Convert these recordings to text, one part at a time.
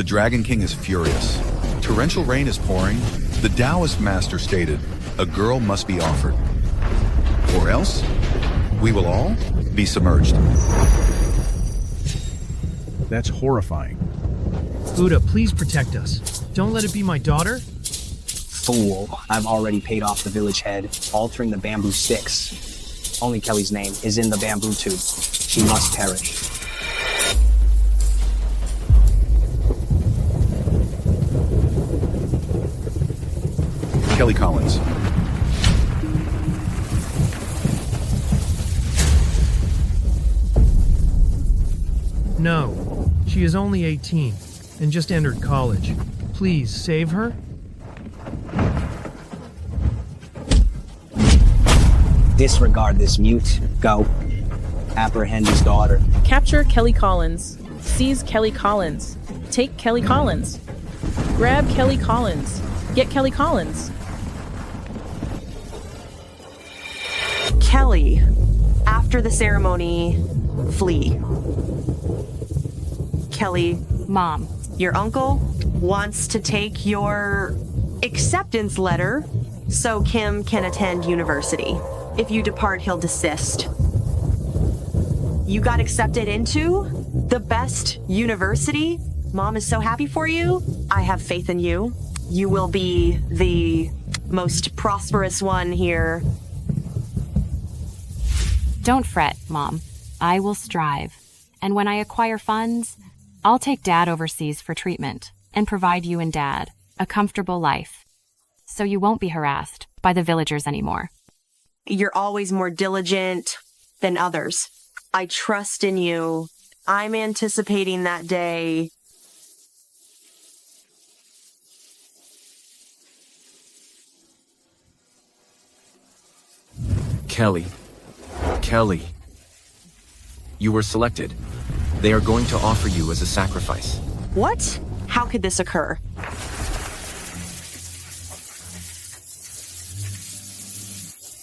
The Dragon King is furious. Torrential rain is pouring. The Taoist master stated, a girl must be offered. Or else, we will all be submerged. That's horrifying. Buddha, please protect us. Don't let it be my daughter. Fool, I've already paid off the village head, altering the bamboo sticks. Only Kelly's name is in the bamboo tube. She must perish. Kelly Collins. No, she is only 18 and just entered college. Please save her. Disregard this mute. Go. Apprehend his daughter. Capture Kelly Collins. Seize Kelly Collins. Take Kelly Collins. Grab Kelly Collins. Get Kelly Collins. Kelly, after the ceremony, flee. Kelly, Mom. your uncle wants to take your acceptance letter so Kim can attend university. If you depart, he'll desist. You got accepted into the best university. Mom is so happy for you. I have faith in you. You will be the most prosperous one here. Don't fret, Mom. I will strive. And when I acquire funds, I'll take Dad overseas for treatment and provide you and Dad a comfortable life, so you won't be harassed by the villagers anymore. You're always more diligent than others. I trust in you. I'm anticipating that day. Kelly. Kelly. You were selected. They are going to offer you as a sacrifice. What? How could this occur?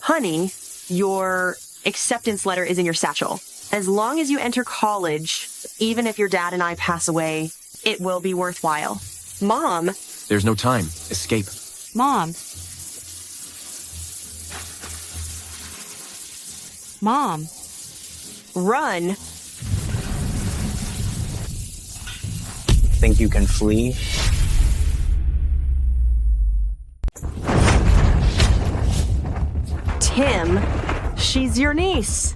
Honey, your acceptance letter is in your satchel. As long as you enter college, even if your dad and I pass away, it will be worthwhile. Mom. There's no time. Escape. Mom. Mom. Run. Think you can flee? Tim, she's your niece.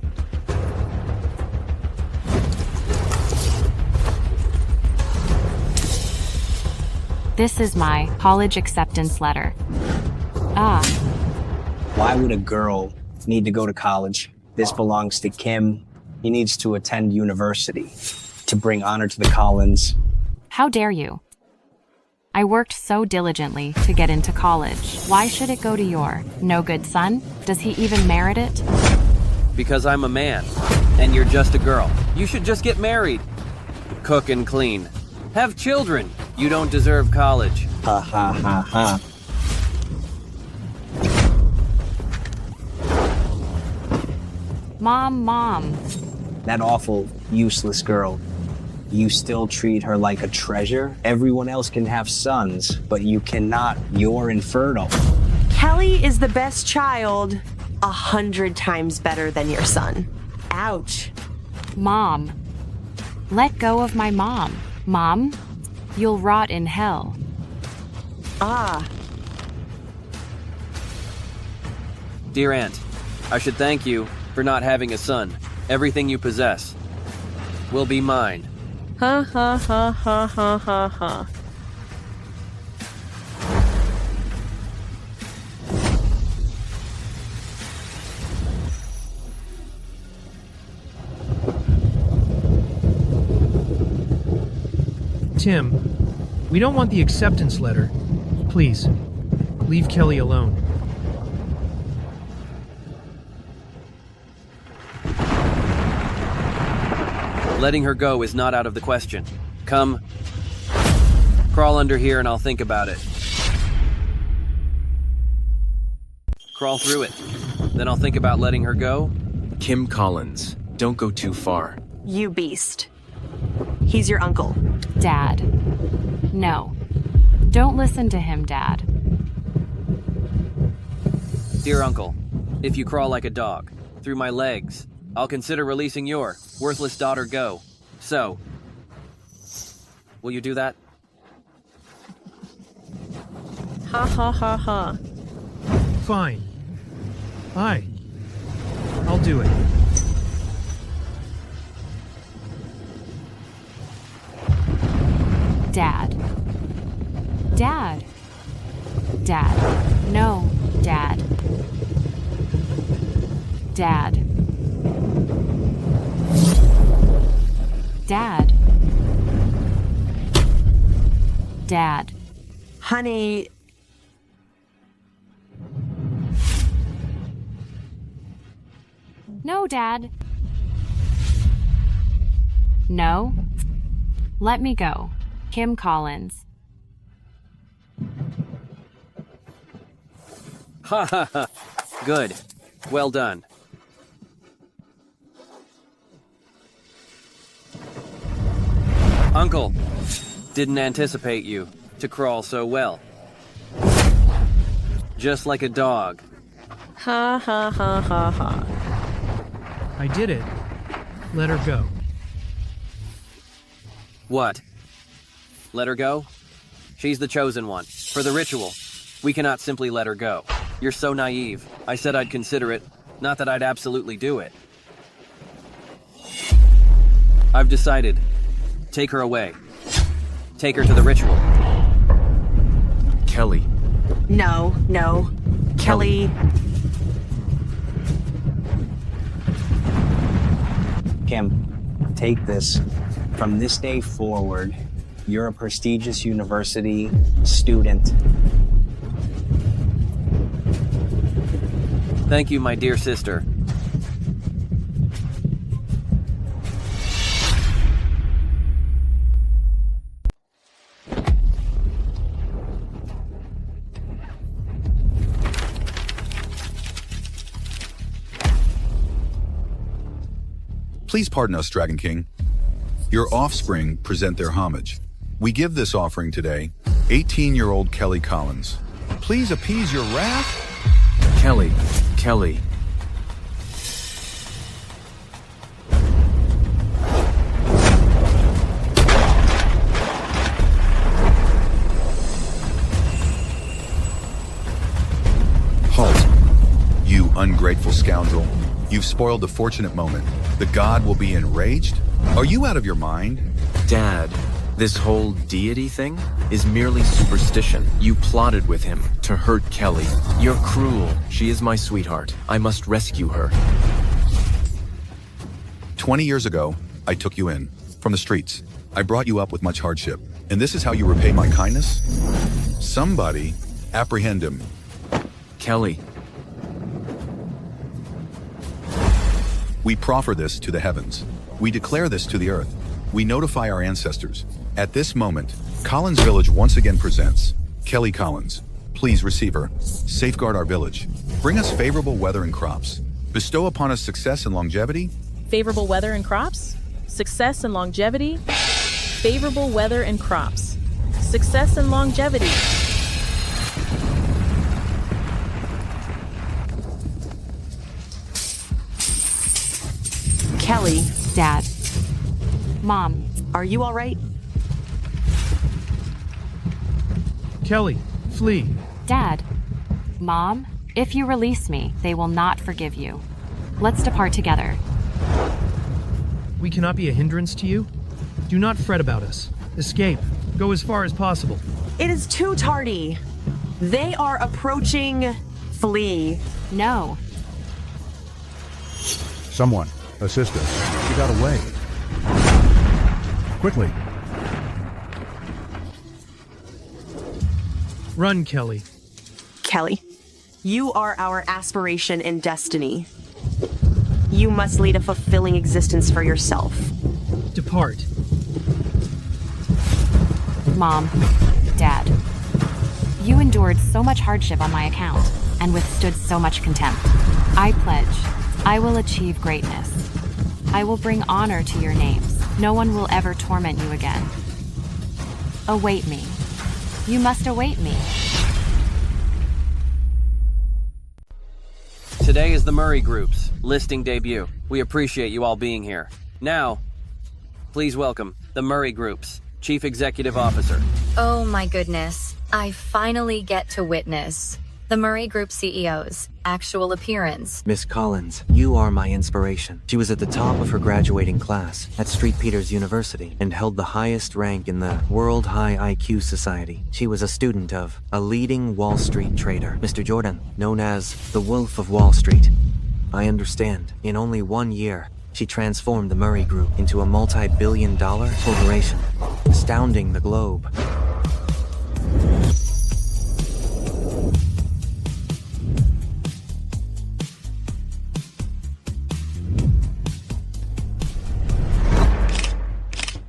This is my college acceptance letter. Ah. Why would a girl need to go to college? This belongs to Kim. He needs to attend university to bring honor to the Collins. How dare you? I worked so diligently to get into college. Why should it go to your no good son? Does he even merit it? Because I'm a man, and you're just a girl. You should just get married. Cook and clean. Have children. You don't deserve college. Ha ha ha ha. Mom. That awful, useless girl. You still treat her like a treasure? Everyone else can have sons, but you cannot. You're infertile. Kelly is the best child, 100 times better than your son. Ouch. Mom. Let go of my mom. Mom, you'll rot in hell. Ah. Dear Aunt, I should thank you for not having a son. Everything you possess will be mine. Ha ha ha ha ha ha ha. Tim, we don't want the acceptance letter. Please, leave Kelly alone. Letting her go is not out of the question. Come, crawl under here and I'll think about it. Crawl through it. Then I'll think about letting her go. Kim Collins, don't go too far. You beast. He's your uncle. Dad. No. Don't listen to him, Dad. Dear uncle, if you crawl like a dog, through my legs, I'll consider releasing your worthless daughter Go. So, will you do that? Ha ha ha ha. Fine. I'll do it. Dad. Dad. Dad. No, Dad. Dad. Dad. Dad. Honey, No, Dad. No. Let me go. Kim Collins. Ha ha ha. Good. Well done. Uncle, didn't anticipate you to crawl so well. Just like a dog. Ha ha ha ha ha. I did it. Let her go. What? Let her go? She's the chosen one. For the ritual, we cannot simply let her go. You're so naive. I said I'd consider it, not that I'd absolutely do it. I've decided. Take her away. Take her to the ritual. Kelly. no. Kelly. Kim, take this. From this day forward, you're a prestigious university student. Thank you, my dear sister. Please pardon us, Dragon King. Your offspring present their homage. We give this offering today, 18-year-old Kelly Collins. Please appease your wrath. Kelly. Halt. You ungrateful scoundrel. You've spoiled the fortunate moment. The god will be enraged? Are you out of your mind? Dad, this whole deity thing is merely superstition. You plotted with him to hurt Kelly. You're cruel. She is my sweetheart. I must rescue her. 20 years ago, I took you in from the streets. I brought you up with much hardship. And this is how you repay my kindness? Somebody apprehend him. Kelly. We proffer this to the heavens. We declare this to the earth. We notify our ancestors. At this moment, Collins Village once again presents Kelly Collins. Please receive her. Safeguard our village. Bring us favorable weather and crops. Bestow upon us success and longevity. Favorable weather and crops? Success and longevity? Favorable weather and crops. Success and longevity. Kelly, Dad. Mom. are you all right? Kelly, flee. Dad. Mom, if you release me, they will not forgive you. Let's depart together. We cannot be a hindrance to you. Do not fret about us. Escape. Go as far as possible. It is too tardy. They are approaching. Flee. No. Someone, assist us. She got away. Quickly. Run, Kelly. Kelly, you are our aspiration and destiny. You must lead a fulfilling existence for yourself. Depart. Mom. Dad. You endured so much hardship on my account and withstood so much contempt. I pledge I will achieve greatness. I will bring honor to your names. No one will ever torment you again. Await me. You must await me. Today is the Murray Group's listing debut. We appreciate you all being here. Now, please welcome the Murray Group's Chief Executive Officer. Oh my goodness. I finally get to witness the Murray Group CEO's actual appearance. Miss Collins, you are my inspiration. She was at the top of her graduating class at St. Peter's University and held the highest rank in the World High IQ Society. She was a student of a leading Wall Street trader, Mr. Jordan, known as the Wolf of Wall Street. I understand, in only 1 year, she transformed the Murray Group into a multi-billion-dollar corporation, astounding the globe.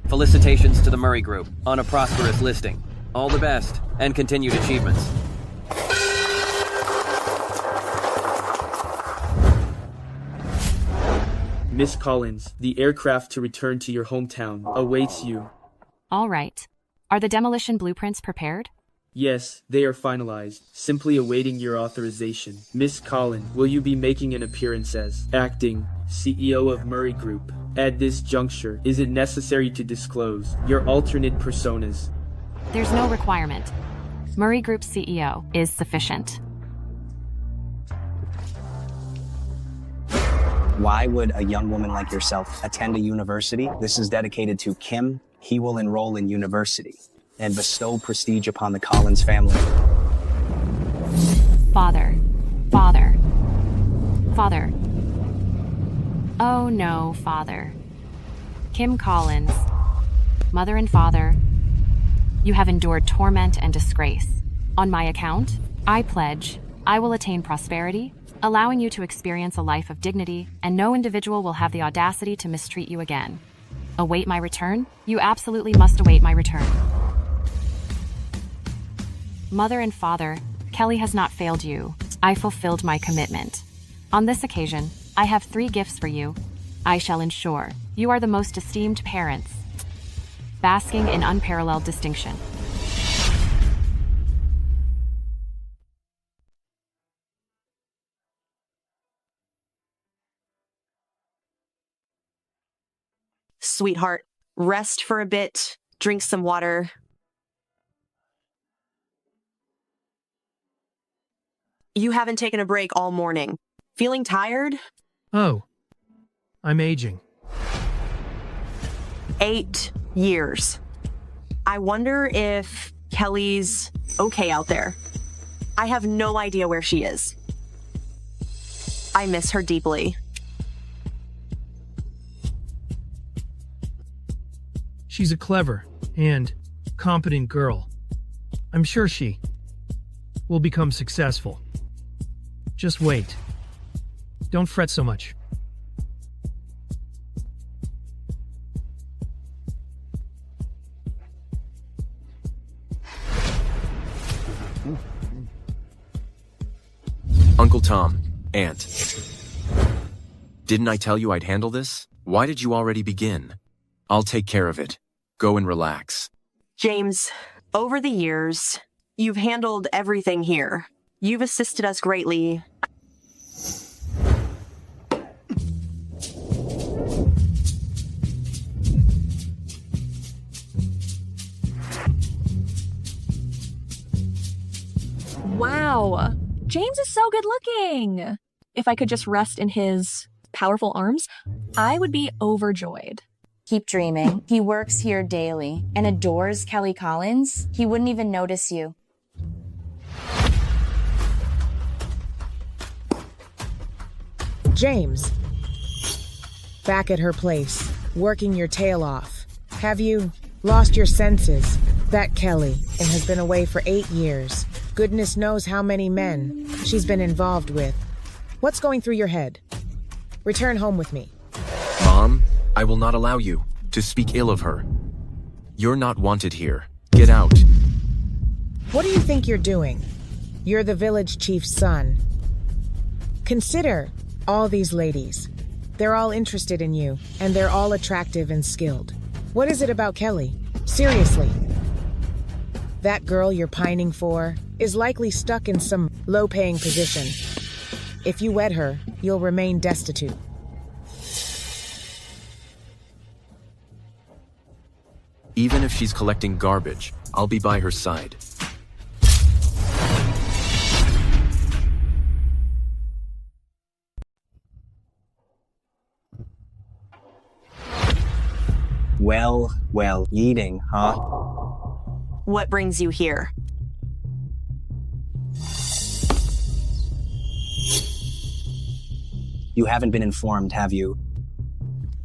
Felicitations to the Murray Group on a prosperous listing. All the best and continued achievements. Miss Collins, the aircraft to return to your hometown awaits you. All right. Are the demolition blueprints prepared? Yes, they are finalized, simply awaiting your authorization. Miss Collins, will you be making an appearance as acting CEO of Murray Group? At this juncture, is it necessary to disclose your alternate personas? There's no requirement. Murray Group CEO is sufficient. Why would a young woman like yourself attend a university? This is dedicated to Kim. He will enroll in university and bestow prestige upon the Collins family. Father. Father. Father. Oh no, Father. Kim Collins. Mother and father, you have endured torment and disgrace. On my account, I pledge I will attain prosperity, allowing you to experience a life of dignity, and no individual will have the audacity to mistreat you again. Await my return? You absolutely must await my return. Mother and father, Kelly has not failed you. I fulfilled my commitment. On this occasion, I have 3 gifts for you. I shall ensure you are the most esteemed parents, basking in unparalleled distinction. Sweetheart, rest for a bit, drink some water. You haven't taken a break all morning. Feeling tired? Oh, I'm aging. 8 years. I wonder if Kelly's okay out there. I have no idea where she is. I miss her deeply. She's a clever and competent girl. I'm sure she will become successful. Just wait. Don't fret so much. Uncle Tom, Aunt. Didn't I tell you I'd handle this? Why did you already begin? I'll take care of it. Go and relax. James, over the years, you've handled everything here. You've assisted us greatly. Wow, James is so good looking. If I could just rest in his powerful arms, I would be overjoyed. Keep dreaming. He works here daily and adores Kelly Collins. He wouldn't even notice you. James. Back at her place, working your tail off. Have you lost your senses? That Kelly, and has been away for 8 years. Goodness knows how many men she's been involved with. What's going through your head? Return home with me. Mom, I will not allow you to speak ill of her. You're not wanted here. Get out. What do you think you're doing? You're the village chief's son. Consider all these ladies. They're all interested in you, and they're all attractive and skilled. What is it about Kelly? Seriously. That girl you're pining for is likely stuck in some low-paying position. If you wed her, you'll remain destitute. Even if she's collecting garbage, I'll be by her side. Well, eating, huh? What brings you here? You haven't been informed, have you?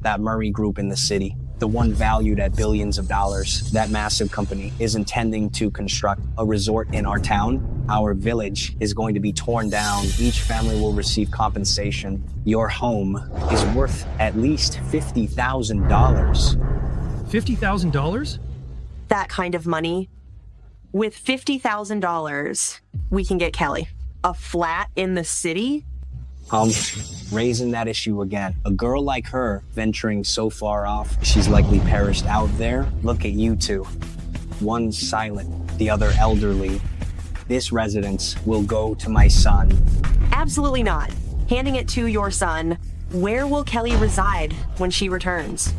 That Murray Group in the city, the one valued at billions of dollars, that massive company is intending to construct a resort in our town. Our village is going to be torn down. Each family will receive compensation. Your home is worth at least $50,000. $50,000? That kind of money. With $50,000, we can get Kelly. A flat in the city? Raising that issue again. A girl like her venturing so far off, she's likely perished out there. Look at you two. One silent, the other elderly. This residence will go to my son. Absolutely not. Handing it to your son. Where will Kelly reside when she returns?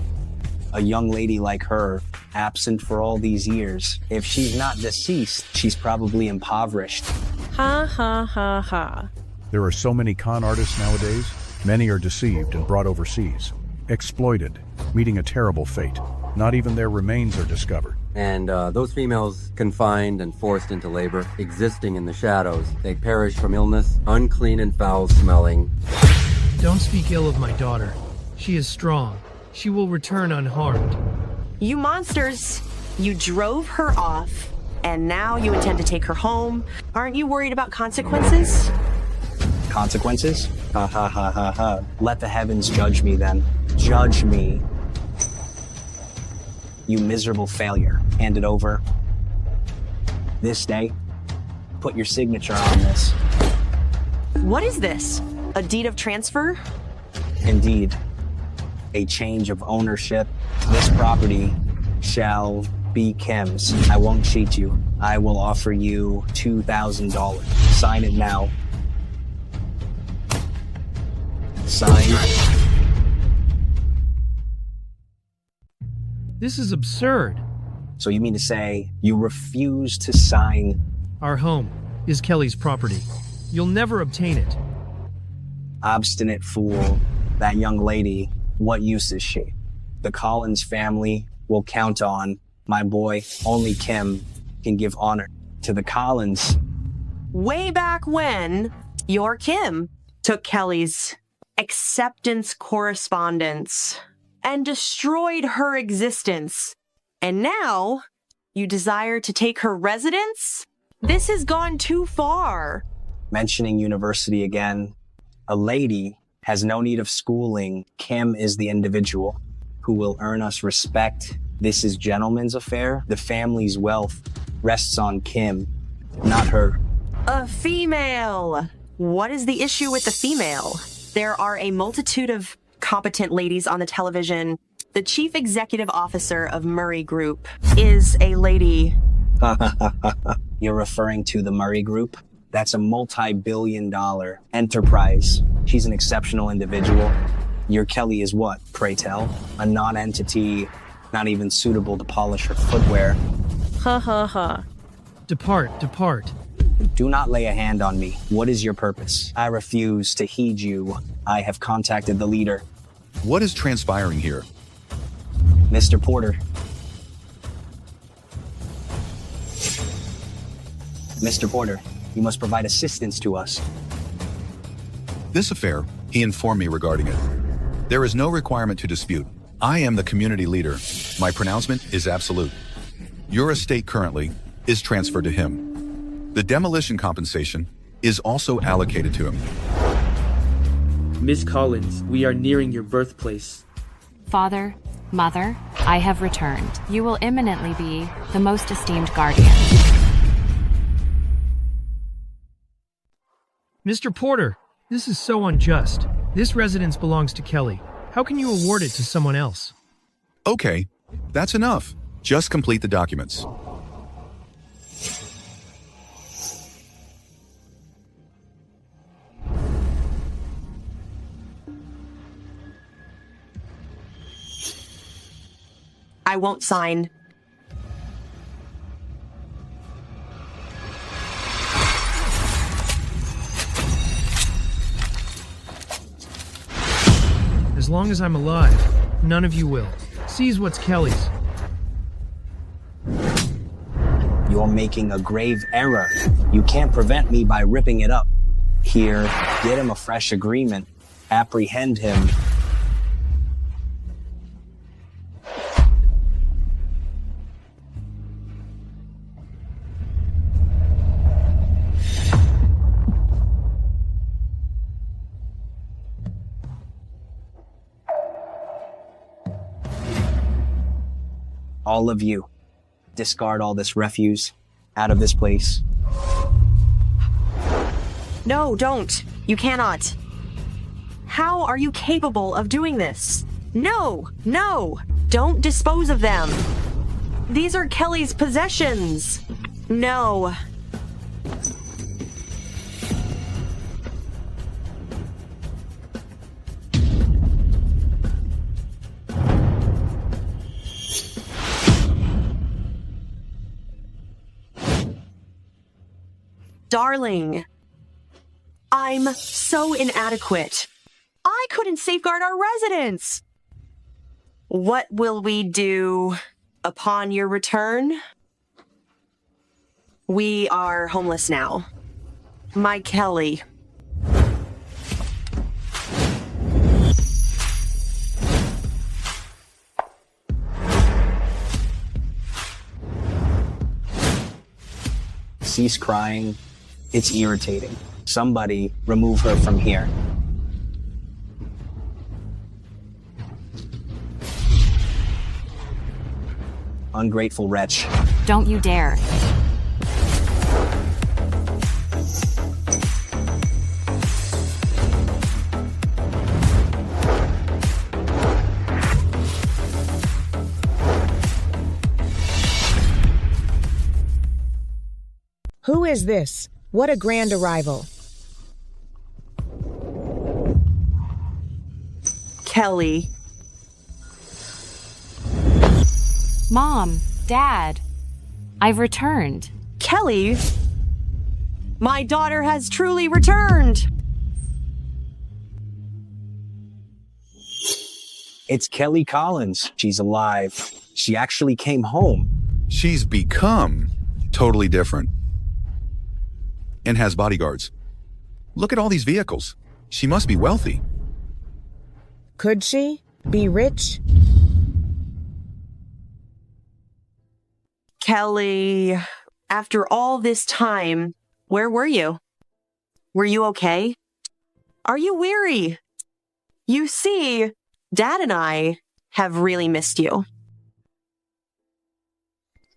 A young lady like her, absent for all these years. If she's not deceased, she's probably impoverished. Ha ha ha ha. There are so many con artists nowadays. Many are deceived and brought overseas, exploited, meeting a terrible fate. Not even their remains are discovered. And those females confined and forced into labor, existing in the shadows, they perish from illness, unclean and foul smelling. Don't speak ill of my daughter. She is strong. She will return unharmed. You monsters! You drove her off, and now you intend to take her home. Aren't you worried about consequences? Consequences? Ha ha ha ha ha. Let the heavens judge me then. Judge me. You miserable failure. Hand it over. This day, put your signature on this. What is this? A deed of transfer? Indeed. A change of ownership. This property shall be Kim's. I won't cheat you. I will offer you $2,000. Sign it now. Sign. This is absurd. So you mean to say you refuse to sign? Our home is Kelly's property. You'll never obtain it. Obstinate fool. That young lady, what use is she? The Collins family will count on my boy. Only Kim can give honor to the Collins. Way back when, your Kim took Kelly's acceptance correspondence and destroyed her existence. And now, you desire to take her residence? This has gone too far. Mentioning university again. A lady has no need of schooling. Kim is the individual who will earn us respect. This is gentleman's affair. The family's wealth rests on Kim, not her. A female. What is the issue with the female? There are a multitude of competent ladies on the television. The chief executive officer of Murray Group is a lady. You're referring to the Murray Group? That's a multi-billion-dollar enterprise. She's an exceptional individual. Your Kelly is what, pray tell? A non-entity, not even suitable to polish her footwear. Ha ha ha. Depart, depart. Do not lay a hand on me. What is your purpose? I refuse to heed you. I have contacted the leader. What is transpiring here? Mr. Porter. Mr. Porter, you must provide assistance to us. This affair, he informed me regarding it. There is no requirement to dispute. I am the community leader. My pronouncement is absolute. Your estate currently is transferred to him. The demolition compensation is also allocated to him. Miss Collins, we are nearing your birthplace. Father, Mother, I have returned. You will imminently be the most esteemed guardian. Mr. Porter, this is so unjust. This residence belongs to Kelly. How can you award it to someone else? Okay, That's enough. Just complete the documents. I won't sign. As long as I'm alive, none of you will. Seize what's Kelly's. You're making a grave error. You can't prevent me by ripping it up. Here, get him a fresh agreement. Apprehend him. All of you, discard all this refuse out of this place. No, don't. You cannot. How are you capable of doing this? No, no, don't dispose of them. These are Kelly's possessions. No. Darling, I'm so inadequate. I couldn't safeguard our residents. What will we do upon your return? We are homeless now. My Kelly. Cease crying. It's irritating. Somebody remove her from here. Ungrateful wretch. Don't you dare. Who is this? What a grand arrival. Kelly. Mom, Dad, I've returned. Kelly? My daughter has truly returned. It's Kelly Collins. She's alive. She actually came home. She's become totally different. And has bodyguards. Look at all these vehicles. She must be wealthy. Could she be rich? Kelly, after all this time, where were you? Were you okay? Are you weary? You see, Dad and I have really missed you.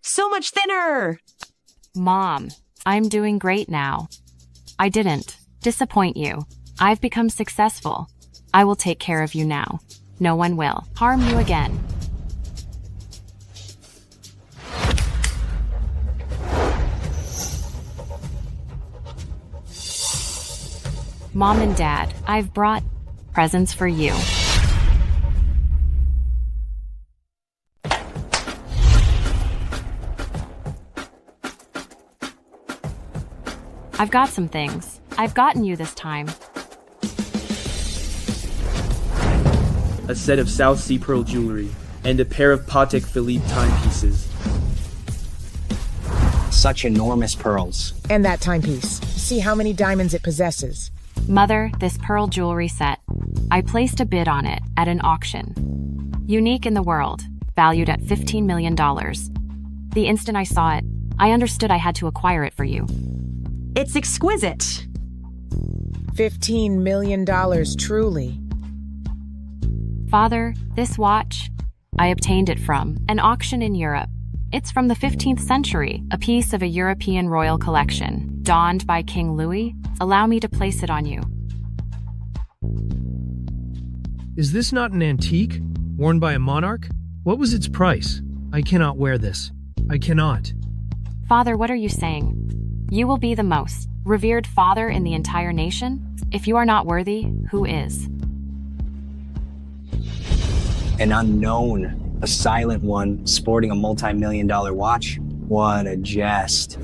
So much thinner! Mom, I'm doing great now. I didn't disappoint you. I've become successful. I will take care of you now. No one will harm you again. Mom and Dad, I've brought presents for you. I've got some things. I've gotten you this time. A set of South Sea pearl jewelry, and a pair of Patek Philippe timepieces. Such enormous pearls. And that timepiece. See how many diamonds it possesses. Mother, this pearl jewelry set. I placed a bid on it at an auction. Unique in the world, valued at $15 million. The instant I saw it, I understood I had to acquire it for you. It's exquisite. $15 million, truly. Father, this watch, I obtained it from an auction in Europe. It's from the 15th century, a piece of a European royal collection, donned by King Louis. Allow me to place it on you. Is this not an antique, worn by a monarch? What was its price? I cannot wear this. I cannot. Father, what are you saying? You will be the most revered father in the entire nation? If you are not worthy, who is? An unknown, a silent one, sporting a multi-million-dollar watch. What a jest.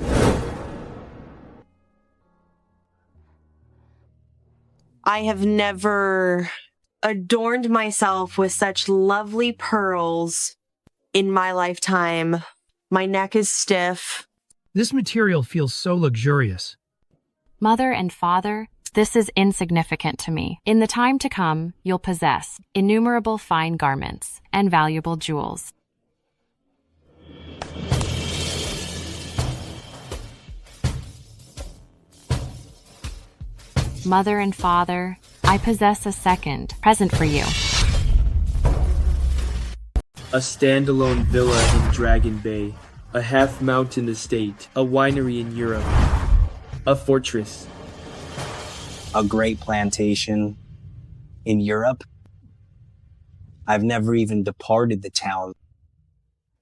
I have never adorned myself with such lovely pearls in my lifetime. My neck is stiff. This material feels so luxurious. Mother and father, this is insignificant to me. In the time to come, you'll possess innumerable fine garments and valuable jewels. Mother and father, I possess a second present for you. A standalone villa in Dragon Bay, a half-mountain estate, a winery in Europe, a fortress. A great plantation in Europe. I've never even departed the town.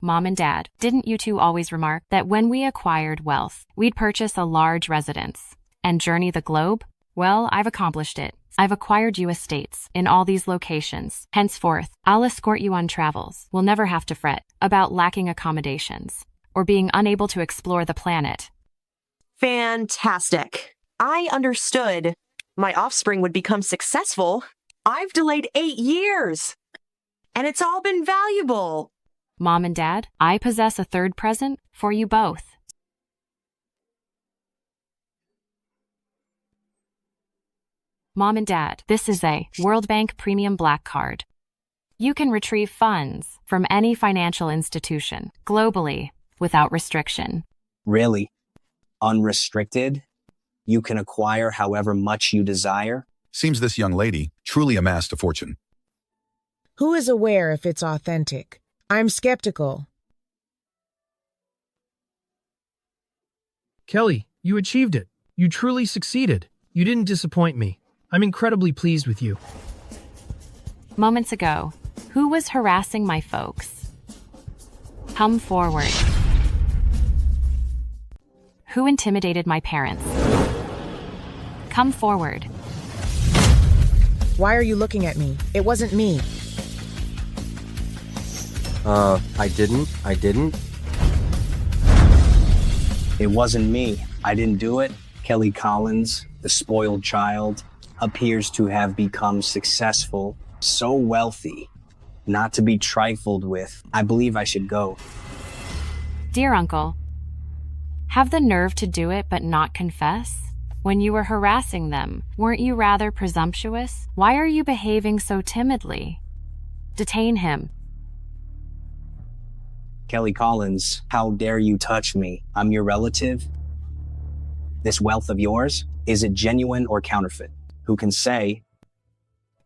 Mom and Dad, didn't you two always remark that when we acquired wealth, we'd purchase a large residence and journey the globe? Well, I've accomplished it. I've acquired you estates in all these locations. Henceforth, I'll escort you on travels. We'll never have to fret about lacking accommodations or being unable to explore the planet. Fantastic. I understood my offspring would become successful. I've delayed 8 years, and it's all been valuable. Mom and Dad, I possess a third present for you both. Mom and Dad, this is a World Bank Premium Black Card. You can retrieve funds from any financial institution globally without restriction. Really? Unrestricted? You can acquire however much you desire? Seems this young lady truly amassed a fortune. Who is aware if it's authentic? I'm skeptical. Kelly, you achieved it. You truly succeeded. You didn't disappoint me. I'm incredibly pleased with you. Moments ago, who was harassing my folks? Come forward. Who intimidated my parents? Come forward. Why are you looking at me? It wasn't me. I didn't. It wasn't me. I didn't do it. Kelly Collins, the spoiled child, appears to have become successful, so wealthy, not to be trifled with. I believe I should go. Dear Uncle, have the nerve to do it but not confess? When you were harassing them, weren't you rather presumptuous? Why are you behaving so timidly? Detain him. Kelly Collins, how dare you touch me? I'm your relative. This wealth of yours, is it genuine or counterfeit? Who can say?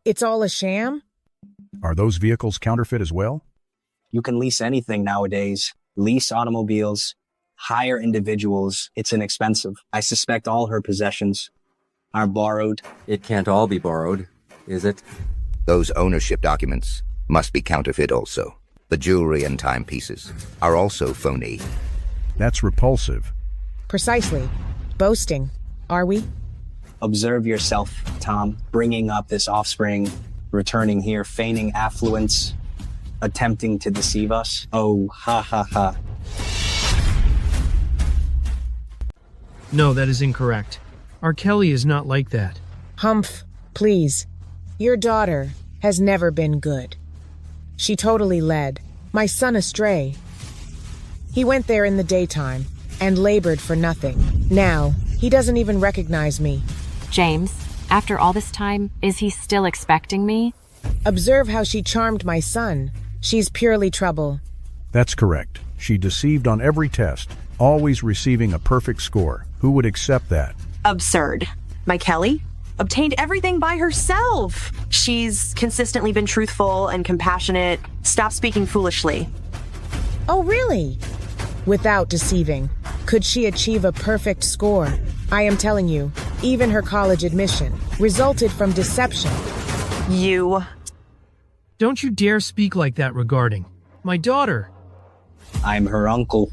It's all a sham? Are those vehicles counterfeit as well? You can lease anything nowadays. Lease automobiles, hire individuals. It's inexpensive. I suspect all her possessions are borrowed. It can't all be borrowed, is it? Those ownership documents must be counterfeit also. The jewelry and timepieces are also phony. That's repulsive. Precisely. Boasting, are we? Observe yourself, Tom, bringing up this offspring, returning here, feigning affluence, attempting to deceive us. Oh, ha ha ha. No, that is incorrect. Our Kelly is not like that. Humph, please. Your daughter has never been good. She totally led my son astray. He went there in the daytime and labored for nothing. Now, he doesn't even recognize me. James, after all this time, is he still expecting me? Observe how she charmed my son. She's purely trouble. That's correct. She deceived on every test, always receiving a perfect score. Who would accept that? Absurd. My Kelly obtained everything by herself. She's consistently been truthful and compassionate. Stop speaking foolishly. Oh, really? Without deceiving, could she achieve a perfect score? I am telling you, even her college admission resulted from deception. You... Don't you dare speak like that regarding. My daughter! I'm her uncle.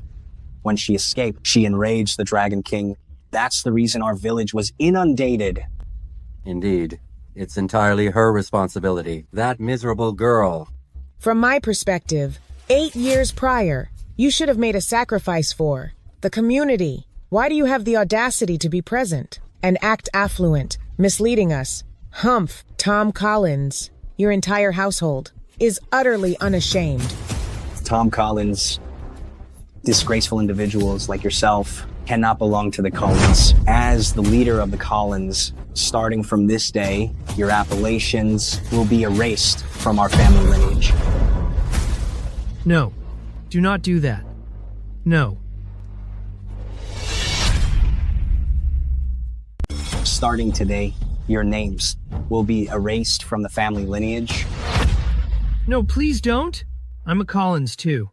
When she escaped, she enraged the Dragon King. That's the reason our village was inundated. Indeed. It's entirely her responsibility. That miserable girl. From my perspective, 8 years prior, you should have made a sacrifice for the community. Why do you have the audacity to be present and act affluent, misleading us? Humph, Tom Collins, your entire household, is utterly unashamed. Tom Collins, disgraceful individuals like yourself cannot belong to the Collins. As the leader of the Collins, starting from this day, your appellations will be erased from our family lineage. No, do not do that. No. Starting today, your names will be erased from the family lineage. No, please don't. I'm a Collins too.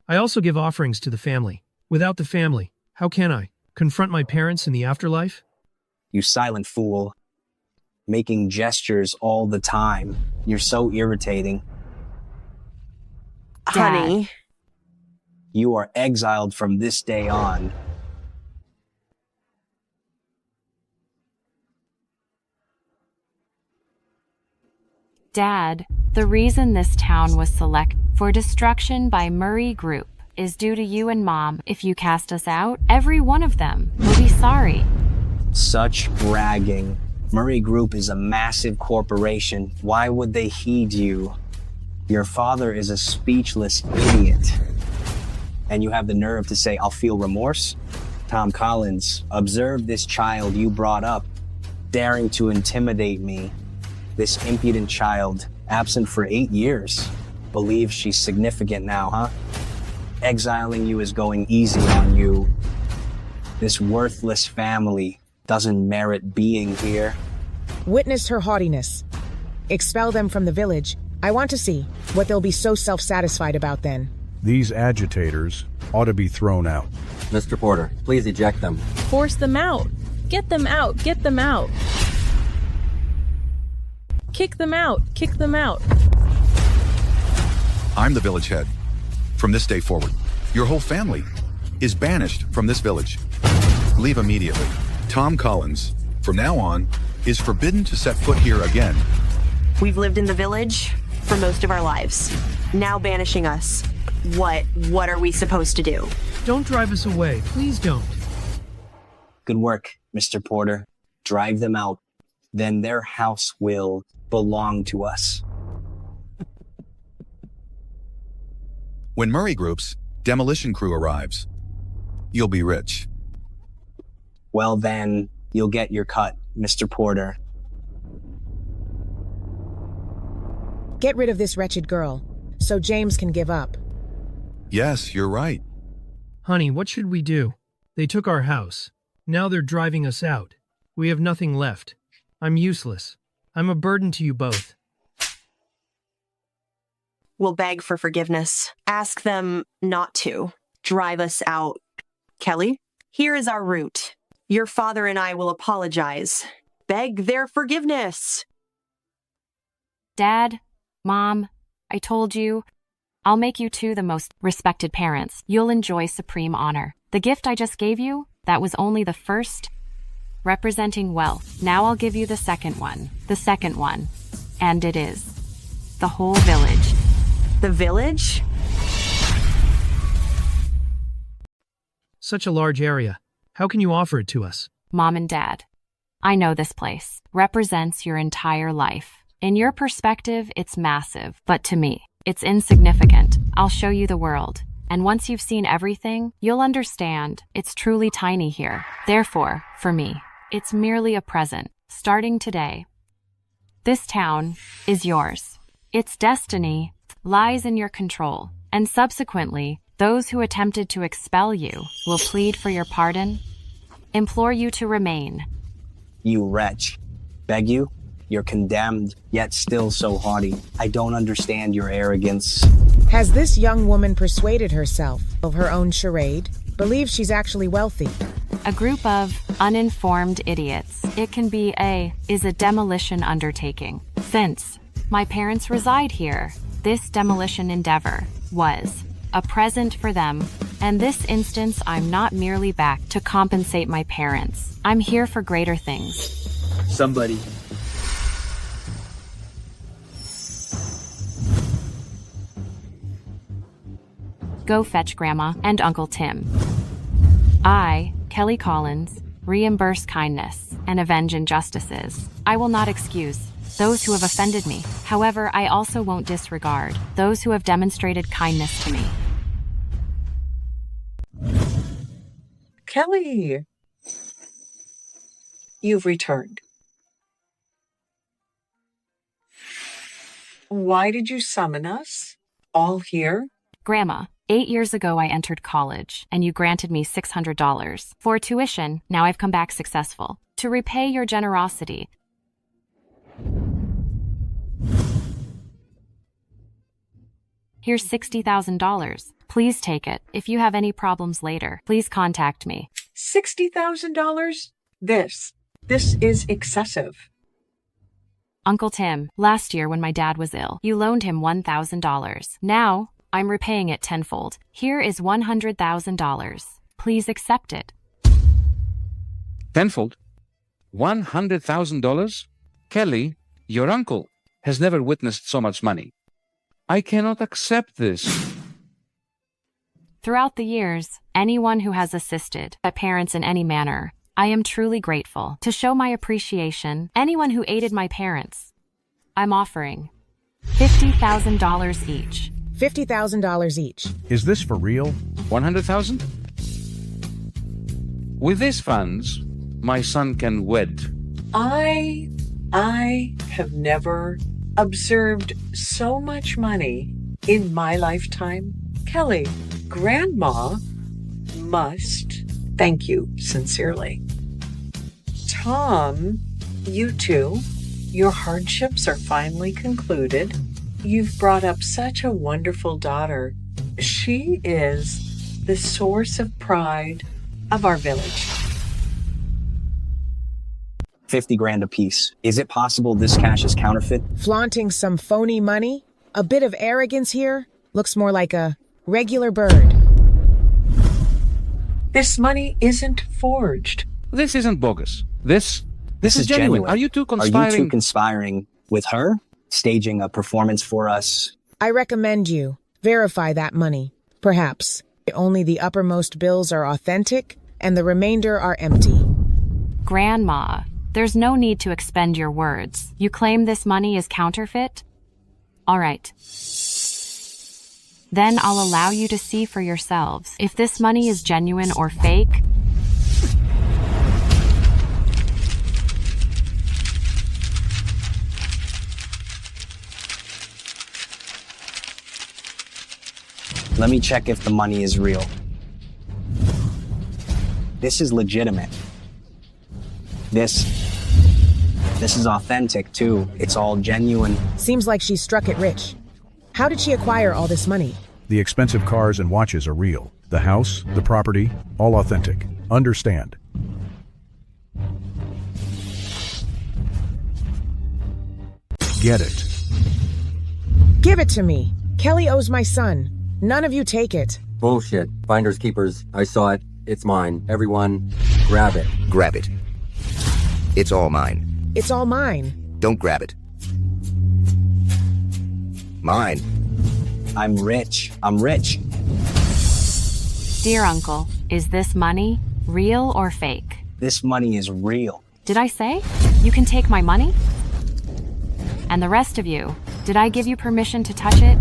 I also give offerings to the family. Without the family, how can I confront my parents in the afterlife? You silent fool. Making gestures all the time. You're so irritating. Honey. You are exiled from this day on. Dad, the reason this town was selected for destruction by Murray Group is due to you and Mom. If you cast us out, every one of them will be sorry. Such bragging. Murray Group is a massive corporation. Why would they heed you? Your father is a speechless idiot. And you have the nerve to say, I'll feel remorse? Tom Collins, observe this child you brought up, daring to intimidate me. This impudent child, absent for 8 years, believes she's significant now, huh? Exiling you is going easy on you. This worthless family doesn't merit being here. Witness her haughtiness. Expel them from the village. I want to see what they'll be so self-satisfied about then. These agitators ought to be thrown out. Mr. Porter, please eject them. Force them out. Get them out. Get them out. Kick them out. Kick them out. I'm the village head. From this day forward, your whole family is banished from this village. Leave immediately. Tom Collins, from now on, is forbidden to set foot here again. We've lived in the village for most of our lives. Now banishing us. What are we supposed to do? Don't drive us away. Please don't. Good work, Mr. Porter. Drive them out. Then their house will belong to us. When Murray Group's demolition crew arrives, you'll be rich. Well then, you'll get your cut, Mr. Porter. Get rid of this wretched girl, so James can give up. Yes, you're right. Honey, what should we do? They took our house. Now they're driving us out. We have nothing left. I'm useless. I'm a burden to you both. We'll beg for forgiveness. Ask them not to drive us out. Kelly, here is our route. Your father and I will apologize. Beg their forgiveness. Dad, Mom, I told you, I'll make you two the most respected parents. You'll enjoy supreme honor. The gift I just gave you, that was only the first, representing wealth. Now I'll give you the second one. The second one. And it is the whole village. The village? Such a large area. How can you offer it to us? Mom and Dad, I know this place represents your entire life. In your perspective, it's massive, but to me, it's insignificant. I'll show you the world. And once you've seen everything, you'll understand it's truly tiny here. Therefore, for me, it's merely a present, starting today. This town is yours. Its destiny lies in your control, and subsequently, those who attempted to expel you will plead for your pardon, implore you to remain. You wretch. Beg you? You're condemned, yet still so haughty. I don't understand your arrogance. Has this young woman persuaded herself of her own charade? Believes she's actually wealthy? A group of uninformed idiots. It can be is a demolition undertaking. Since my parents reside here, this demolition endeavor was a present for them. And this instance, I'm not merely back to compensate my parents. I'm here for greater things. Somebody. Go fetch Grandma and Uncle Tim. I, Kelly Collins, reimburse kindness and avenge injustices. I will not excuse those who have offended me. However, I also won't disregard those who have demonstrated kindness to me. Kelly, you've returned. Why did you summon us? All here? Grandma, 8 years ago I entered college, and you granted me $600 for tuition. Now I've come back successful. To repay your generosity, here's $60,000. Please take it. If you have any problems later, please contact me. $60,000? This is excessive. Uncle Tim, last year when my dad was ill, you loaned him $1,000. Now, I'm repaying it tenfold. Here is $100,000. Please accept it. Tenfold? $100,000? Kelly, your uncle, has never witnessed so much money. I cannot accept this. Throughout the years, anyone who has assisted my parents in any manner, I am truly grateful. To show my appreciation, anyone who aided my parents, I'm offering $50,000 each. $50,000 each. Is this for real? 100,000? With these funds, my son can wed. I have never observed so much money in my lifetime. Kelly, Grandma must thank you sincerely. Tom, you too. Your hardships are finally concluded. You've brought up such a wonderful daughter. She is the source of pride of our village. 50 grand apiece. Is it possible this cash is counterfeit? Flaunting some phony money? A bit of arrogance here? Looks more like a regular bird. This money isn't forged. This isn't bogus. This is genuine. Are you two conspiring? Are you two conspiring with her? Staging a performance for us? I recommend you verify that money. Perhaps only the uppermost bills are authentic and the remainder are empty. Grandma, there's no need to expend your words. You claim this money is counterfeit? All right. Then I'll allow you to see for yourselves if this money is genuine or fake. Let me check if the money is real. This is legitimate. This is authentic too. It's all genuine. Seems like she struck it rich. How did she acquire all this money? The expensive cars and watches are real. The house, the property, all authentic. Understand. Get it. Give it to me. Kelly owes my son. None of you take it. Bullshit. Finders keepers. I saw it. It's mine. Everyone, grab it. Grab it. It's all mine. It's all mine. Don't grab it. Mine. I'm rich. I'm rich. Dear uncle, is this money real or fake? This money is real. Did I say you can take my money? And the rest of you, did I give you permission to touch it?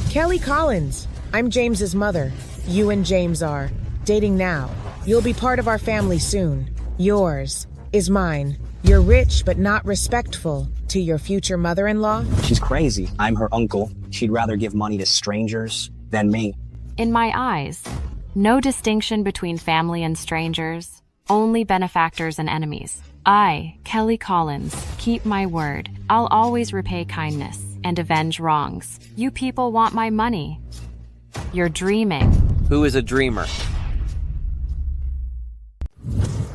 Kelly Collins. I'm James's mother. You and James are dating now. You'll be part of our family soon. Yours is mine. You're rich but not respectful to your future mother-in-law. She's crazy. I'm her uncle. She'd rather give money to strangers than me. In my eyes, no distinction between family and strangers, only benefactors and enemies. I, Kelly Collins, keep my word. I'll always repay kindness and avenge wrongs. You people want my money. You're dreaming. Who is a dreamer?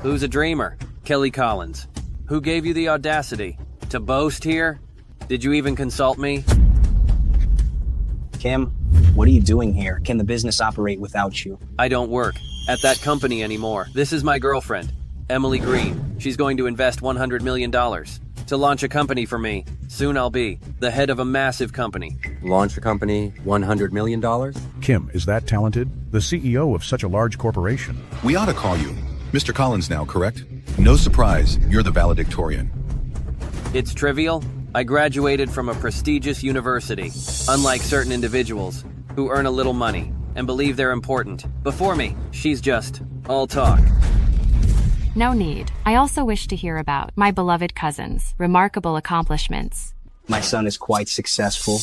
Who's a dreamer? Kelly Collins. Who gave you the audacity to boast here? Did you even consult me? Kim, what are you doing here? Can the business operate without you? I don't work at that company anymore. This is my girlfriend, Emily Green. She's going to invest $100 million to launch a company for me. Soon I'll be the head of a massive company. Launch a company, $100 million? Kim is that talented? The CEO of such a large corporation. We ought to call you Mr. Collins now, correct? No surprise, you're the valedictorian. It's trivial. I graduated from a prestigious university, unlike certain individuals who earn a little money and believe they're important. Before me, she's just all talk. No need. I also wish to hear about my beloved cousin's remarkable accomplishments. My son is quite successful.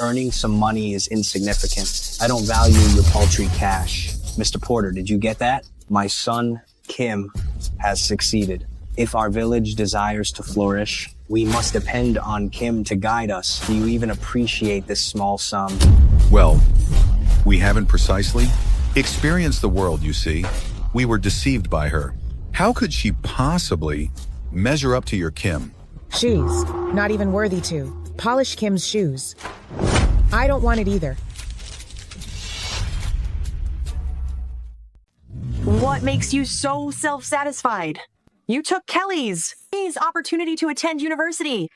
Earning some money is insignificant. I don't value your paltry cash. Mr. Porter, did you get that? My son, Kim, has succeeded. If our village desires to flourish, we must depend on Kim to guide us. Do you even appreciate this small sum? Well, we haven't precisely experienced the world, you see. We were deceived by her. How could she possibly measure up to your Kim? She's not even worthy to. Polish Kim's shoes. I don't want it either. What makes you so self-satisfied? You took Kelly's opportunity to attend university.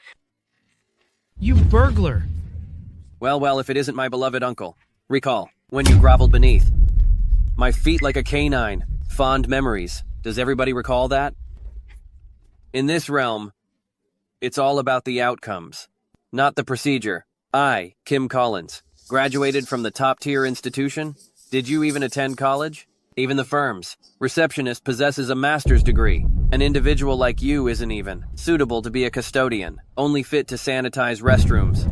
You burglar! Well, if it isn't my beloved uncle. Recall, when you groveled beneath. My feet like a canine. Fond memories. Does everybody recall that? In this realm, it's all about the outcomes, not the procedure. I, Kim Collins, graduated from the top-tier institution. Did you even attend college? Even the firm's receptionist possesses a master's degree. An individual like you isn't even suitable to be a custodian, only fit to sanitize restrooms.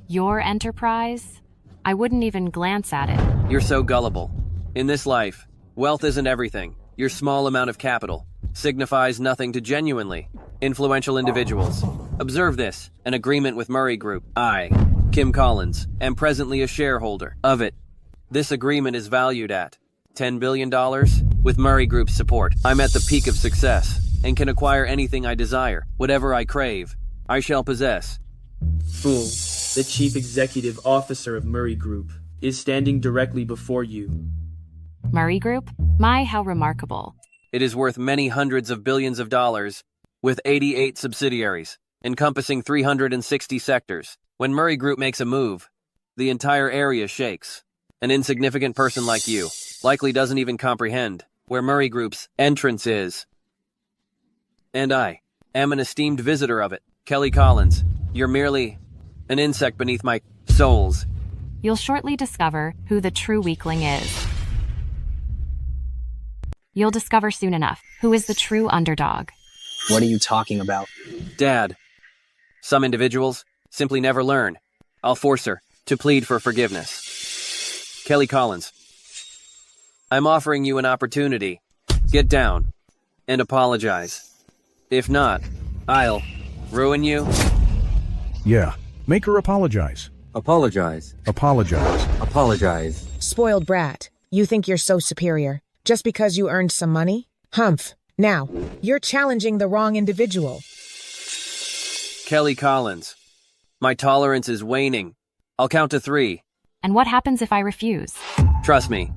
Your enterprise? I wouldn't even glance at it. You're so gullible. In this life, wealth isn't everything. Your small amount of capital signifies nothing to genuinely influential individuals. Observe this, an agreement with Murray Group. I, Kim Collins, am presently a shareholder of it. This agreement is valued at $10 billion with Murray Group's support. I'm at the peak of success and can acquire anything I desire. Whatever I crave, I shall possess. Fool, the chief executive officer of Murray Group, is standing directly before you. Murray Group? My, how remarkable. It is worth many hundreds of billions of dollars, with 88 subsidiaries, encompassing 360 sectors. When Murray Group makes a move, the entire area shakes. An insignificant person like you likely doesn't even comprehend where Murray Group's entrance is. And I am an esteemed visitor of it. Kelly Collins, you're merely an insect beneath my soles. You'll shortly discover who the true weakling is. You'll discover soon enough who is the true underdog. What are you talking about? Dad, some individuals simply never learn. I'll force her to plead for forgiveness. Kelly Collins, I'm offering you an opportunity. Get down and apologize. If not, I'll ruin you. Yeah, make her apologize. Apologize. Apologize. Apologize. Spoiled brat. You think you're so superior just because you earned some money? Humph. Now, you're challenging the wrong individual. Kelly Collins, my tolerance is waning. I'll count to 3. And what happens if I refuse? Trust me,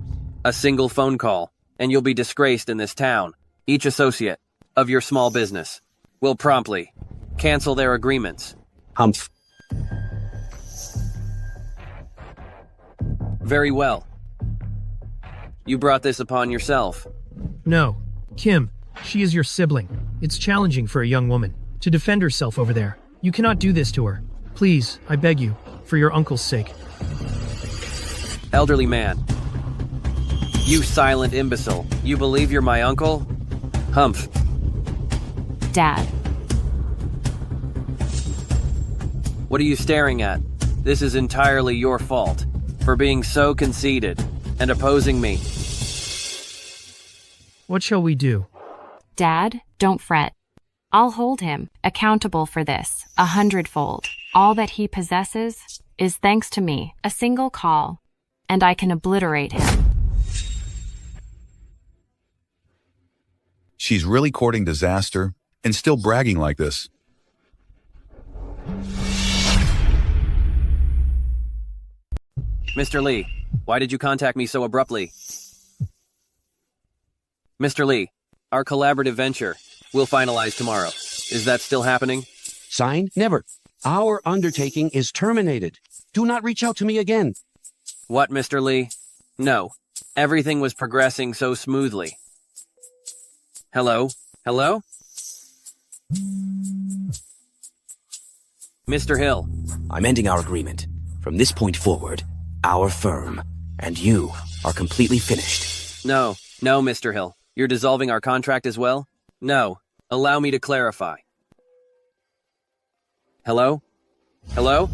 a single phone call, and you'll be disgraced in this town. Each associate of your small business will promptly cancel their agreements. Humph. Very well. You brought this upon yourself. No, Kim, she is your sibling. It's challenging for a young woman to defend herself over there. You cannot do this to her. Please, I beg you, for your uncle's sake. Elderly man. You silent imbecile. You believe you're my uncle? Humph. Dad. What are you staring at? This is entirely your fault for being so conceited and opposing me. What shall we do? Dad, don't fret. I'll hold him accountable for this 100-fold. All that he possesses is thanks to me. A single call, and I can obliterate him. She's really courting disaster and still bragging like this. Mr. Lee, why did you contact me so abruptly? Mr. Lee, our collaborative venture will finalize tomorrow. Is that still happening? Sign? Never. Our undertaking is terminated. Do not reach out to me again. What, Mr. Lee? No. Everything was progressing so smoothly. Hello? Hello? Mr. Hill. I'm ending our agreement. From this point forward, our firm and you are completely finished. No, Mr. Hill. You're dissolving our contract as well? No. Allow me to clarify. Hello? Hello?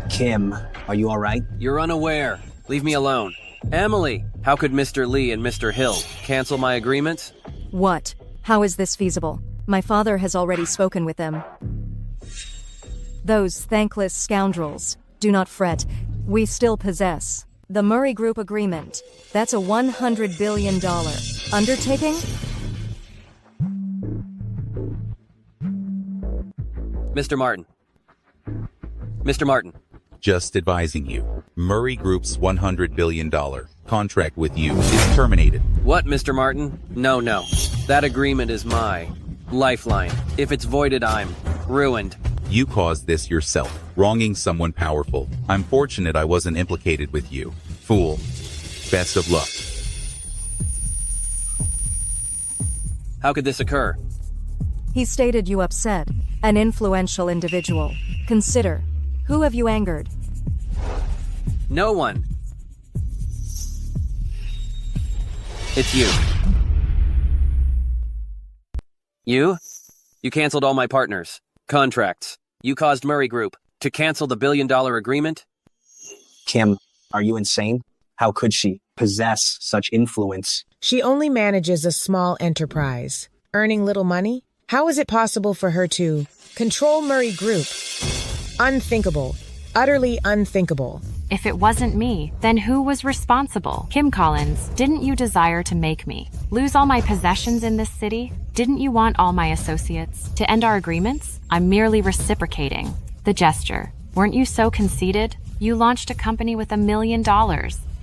Kim, are you alright? You're unaware. Leave me alone. Emily, how could Mr. Lee and Mr. Hill cancel my agreements? What? How is this feasible? My father has already spoken with them. Those thankless scoundrels. Do not fret. We still possess the Murray Group agreement. That's a $100 billion undertaking? Mr. Martin. Mr. Martin. Just advising you, Murray Group's $100 billion contract with you is terminated. What, Mr. Martin? No. That agreement is my lifeline. If it's voided, I'm ruined. You caused this yourself, wronging someone powerful. I'm fortunate I wasn't implicated with you. Fool. Best of luck. How could this occur? He stated you upset. An influential individual. Consider. Who have you angered? No one. It's you. You? You canceled all my partners. Contracts. You caused Murray Group to cancel the $1 billion agreement? Kim, are you insane? How could she possess such influence? She only manages a small enterprise, earning little money. How is it possible for her to control Murray Group? Unthinkable. Utterly unthinkable. If it wasn't me, then who was responsible? Kim Collins, didn't you desire to make me lose all my possessions in this city? Didn't you want all my associates to end our agreements? I'm merely reciprocating the gesture. Weren't you so conceited? You launched a company with $1 million.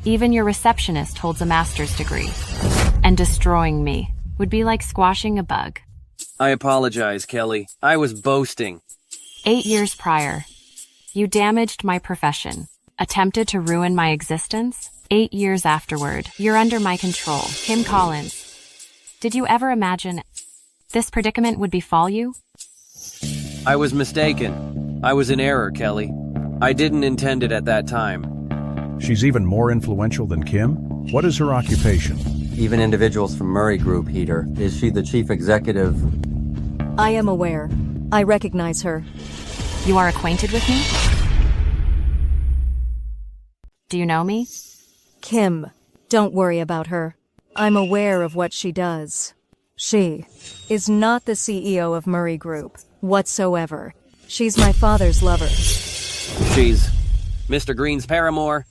Even your receptionist holds a master's degree. And destroying me would be like squashing a bug. I apologize, Kelly. I was boasting. 8 years prior, you damaged my profession, attempted to ruin my existence. 8 years afterward, you're under my control. Kim Collins, did you ever imagine this predicament would befall you? I was mistaken. I was in error, Kelly. I didn't intend it at that time. She's even more influential than Kim? What is her occupation? Even individuals from Murray Group, Heater. Is she the chief executive? I am aware. I recognize her. You are acquainted with me? Do you know me? Kim, don't worry about her. I'm aware of what she does. She is not the CEO of Murray Group whatsoever. She's my father's lover. She's Mr. Green's paramour.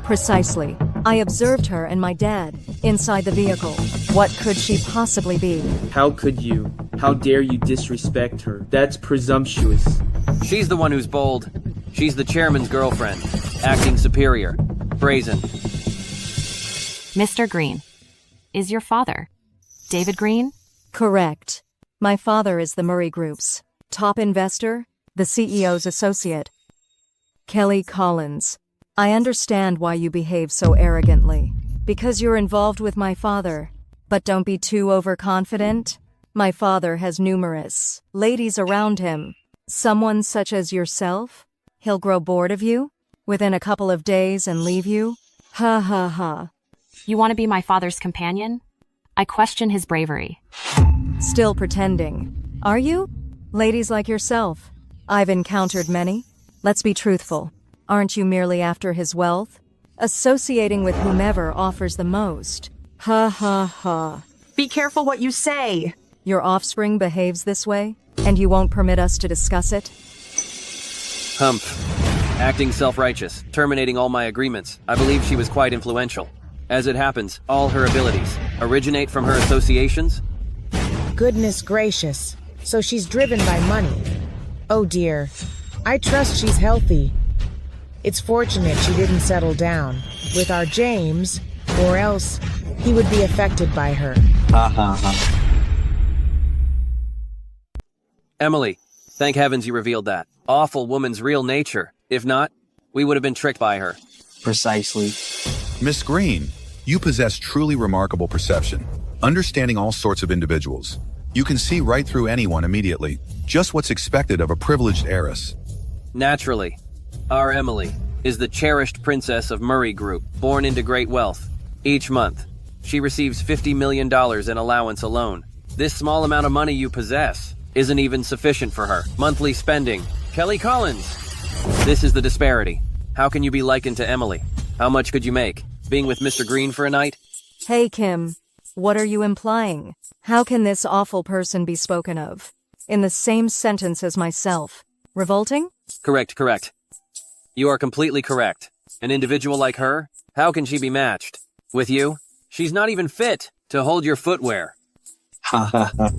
Precisely. I observed her and my dad inside the vehicle. What could she possibly be? How could you? How dare you disrespect her? That's presumptuous. She's the one who's bold. She's the chairman's girlfriend, acting superior, brazen. Mr. Green, is your father David Green? Correct. My father is the Murray Group's top investor, the CEO's associate. Kelly Collins. I understand why you behave so arrogantly. Because you're involved with my father. But don't be too overconfident. My father has numerous ladies around him. Someone such as yourself? He'll grow bored of you within a couple of days and leave you? Ha ha ha. You want to be my father's companion? I question his bravery. Still pretending. Are you? Ladies like yourself. I've encountered many. Let's be truthful. Aren't you merely after his wealth? Associating with whomever offers the most. Ha ha ha. Be careful what you say. Your offspring behaves this way, and you won't permit us to discuss it? Humph. Acting self-righteous, terminating all my agreements. I believe she was quite influential. As it happens, all her abilities originate from her associations. Goodness gracious. So she's driven by money. Oh dear. I trust she's healthy. It's fortunate she didn't settle down with our James, or else he would be affected by her. Ha ha ha. Emily, thank heavens you revealed that. Awful woman's real nature. If not, we would have been tricked by her. Precisely. Miss Green, you possess truly remarkable perception, understanding all sorts of individuals. You can see right through anyone immediately, just what's expected of a privileged heiress. Naturally. Our Emily is the cherished princess of Murray Group, born into great wealth. Each month, she receives $50 million in allowance alone. This small amount of money you possess isn't even sufficient for her. Monthly spending. Kelly Collins! This is the disparity. How can you be likened to Emily? How much could you make? Being with Mr. Green for a night? Hey, Kim. What are you implying? How can this awful person be spoken of in the same sentence as myself? Revolting? Correct. You are completely correct. An individual like her? How can she be matched? With you? She's not even fit to hold your footwear. Ha ha ha.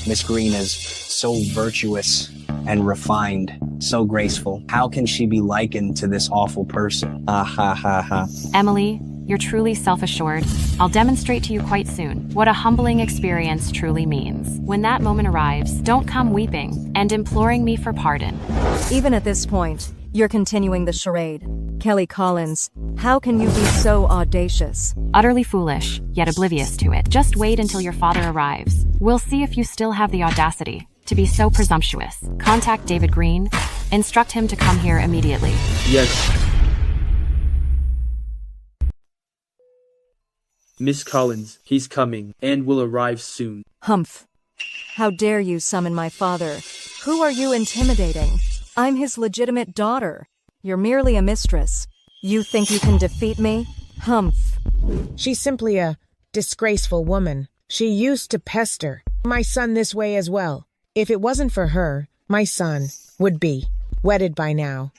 Miss Green is so virtuous and refined, so graceful. How can she be likened to this awful person? Ha ha ha. Emily, you're truly self-assured. I'll demonstrate to you quite soon what a humbling experience truly means. When that moment arrives, don't come weeping and imploring me for pardon. Even at this point, you're continuing the charade. Kelly Collins, how can you be so audacious? Utterly foolish, yet oblivious to it. Just wait until your father arrives. We'll see if you still have the audacity to be so presumptuous. Contact David Green. Instruct him to come here immediately. Yes. Miss Collins, he's coming, and will arrive soon. Humph. How dare you summon my father? Who are you intimidating? I'm his legitimate daughter. You're merely a mistress. You think you can defeat me? Humph. She's simply a disgraceful woman. She used to pester my son this way as well. If it wasn't for her, my son would be wedded by now.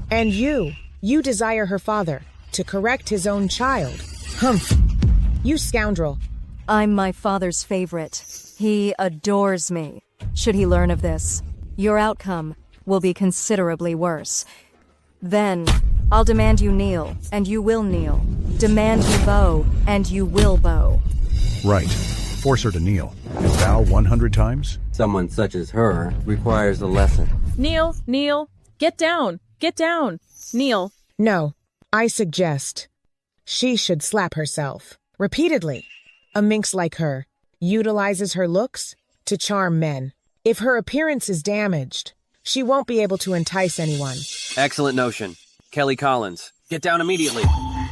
And you desire her father to correct his own child. Humph. You scoundrel. I'm my father's favorite. He adores me. Should he learn of this, your outcome will be considerably worse. Then, I'll demand you kneel, and you will kneel. Demand you bow, and you will bow. Right. Force her to kneel. And bow 100 times? Someone such as her requires a lesson. Kneel, get down, kneel. No, I suggest she should slap herself repeatedly. A minx like her utilizes her looks to charm men. If her appearance is damaged, she won't be able to entice anyone. Excellent notion. Kelly Collins, get down immediately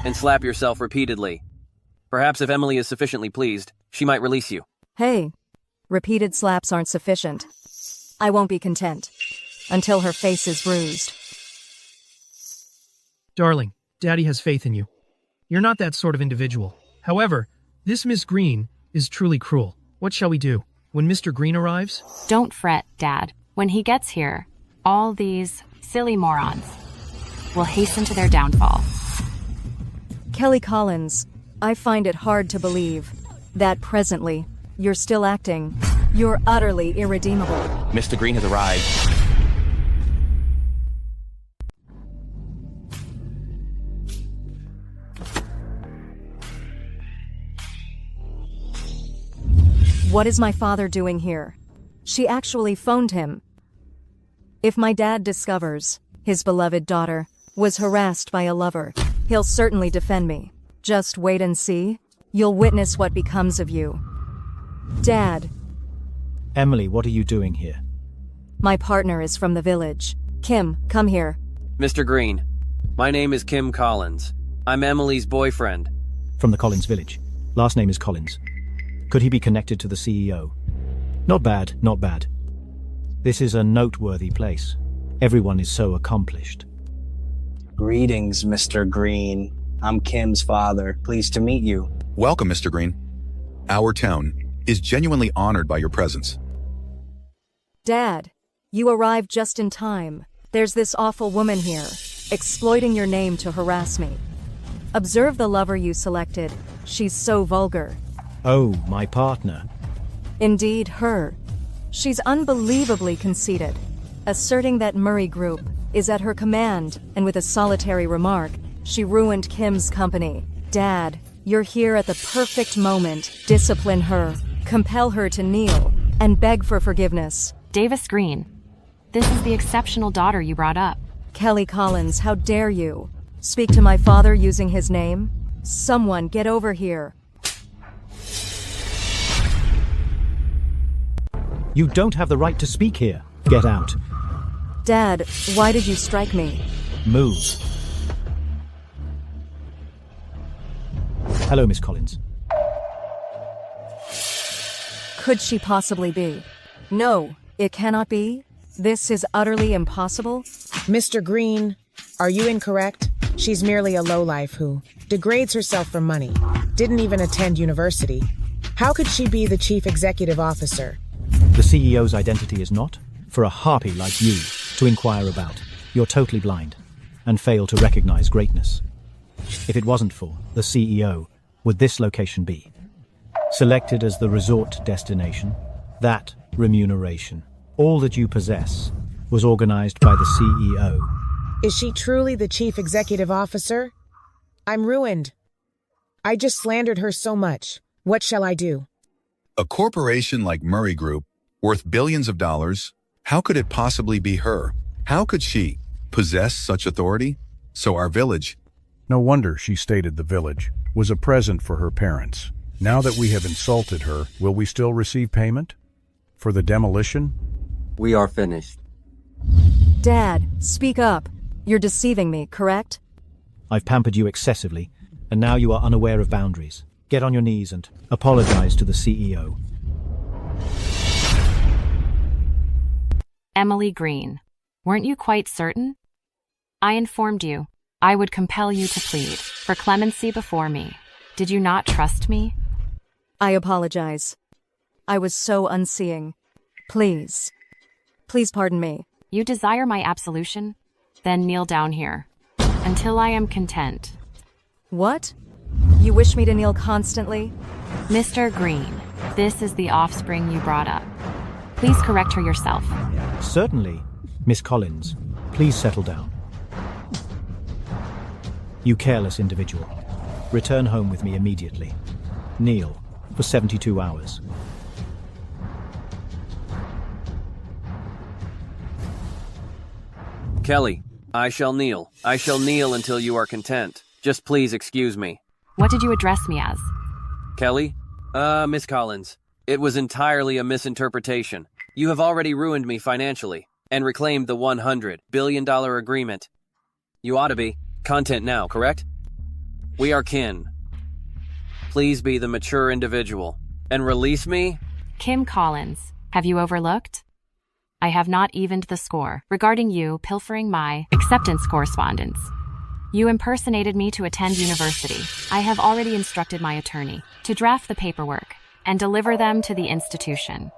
and slap yourself repeatedly. Perhaps if Emily is sufficiently pleased, she might release you. Hey, repeated slaps aren't sufficient. I won't be content until her face is bruised. Darling, Daddy has faith in you. You're not that sort of individual. However, this Miss Green is truly cruel. What shall we do? When Mr. Green arrives? Don't fret, Dad. When he gets here, all these silly morons will hasten to their downfall. Kelly Collins, I find it hard to believe that presently you're still acting. You're utterly irredeemable. Mr. Green has arrived. What is my father doing here? She actually phoned him. If my dad discovers his beloved daughter was harassed by a lover, he'll certainly defend me. Just wait and see. You'll witness what becomes of you. Dad. Emily, what are you doing here? My partner is from the village. Kim, come here. Mr. Green, my name is Kim Collins. I'm Emily's boyfriend. From the Collins village. Last name is Collins. Could he be connected to the CEO? Not bad, not bad. This is a noteworthy place. Everyone is so accomplished. Greetings, Mr. Green. I'm Kim's father. Pleased to meet you. Welcome, Mr. Green. Our town is genuinely honored by your presence. Dad, you arrived just in time. There's this awful woman here, exploiting your name to harass me. Observe the lover you selected. She's so vulgar. Oh, my partner. Indeed, her. She's unbelievably conceited, asserting that Murray Group is at her command, and with a solitary remark, she ruined Kim's company. Dad, you're here at the perfect moment. Discipline her, compel her to kneel, and beg for forgiveness. Davis Green, this is the exceptional daughter you brought up. Kelly Collins, how dare you? Speak to my father using his name? Someone get over here. You don't have the right to speak here. Get out. Dad, why did you strike me? Move. Hello, Miss Collins. Could she possibly be? No, it cannot be. This is utterly impossible. Mr. Green, are you incorrect? She's merely a lowlife who degrades herself for money, didn't even attend university. How could she be the chief executive officer? The CEO's identity is not for a harpy like you to inquire about. You're totally blind and fail to recognize greatness. If it wasn't for the CEO, would this location be selected as the resort destination? That remuneration, all that you possess, was organized by the CEO. Is she truly the chief executive officer? I'm ruined. I just slandered her so much. What shall I do? A corporation like Murray Group, worth billions of dollars, how could it possibly be her? How could she possess such authority? So our village... No wonder she stated the village was a present for her parents. Now that we have insulted her, will we still receive payment? For the demolition? We are finished. Dad, speak up. You're deceiving me, correct? I've pampered you excessively, and now you are unaware of boundaries. Get on your knees and apologize to the CEO. Emily Green, weren't you quite certain? I informed you I would compel you to plead for clemency before me. Did you not trust me? I apologize. I was so unseeing. Please. Please pardon me. You desire my absolution? Then kneel down here, until I am content. What? You wish me to kneel constantly? Mr. Green, this is the offspring you brought up. Please correct her yourself. Certainly, Miss Collins. Please settle down. You careless individual. Return home with me immediately. Kneel for 72 hours. Kelly, I shall kneel. I shall kneel until you are content. Just please excuse me. What did you address me as? Kelly? Miss Collins. It was entirely a misinterpretation. You have already ruined me financially and reclaimed the $100 billion agreement. You ought to be content now, correct? We are kin. Please be the mature individual and release me. Kim Collins, have you overlooked? I have not evened the score regarding you pilfering my acceptance correspondence. You impersonated me to attend university. I have already instructed my attorney to draft the paperwork and deliver them to the institution.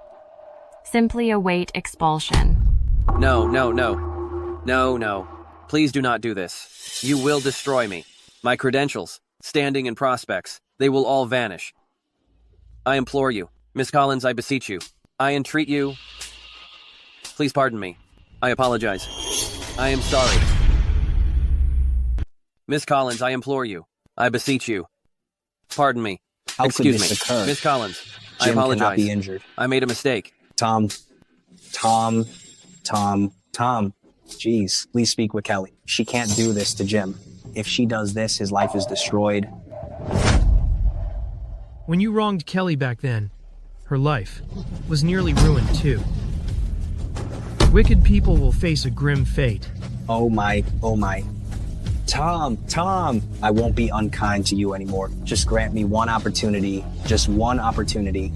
Simply await expulsion. No. No. Please do not do this. You will destroy me. My credentials, standing and prospects, they will all vanish. I implore you, Miss Collins, I beseech you. I entreat you. Please pardon me. I apologize. I am sorry. Miss Collins, I implore you. I beseech you. Pardon me. How Excuse could this me. occur? Miss Collins, I Jim apologize. cannot be injured. I made a mistake. Tom. Jeez, please speak with Kelly. She can't do this to Jim. If she does this, his life is destroyed. When you wronged Kelly back then, her life was nearly ruined too. Wicked people will face a grim fate. Oh my. Tom, I won't be unkind to you anymore. Just grant me one opportunity. Just one opportunity.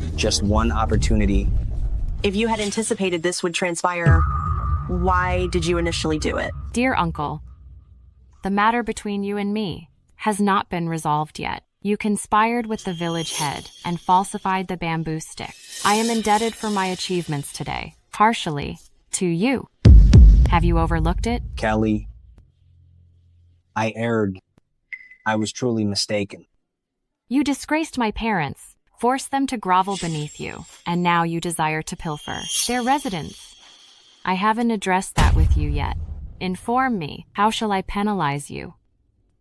If you had anticipated this would transpire, why did you initially do it? Dear Uncle, the matter between you and me has not been resolved yet. You conspired with the village head and falsified the bamboo stick. I am indebted for my achievements today, partially to you. Have you overlooked it? Kelly, I erred. I was truly mistaken. You disgraced my parents, forced them to grovel beneath you, and now you desire to pilfer their residence. I haven't addressed that with you yet. Inform me, how shall I penalize you?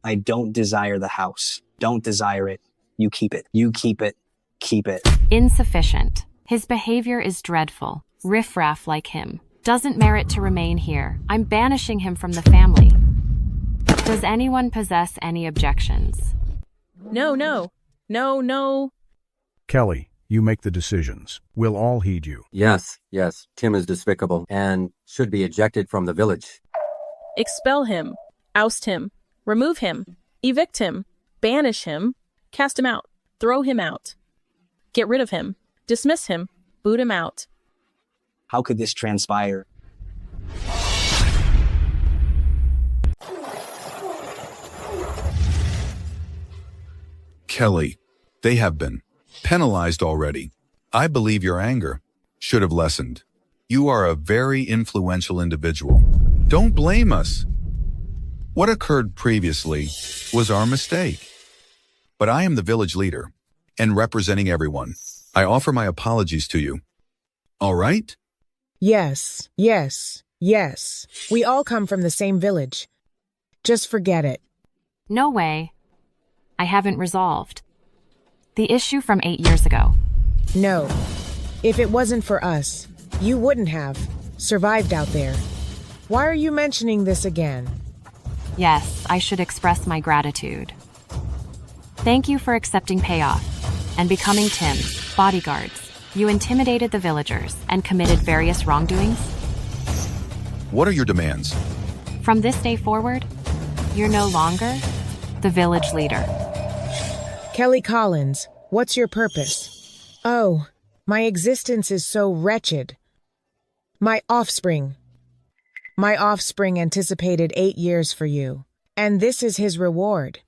I don't desire the house. Don't desire it. You keep it. You keep it. Keep it. Insufficient. His behavior is dreadful. Riffraff like him doesn't merit to remain here. I'm banishing him from the family. Does anyone possess any objections? No. Kelly, you make the decisions. We'll all heed you. Yes. Tim is despicable and should be ejected from the village. Expel him. Oust him. Remove him. Evict him. Banish him. Cast him out. Throw him out. Get rid of him. Dismiss him. Boot him out. How could this transpire? Kelly, they have been penalized already. I believe your anger should have lessened. You are a very influential individual. Don't blame us. What occurred previously was our mistake. But I am the village leader, and representing everyone, I offer my apologies to you. All right? Yes. We all come from the same village. Just forget it. No way. I haven't resolved the issue from 8 years ago. No. If it wasn't for us, you wouldn't have survived out there. Why are you mentioning this again? Yes, I should express my gratitude. Thank you for accepting payoff and becoming Tim's bodyguards. You intimidated the villagers and committed various wrongdoings. What are your demands? From this day forward, you're no longer the village leader. Kelly Collins, what's your purpose? Oh, my existence is so wretched. My offspring anticipated 8 years for you, and this is his reward.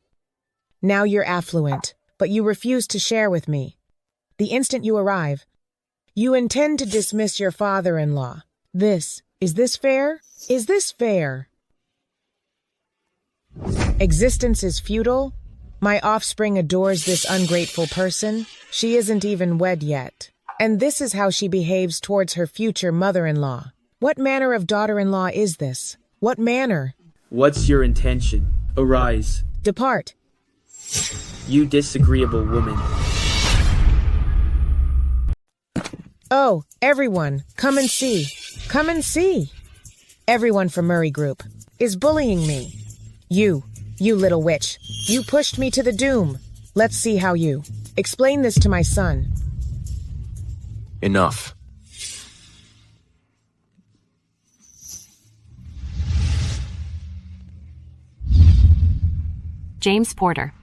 Now you're affluent, but you refuse to share with me. The instant you arrive, you intend to dismiss your father-in-law. Is this fair? Is this fair? Existence is futile? My offspring adores this ungrateful person. She isn't even wed yet. And this is how she behaves towards her future mother-in-law. What manner of daughter-in-law is this? What manner? What's your intention? Arise. Depart. You disagreeable woman. Oh, everyone, come and see. Come and see. Everyone from Murray Group is bullying me. You little witch. You pushed me to the doom. Let's see how you explain this to my son. Enough. James Porter.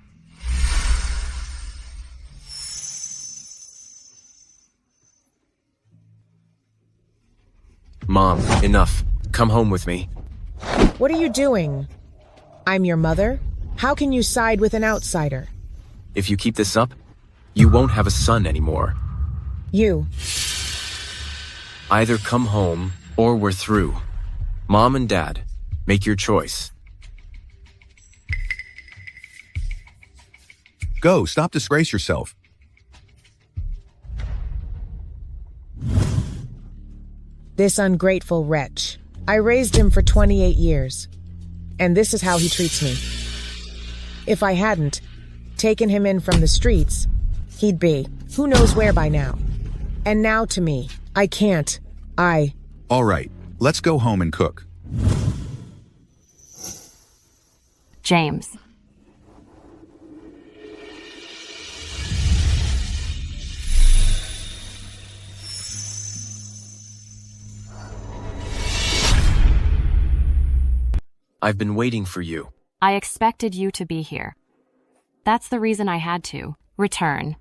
Mom, enough. Come home with me. What are you doing? I'm your mother? How can you side with an outsider? If you keep this up, you won't have a son anymore. You. Either come home, or we're through. Mom and Dad, make your choice. Go, stop disgrace yourself. This ungrateful wretch. I raised him for 28 years. And this is how he treats me. If I hadn't taken him in from the streets, he'd be who knows where by now. And now to me, I can't. All right, let's go home and cook. James. I've been waiting for you. I expected you to be here. That's the reason I had to return.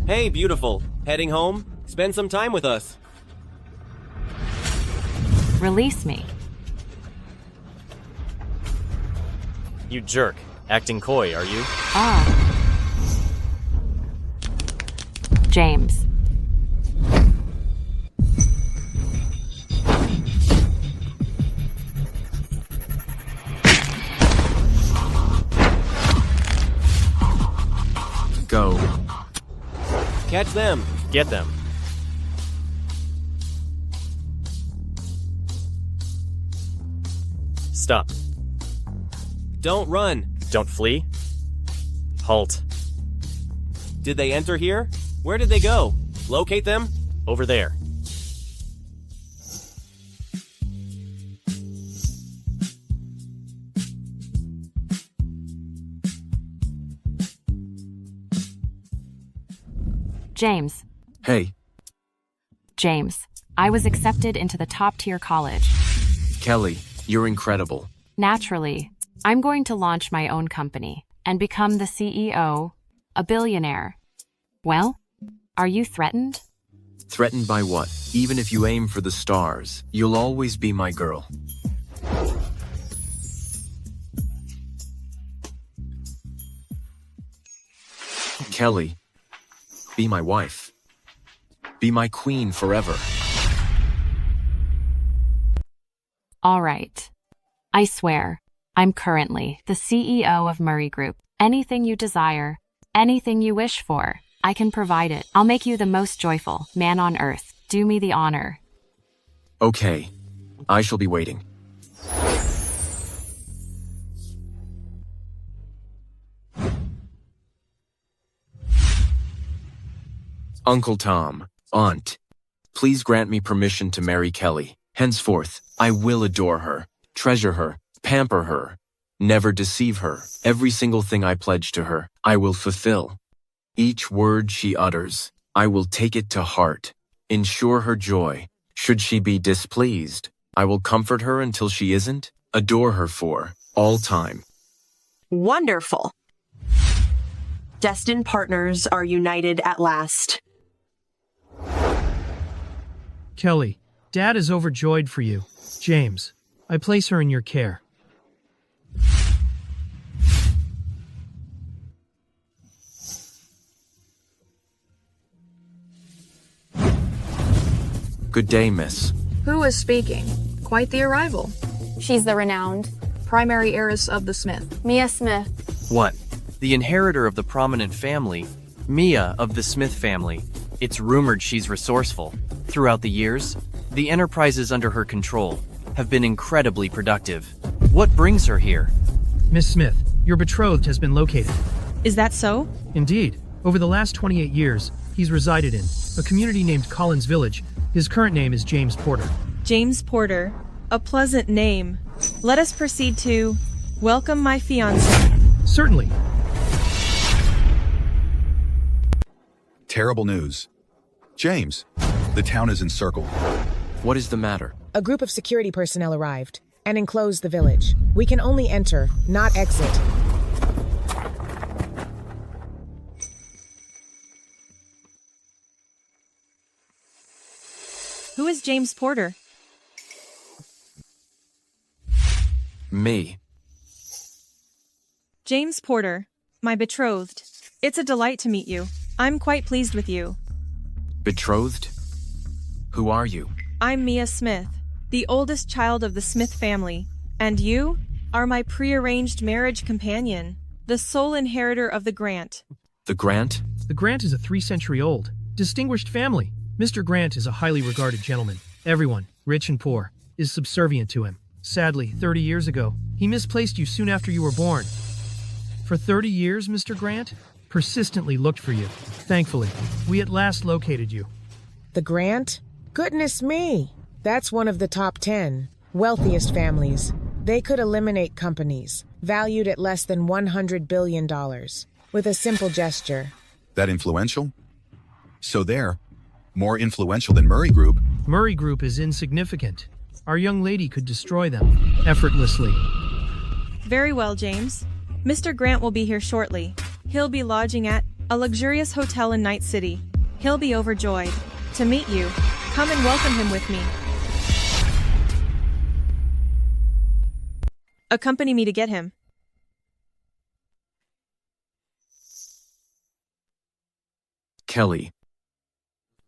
Hey, beautiful. Heading home? Spend some time with us. Release me. You jerk. Acting coy, are you? James. Catch them. Get them. Stop. Don't run. Don't flee. Halt. Did they enter here? Where did they go? Locate them? Over there. James. Hey, James. I was accepted into the top-tier college. Kelly, you're incredible. Naturally, I'm going to launch my own company and become the CEO, a billionaire. Well, are you threatened? Threatened by what? Even if you aim for the stars, you'll always be my girl. Kelly, be my wife. Be my queen forever. All right. I swear, I'm currently the CEO of Murray Group. Anything you desire, anything you wish for, I can provide it. I'll make you the most joyful man on earth. Do me the honor. Okay, I shall be waiting. Uncle Tom, Aunt, please grant me permission to marry Kelly. Henceforth, I will adore her, treasure her, pamper her, never deceive her. Every single thing I pledge to her, I will fulfill. Each word she utters, I will take it to heart, ensure her joy. Should she be displeased, I will comfort her until she isn't, adore her for all time. Wonderful. Destined partners are united at last. Kelly, Dad is overjoyed for you. James, I place her in your care. Good day, miss. Who is speaking? Quite the arrival. She's the renowned Primary heiress of the Smith. Mia Smith. What? The inheritor of the prominent family, Mia of the Smith family. It's rumored she's resourceful. Throughout the years, the enterprises under her control have been incredibly productive. What brings her here? Miss Smith, your betrothed has been located. Is that so? Indeed. Over the last 28 years, he's resided in a community named Collins Village. His current name is James Porter. James Porter. A pleasant name. Let us proceed to welcome my fiancé. Certainly. Terrible news. James, the town is encircled. What is the matter? A group of security personnel arrived and enclosed the village. We can only enter, not exit. Who is James Porter? Me. James Porter, my betrothed. It's a delight to meet you. I'm quite pleased with you. Betrothed? Who are you? I'm Mia Smith, the oldest child of the Smith family. And you are my prearranged marriage companion, the sole inheritor of the Grant. The Grant? The Grant is a 3-century-old, distinguished family. Mr. Grant is a highly regarded gentleman. Everyone, rich and poor, is subservient to him. Sadly, 30 years ago, he misplaced you soon after you were born. For 30 years, Mr. Grant persistently looked for you. Thankfully, we at last located you. The Grant? Goodness me! That's one of the top 10 wealthiest families. They could eliminate companies valued at less than $100 billion with a simple gesture. That influential? So they're more influential than Murray Group. Murray Group is insignificant. Our young lady could destroy them effortlessly. Very well, James. Mr. Grant will be here shortly. He'll be lodging at a luxurious hotel in Night City. He'll be overjoyed to meet you. Come and welcome him with me. Accompany me to get him. Kelly.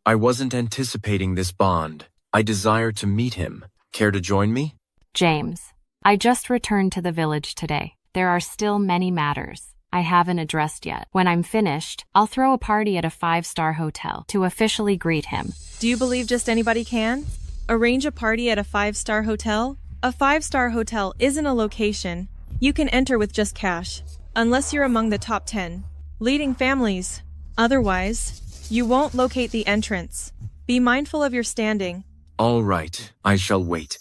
I wasn't anticipating this bond. I desire to meet him. Care to join me? James. I just returned to the village today. There are still many matters. I haven't addressed yet. When I'm finished, I'll throw a party at a 5-star hotel to officially greet him. Do you believe just anybody can? Arrange a party at a 5-star hotel? A 5-star hotel isn't a location. You can enter with just cash, unless you're among the top 10 leading families. Otherwise, you won't locate the entrance. Be mindful of your standing. All right, I shall wait.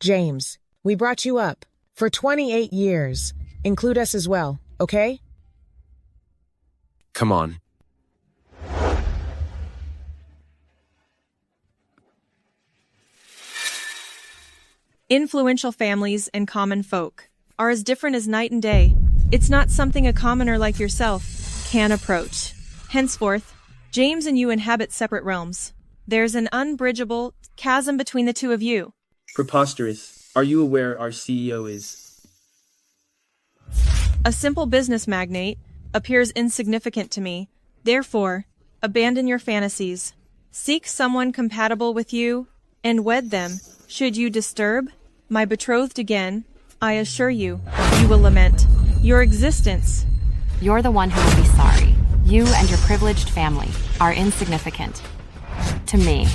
James, we brought you up for 28 years. Include us as well, okay? Come on. Influential families and common folk are as different as night and day. It's not something a commoner like yourself can approach. Henceforth, James and you inhabit separate realms. There's an unbridgeable chasm between the two of you. Preposterous. Are you aware our CEO is? A simple business magnate appears insignificant to me. Therefore, abandon your fantasies. Seek someone compatible with you and wed them. Should you disturb my betrothed again, I assure you, you will lament your existence. You're the one who will be sorry. You and your privileged family are insignificant to me.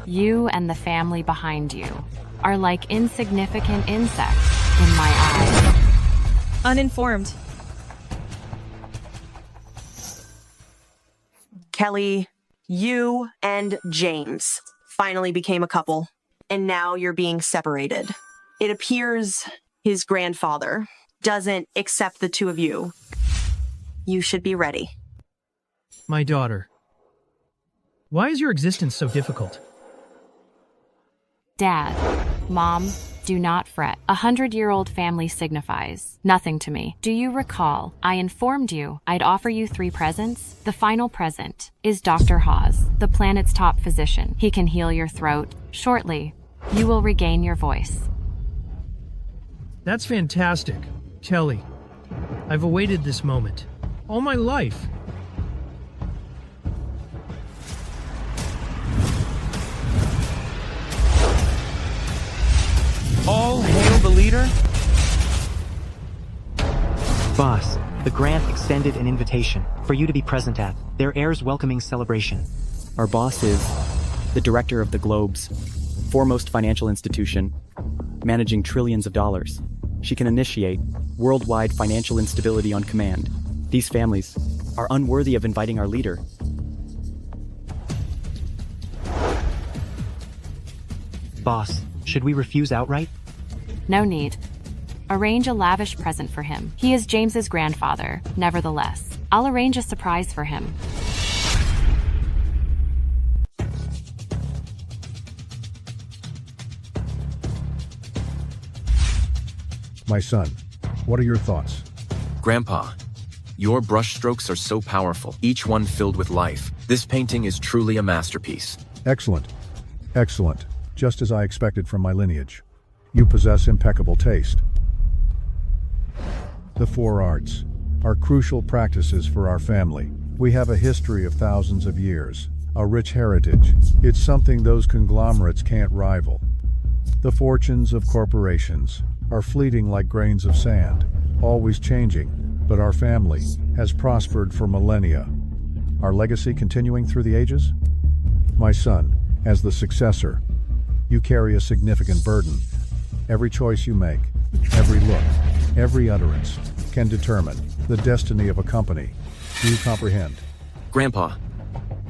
You and the family behind you are like insignificant insects in my eyes. Uninformed. Kelly, you and James finally became a couple, and now you're being separated. It appears his grandfather doesn't accept the two of you. You should be ready. My daughter. Why is your existence so difficult? Dad, Mom, do not fret. 100-year-old family signifies nothing to me. Do you recall I informed you I'd offer you 3 presents? The final present is Dr. Hawes, the planet's top physician. He can heal your throat. Shortly, you will regain your voice. That's fantastic, Kelly. I've awaited this moment all my life. All hail the leader? Boss, the grant extended an invitation for you to be present at their heirs' welcoming celebration. Our boss is the director of the globe's foremost financial institution, managing trillions of dollars. She can initiate worldwide financial instability on command. These families are unworthy of inviting our leader. Boss, should we refuse outright? No need. Arrange a lavish present for him. He is James's grandfather, nevertheless. I'll arrange a surprise for him. My son, what are your thoughts? Grandpa, your brushstrokes are so powerful, each one filled with life. This painting is truly a masterpiece. Excellent. Excellent. Just as I expected from my lineage. You possess impeccable taste. The 4 arts are crucial practices for our family. We have a history of thousands of years, a rich heritage. It's something those conglomerates can't rival. The fortunes of corporations are fleeting like grains of sand, always changing, but our family has prospered for millennia. Our legacy continuing through the ages? My son, as the successor, you carry a significant burden. Every choice you make, every look, every utterance can determine the destiny of a company. Do you comprehend? Grandpa,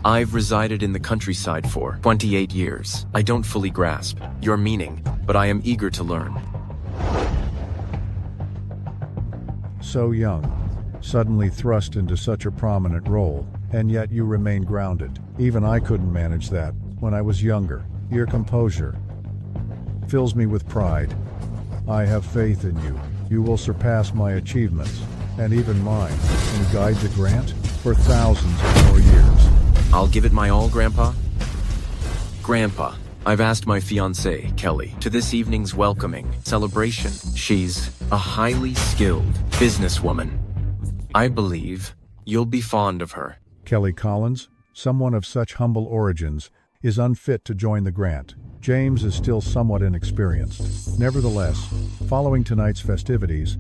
I've resided in the countryside for 28 years. I don't fully grasp your meaning, but I am eager to learn. So young, suddenly thrust into such a prominent role, and yet you remain grounded. Even I couldn't manage that when I was younger. Your composure fills me with pride. I have faith in you. You will surpass my achievements, and even mine, and guide the grant for thousands of more years. I'll give it my all, Grandpa. Grandpa, I've asked my fiancée, Kelly, to this evening's welcoming celebration. She's a highly skilled businesswoman. I believe you'll be fond of her. Kelly Collins, someone of such humble origins, is unfit to join the grant. James is still somewhat inexperienced. Nevertheless, following tonight's festivities,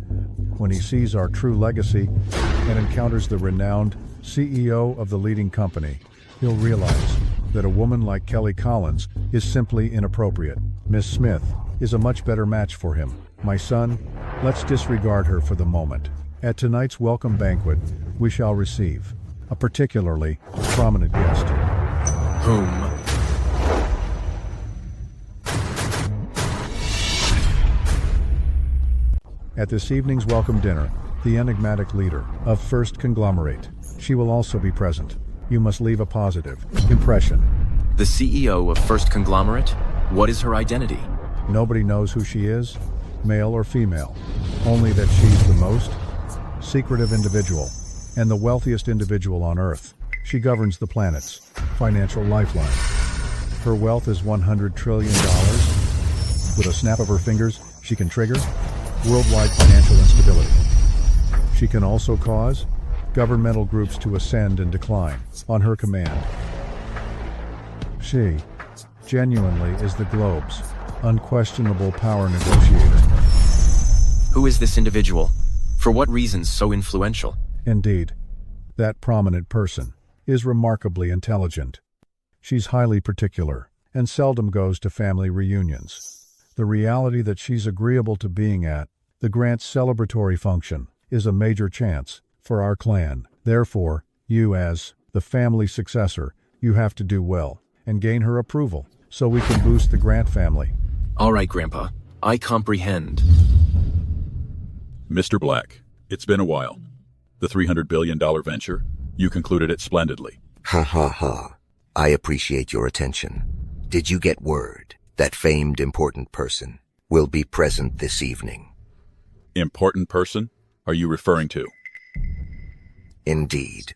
when he sees our true legacy and encounters the renowned CEO of the leading company, he'll realize that a woman like Kelly Collins is simply inappropriate. Miss Smith is a much better match for him. My son, let's disregard her for the moment. At tonight's welcome banquet, we shall receive a particularly prominent guest. Whom? At this evening's welcome dinner, the enigmatic leader of First Conglomerate. She will also be present. You must leave a positive impression. The CEO of First Conglomerate? What is her identity? Nobody knows who she is, male or female. Only that she's the most secretive individual and the wealthiest individual on Earth. She governs the planet's financial lifeline. Her wealth is $100 trillion. With a snap of her fingers, she can trigger worldwide financial instability. She can also cause governmental groups to ascend and decline on her command. She genuinely is the globe's unquestionable power negotiator. Who is this individual? For what reasons so influential? Indeed, that prominent person is remarkably intelligent. She's highly particular and seldom goes to family reunions. The reality that she's agreeable to being at the Grant's celebratory function is a major chance for our clan. Therefore, you as the family successor, you have to do well and gain her approval so we can boost the Grant family. All right, Grandpa. I comprehend. Mr. Black, it's been a while. The $300 billion venture, you concluded it splendidly. Ha ha ha. I appreciate your attention. Did you get word that famed important person will be present this evening? Important person? Are you referring to? Indeed.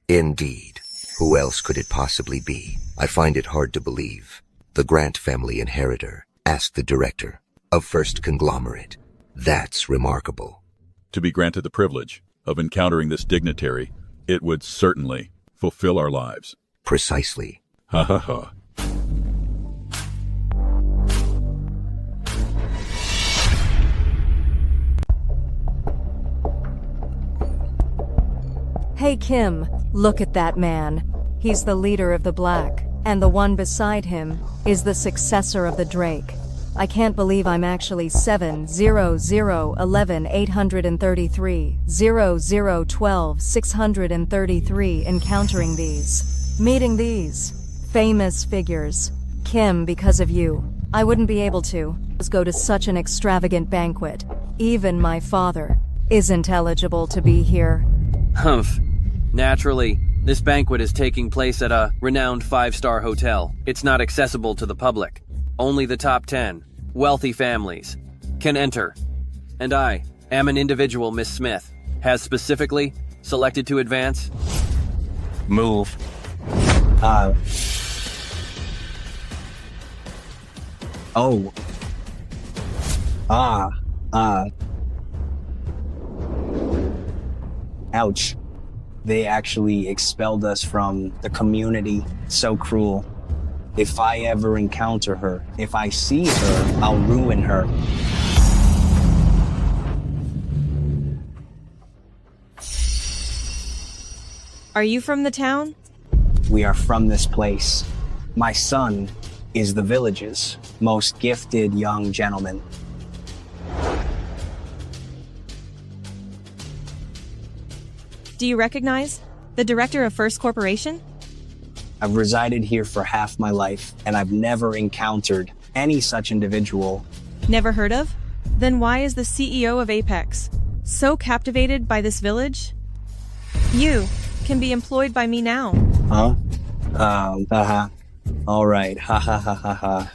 Indeed. Who else could it possibly be? I find it hard to believe. The Grant family inheritor asked the director of First Conglomerate. That's remarkable. To be granted the privilege of encountering this dignitary, it would certainly fulfill our lives. Precisely. Ha ha ha. Hey Kim, look at that man. He's the leader of the Black, and the one beside him is the successor of the Drake. I can't believe I'm actually 70011 0012 633 encountering these, meeting these famous figures. Kim, because of you, I wouldn't be able to go to such an extravagant banquet. Even my father isn't eligible to be here. Humph. Naturally, this banquet is taking place at a renowned 5-star hotel. It's not accessible to the public. Only the top 10 wealthy families can enter. And I am an individual Miss Smith has specifically selected to advance. Move. Oh. Ouch. They actually expelled us from the community. So cruel. If I ever encounter her, if I see her, I'll ruin her. Are you from the town? We are from this place. My son is the village's most gifted young gentleman. Do you recognize the director of First Corporation? I've resided here for half my life, and I've never encountered any such individual. Never heard of? Then why is the CEO of Apex so captivated by this village? You can be employed by me now. Huh? All right. Ha ha ha ha ha.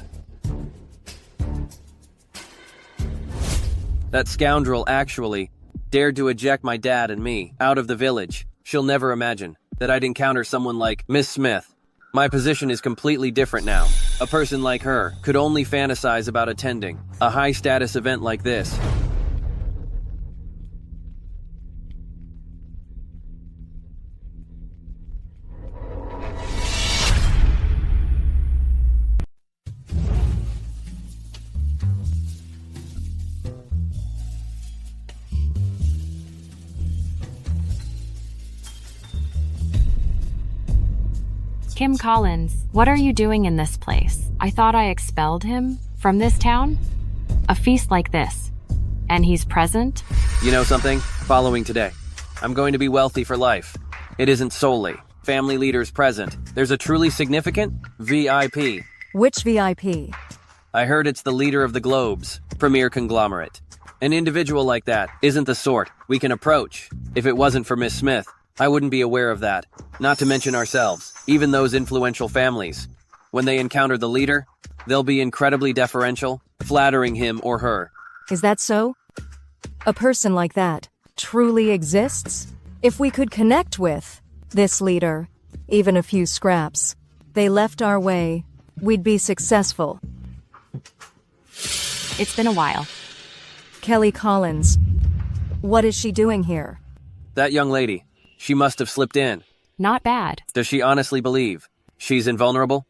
That scoundrel actually dared to eject my dad and me out of the village. She'll never imagine that I'd encounter someone like Miss Smith. My position is completely different now. A person like her could only fantasize about attending a high-status event like this. Kim Collins, what are you doing in this place? I thought I expelled him from this town? A feast like this. And he's present? You know something? Following today, I'm going to be wealthy for life. It isn't solely family leaders present. There's a truly significant VIP. Which VIP? I heard it's the leader of the Globes, premier conglomerate. An individual like that isn't the sort we can approach. If it wasn't for Miss Smith, I wouldn't be aware of that. Not to mention ourselves, even those influential families. When they encounter the leader, they'll be incredibly deferential, flattering him or her. Is that so? A person like that truly exists? If we could connect with this leader, even a few scraps, they left our way, we'd be successful. It's been a while. Kelly Collins. What is she doing here? That young lady, she must have slipped in. Not bad. Does she honestly believe she's invulnerable?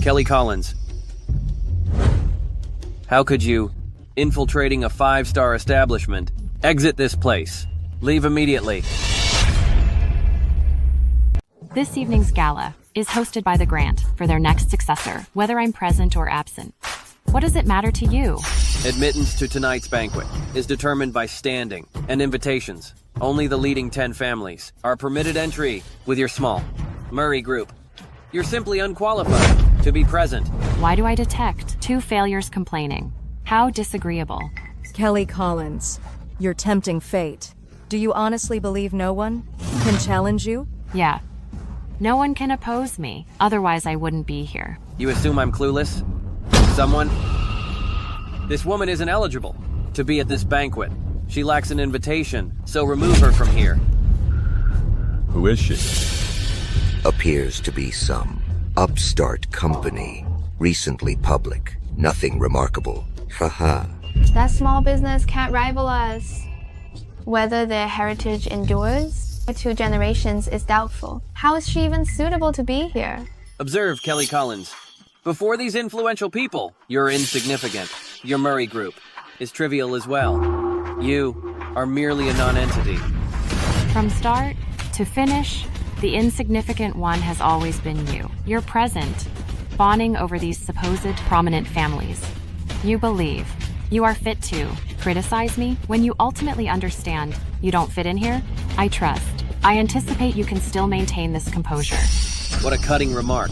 Kelly Collins. How could you, infiltrating a 5-star establishment, exit this place? Leave immediately. This evening's gala is hosted by the Grant for their next successor, whether I'm present or absent. What does it matter to you? Admittance to tonight's banquet is determined by standing and invitations. Only the leading 10 families are permitted entry with your small Murray group. You're simply unqualified to be present. Why do I detect 2 failures complaining? How disagreeable. Kelly Collins, you're tempting fate. Do you honestly believe no one can challenge you? Yeah. No one can oppose me, otherwise I wouldn't be here. You assume I'm clueless? Someone? This woman isn't eligible to be at this banquet. She lacks an invitation, so remove her from here. Who is she? Appears to be some upstart company. Recently public. Nothing remarkable. Haha. That small business can't rival us. Whether their heritage endures for 2 generations is doubtful. How is she even suitable to be here? Observe, Kelly Collins. Before these influential people, you're insignificant. Your Murray group is trivial as well. You are merely a non-entity. From start to finish, the insignificant one has always been you. You're present, fawning over these supposed prominent families. You believe you are fit to criticize me when you ultimately understand you don't fit in here? I trust. I anticipate you can still maintain this composure. What a cutting remark.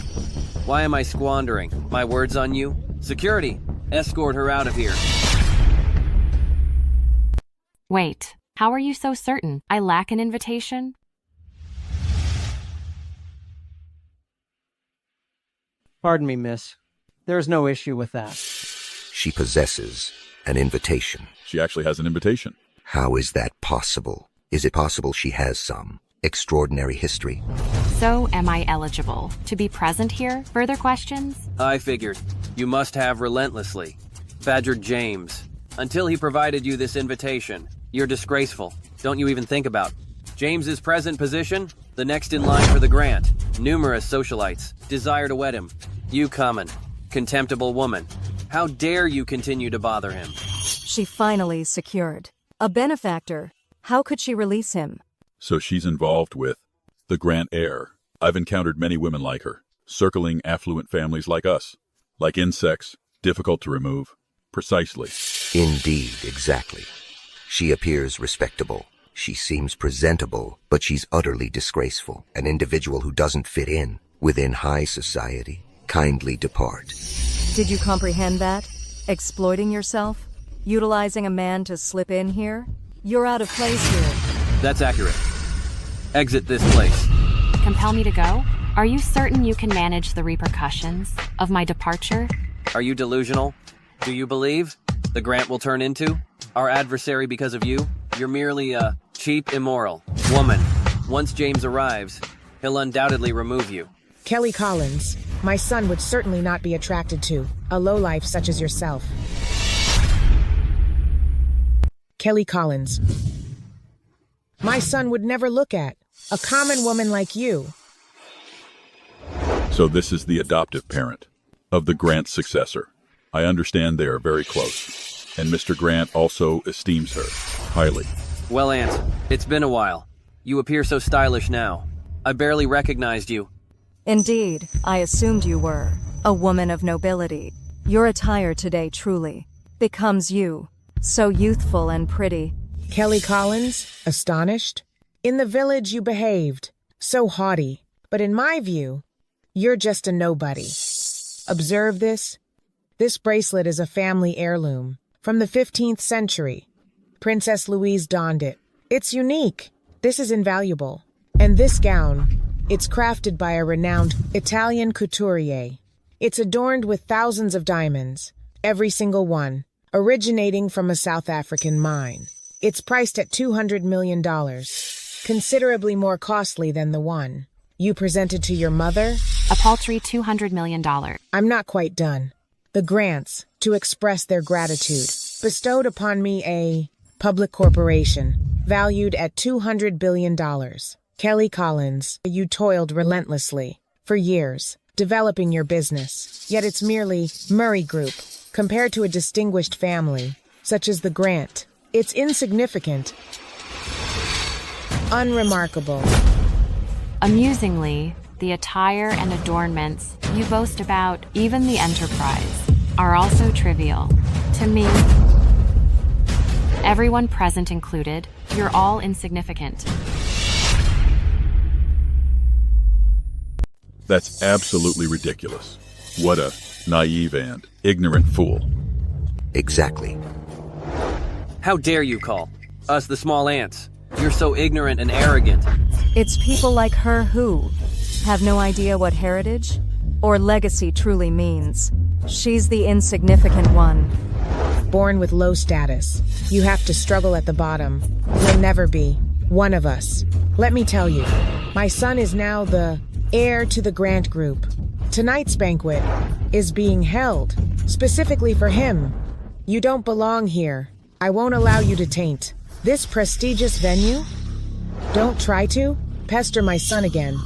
Why am I squandering my words on you? Security, escort her out of here. Wait, how are you so certain I lack an invitation? Pardon me, miss. There is no issue with that. She possesses an invitation. She actually has an invitation. How is that possible? Is it possible she has some extraordinary history? So am I eligible to be present here? Further questions? I figured. You must have relentlessly badgered James. Until he provided you this invitation, you're disgraceful. Don't you even think about James's present position? The next in line for the grant. Numerous socialites desire to wed him. You common, contemptible woman. How dare you continue to bother him? She finally secured a benefactor. How could she release him? So she's involved with the Grant heir. I've encountered many women like her, circling affluent families like us. Like insects, difficult to remove. Precisely. Indeed, exactly. She appears respectable. She seems presentable, but she's utterly disgraceful. An individual who doesn't fit in within high society. Kindly depart. Did you comprehend that? Exploiting yourself? Utilizing a man to slip in here? You're out of place here. That's accurate. Exit this place. Compel me to go? Are you certain you can manage the repercussions of my departure? Are you delusional? Do you believe the grant will turn into our adversary because of you? You're merely a cheap, immoral woman. Once James arrives, he'll undoubtedly remove you. Kelly Collins, my son would certainly not be attracted to a lowlife such as yourself. Kelly Collins. My son would never look at a common woman like you. So this is the adoptive parent of the Grant successor. I understand they are very close, and Mr. Grant also esteems her highly. Well, Aunt, it's been a while. You appear so stylish now. I barely recognized you. Indeed, I assumed you were a woman of nobility. Your attire today truly becomes you, so youthful and pretty. Kelly Collins, astonished? In the village you behaved, so haughty, but in my view, you're just a nobody. Observe this. This bracelet is a family heirloom from the 15th century. Princess Louise donned it. It's unique. This is invaluable. And this gown, it's crafted by a renowned Italian couturier. It's adorned with thousands of diamonds, every single one, originating from a South African mine. It's priced at $200 million, considerably more costly than the one you presented to your mother. A paltry $200 million. I'm not quite done. The Grants, to express their gratitude, bestowed upon me a public corporation valued at $200 billion. Kelly Collins, you toiled relentlessly for years, developing your business, yet it's merely Murray Group. Compared to a distinguished family, such as the Grant, it's insignificant, unremarkable. Amusingly, the attire and adornments you boast about, even the enterprise, are also trivial. To me, everyone present included, you're all insignificant. That's absolutely ridiculous. What a naive and ignorant fool. Exactly. How dare you call us the small ants? You're so ignorant and arrogant. It's people like her who have no idea what heritage or legacy truly means. She's the insignificant one. Born with low status, you have to struggle at the bottom. You'll never be one of us. Let me tell you, my son is now the heir to the Grant Group. Tonight's banquet is being held specifically for him. You don't belong here. I won't allow you to taint this prestigious venue. Don't try to pester my son again.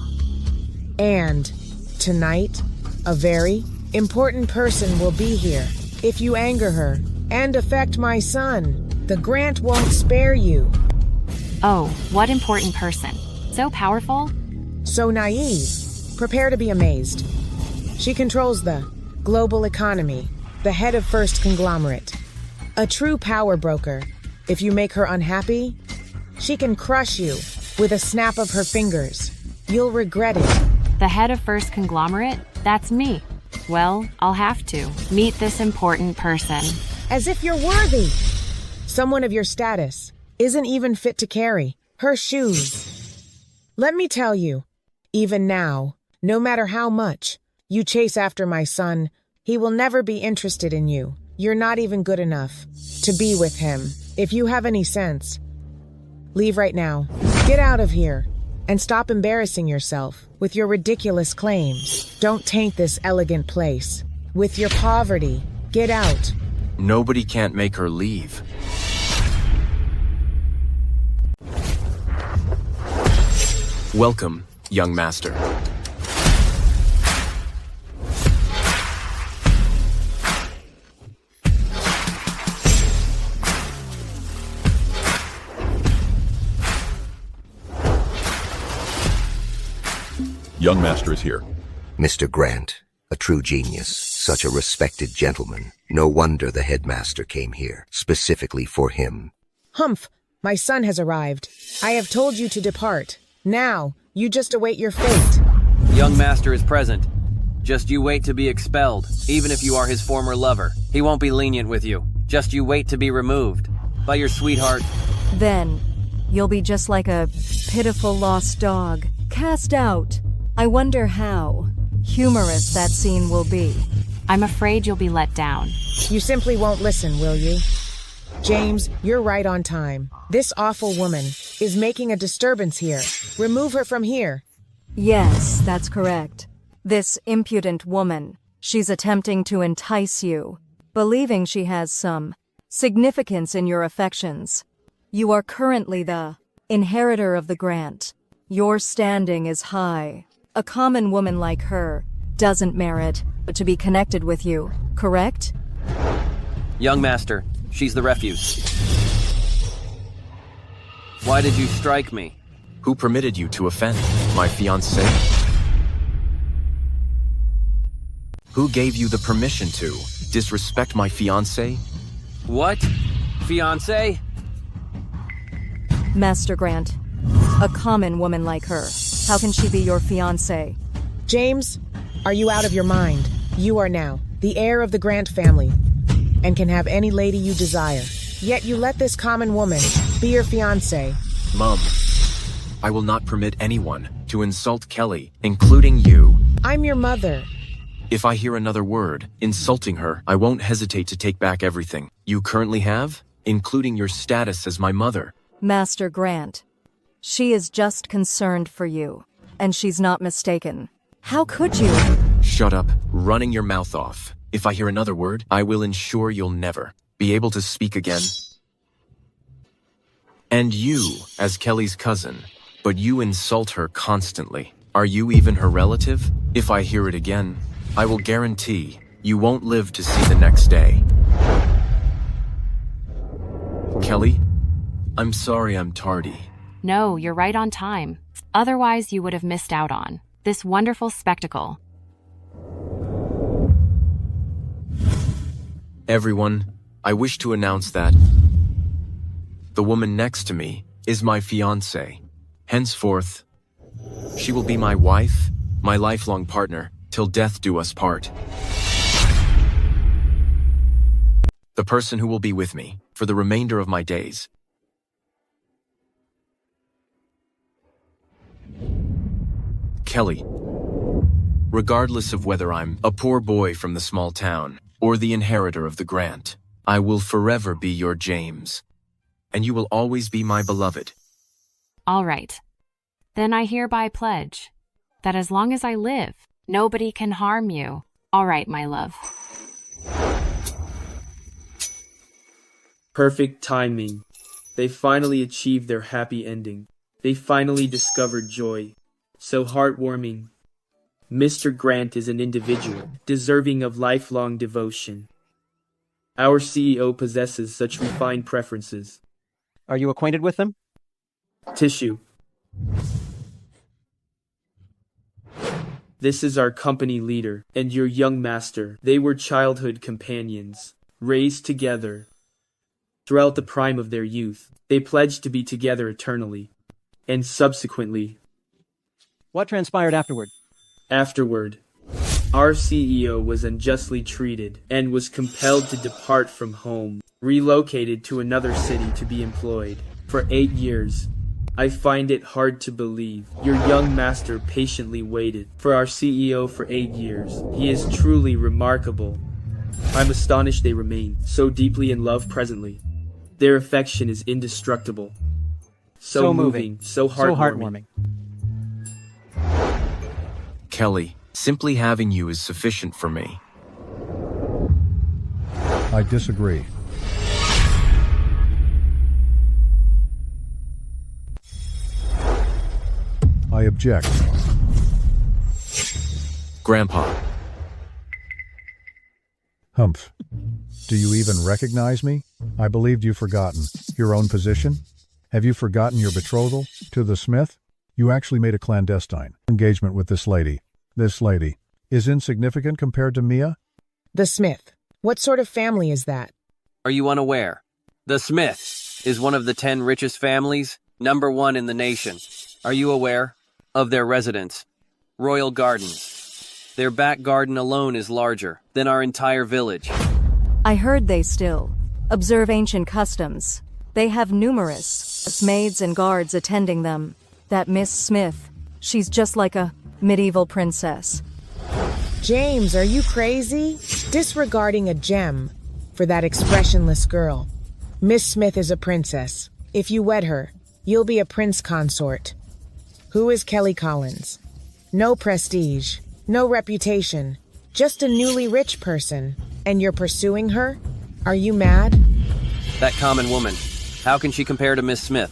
And tonight, a very important person will be here. If you anger her and affect my son, the Grant won't spare you. Oh, what important person. So powerful? So naive. Prepare to be amazed. She controls the global economy, the head of First Conglomerate. A true power broker. If you make her unhappy, she can crush you with a snap of her fingers. You'll regret it. The head of First Conglomerate? That's me. Well, I'll have to meet this important person. As if you're worthy. Someone of your status isn't even fit to carry her shoes. Let me tell you, even now, no matter how much you chase after my son, he will never be interested in you. You're not even good enough to be with him. If you have any sense, leave right now. Get out of here and stop embarrassing yourself with your ridiculous claims. Don't taint this elegant place with your poverty. Get out. Nobody can't make her leave. Welcome, young master. Young master is here. Mr. Grant, a true genius, such a respected gentleman. No wonder the headmaster came here, specifically for him. Humph, my son has arrived. I have told you to depart. Now, you just await your fate. Young master is present. Just you wait to be expelled, even if you are his former lover. He won't be lenient with you. Just you wait to be removed by your sweetheart. Then, you'll be just like a pitiful lost dog, cast out. I wonder how humorous that scene will be. I'm afraid you'll be let down. You simply won't listen, will you? James, you're right on time. This awful woman is making a disturbance here. Remove her from here. Yes, that's correct. This impudent woman, she's attempting to entice you, believing she has some significance in your affections. You are currently the inheritor of the Grant. Your standing is high. A common woman like her doesn't merit to be connected with you, correct? Young master, she's the refuse. Why did you strike me? Who permitted you to offend? my fiancé? Who gave you the permission to disrespect my fiancé? What? Fiancé? Master Grant, a common woman like her, how can she be your fiancé? James, are you out of your mind? You are now the heir of the Grant family and can have any lady you desire. Yet you let this common woman be your fiancé. Mom, I will not permit anyone to insult Kelly, including you. I'm your mother. If I hear another word insulting her, I won't hesitate to take back everything you currently have, including your status as my mother. Master Grant, she is just concerned for you, and she's not mistaken. How could you? Shut up, running your mouth off. If I hear another word, I will ensure you'll never be able to speak again. And you, as Kelly's cousin, but you insult her constantly. Are you even her relative? If I hear it again, I will guarantee you won't live to see the next day. Kelly, I'm sorry I'm tardy. No, you're right on time. Otherwise, you would have missed out on this wonderful spectacle. Everyone, I wish to announce that the woman next to me is my fiancée. Henceforth, she will be my wife, my lifelong partner, till death do us part. The person who will be with me for the remainder of my days. Kelly, regardless of whether I'm a poor boy from the small town or the inheritor of the Grant, I will forever be your James, and you will always be my beloved. All right. Then I hereby pledge that as long as I live, nobody can harm you. All right, my love. Perfect timing. They finally achieved their happy ending. They finally discovered joy. So heartwarming. Mr. Grant is an individual, deserving of lifelong devotion. Our CEO possesses such refined preferences. Are you acquainted with them? Tissue. This is our company leader and your young master. They were childhood companions, raised together. Throughout the prime of their youth, they pledged to be together eternally. And subsequently... What transpired afterward? Afterward, our CEO was unjustly treated and was compelled to depart from home, relocated to another city to be employed. For 8 years, I find it hard to believe your young master patiently waited for our CEO for 8 years. He is truly remarkable. I'm astonished they remain so deeply in love presently. Their affection is indestructible. So moving, so heartwarming. Kelly, simply having you is sufficient for me. I disagree. I object. Grandpa. Humph. Do you even recognize me? I believed you've forgotten your own position. Have you forgotten your betrothal to the Smith? You actually made a clandestine engagement with this lady. This lady is insignificant compared to Mia? The Smith. What sort of family is that? Are you unaware? The Smith is one of the 10 richest families, #1 in the nation. Are you aware of their residence? Royal Gardens. Their back garden alone is larger than our entire village. I heard they still observe ancient customs. They have numerous maids and guards attending them. That Miss Smith, she's just like a medieval princess. James, are you crazy? Disregarding a gem for that expressionless girl. Miss Smith is a princess. If you wed her, you'll be a prince consort. Who is Kelly Collins? No prestige, no reputation, just a newly rich person. And you're pursuing her? Are you mad? That common woman, how can she compare to Miss Smith?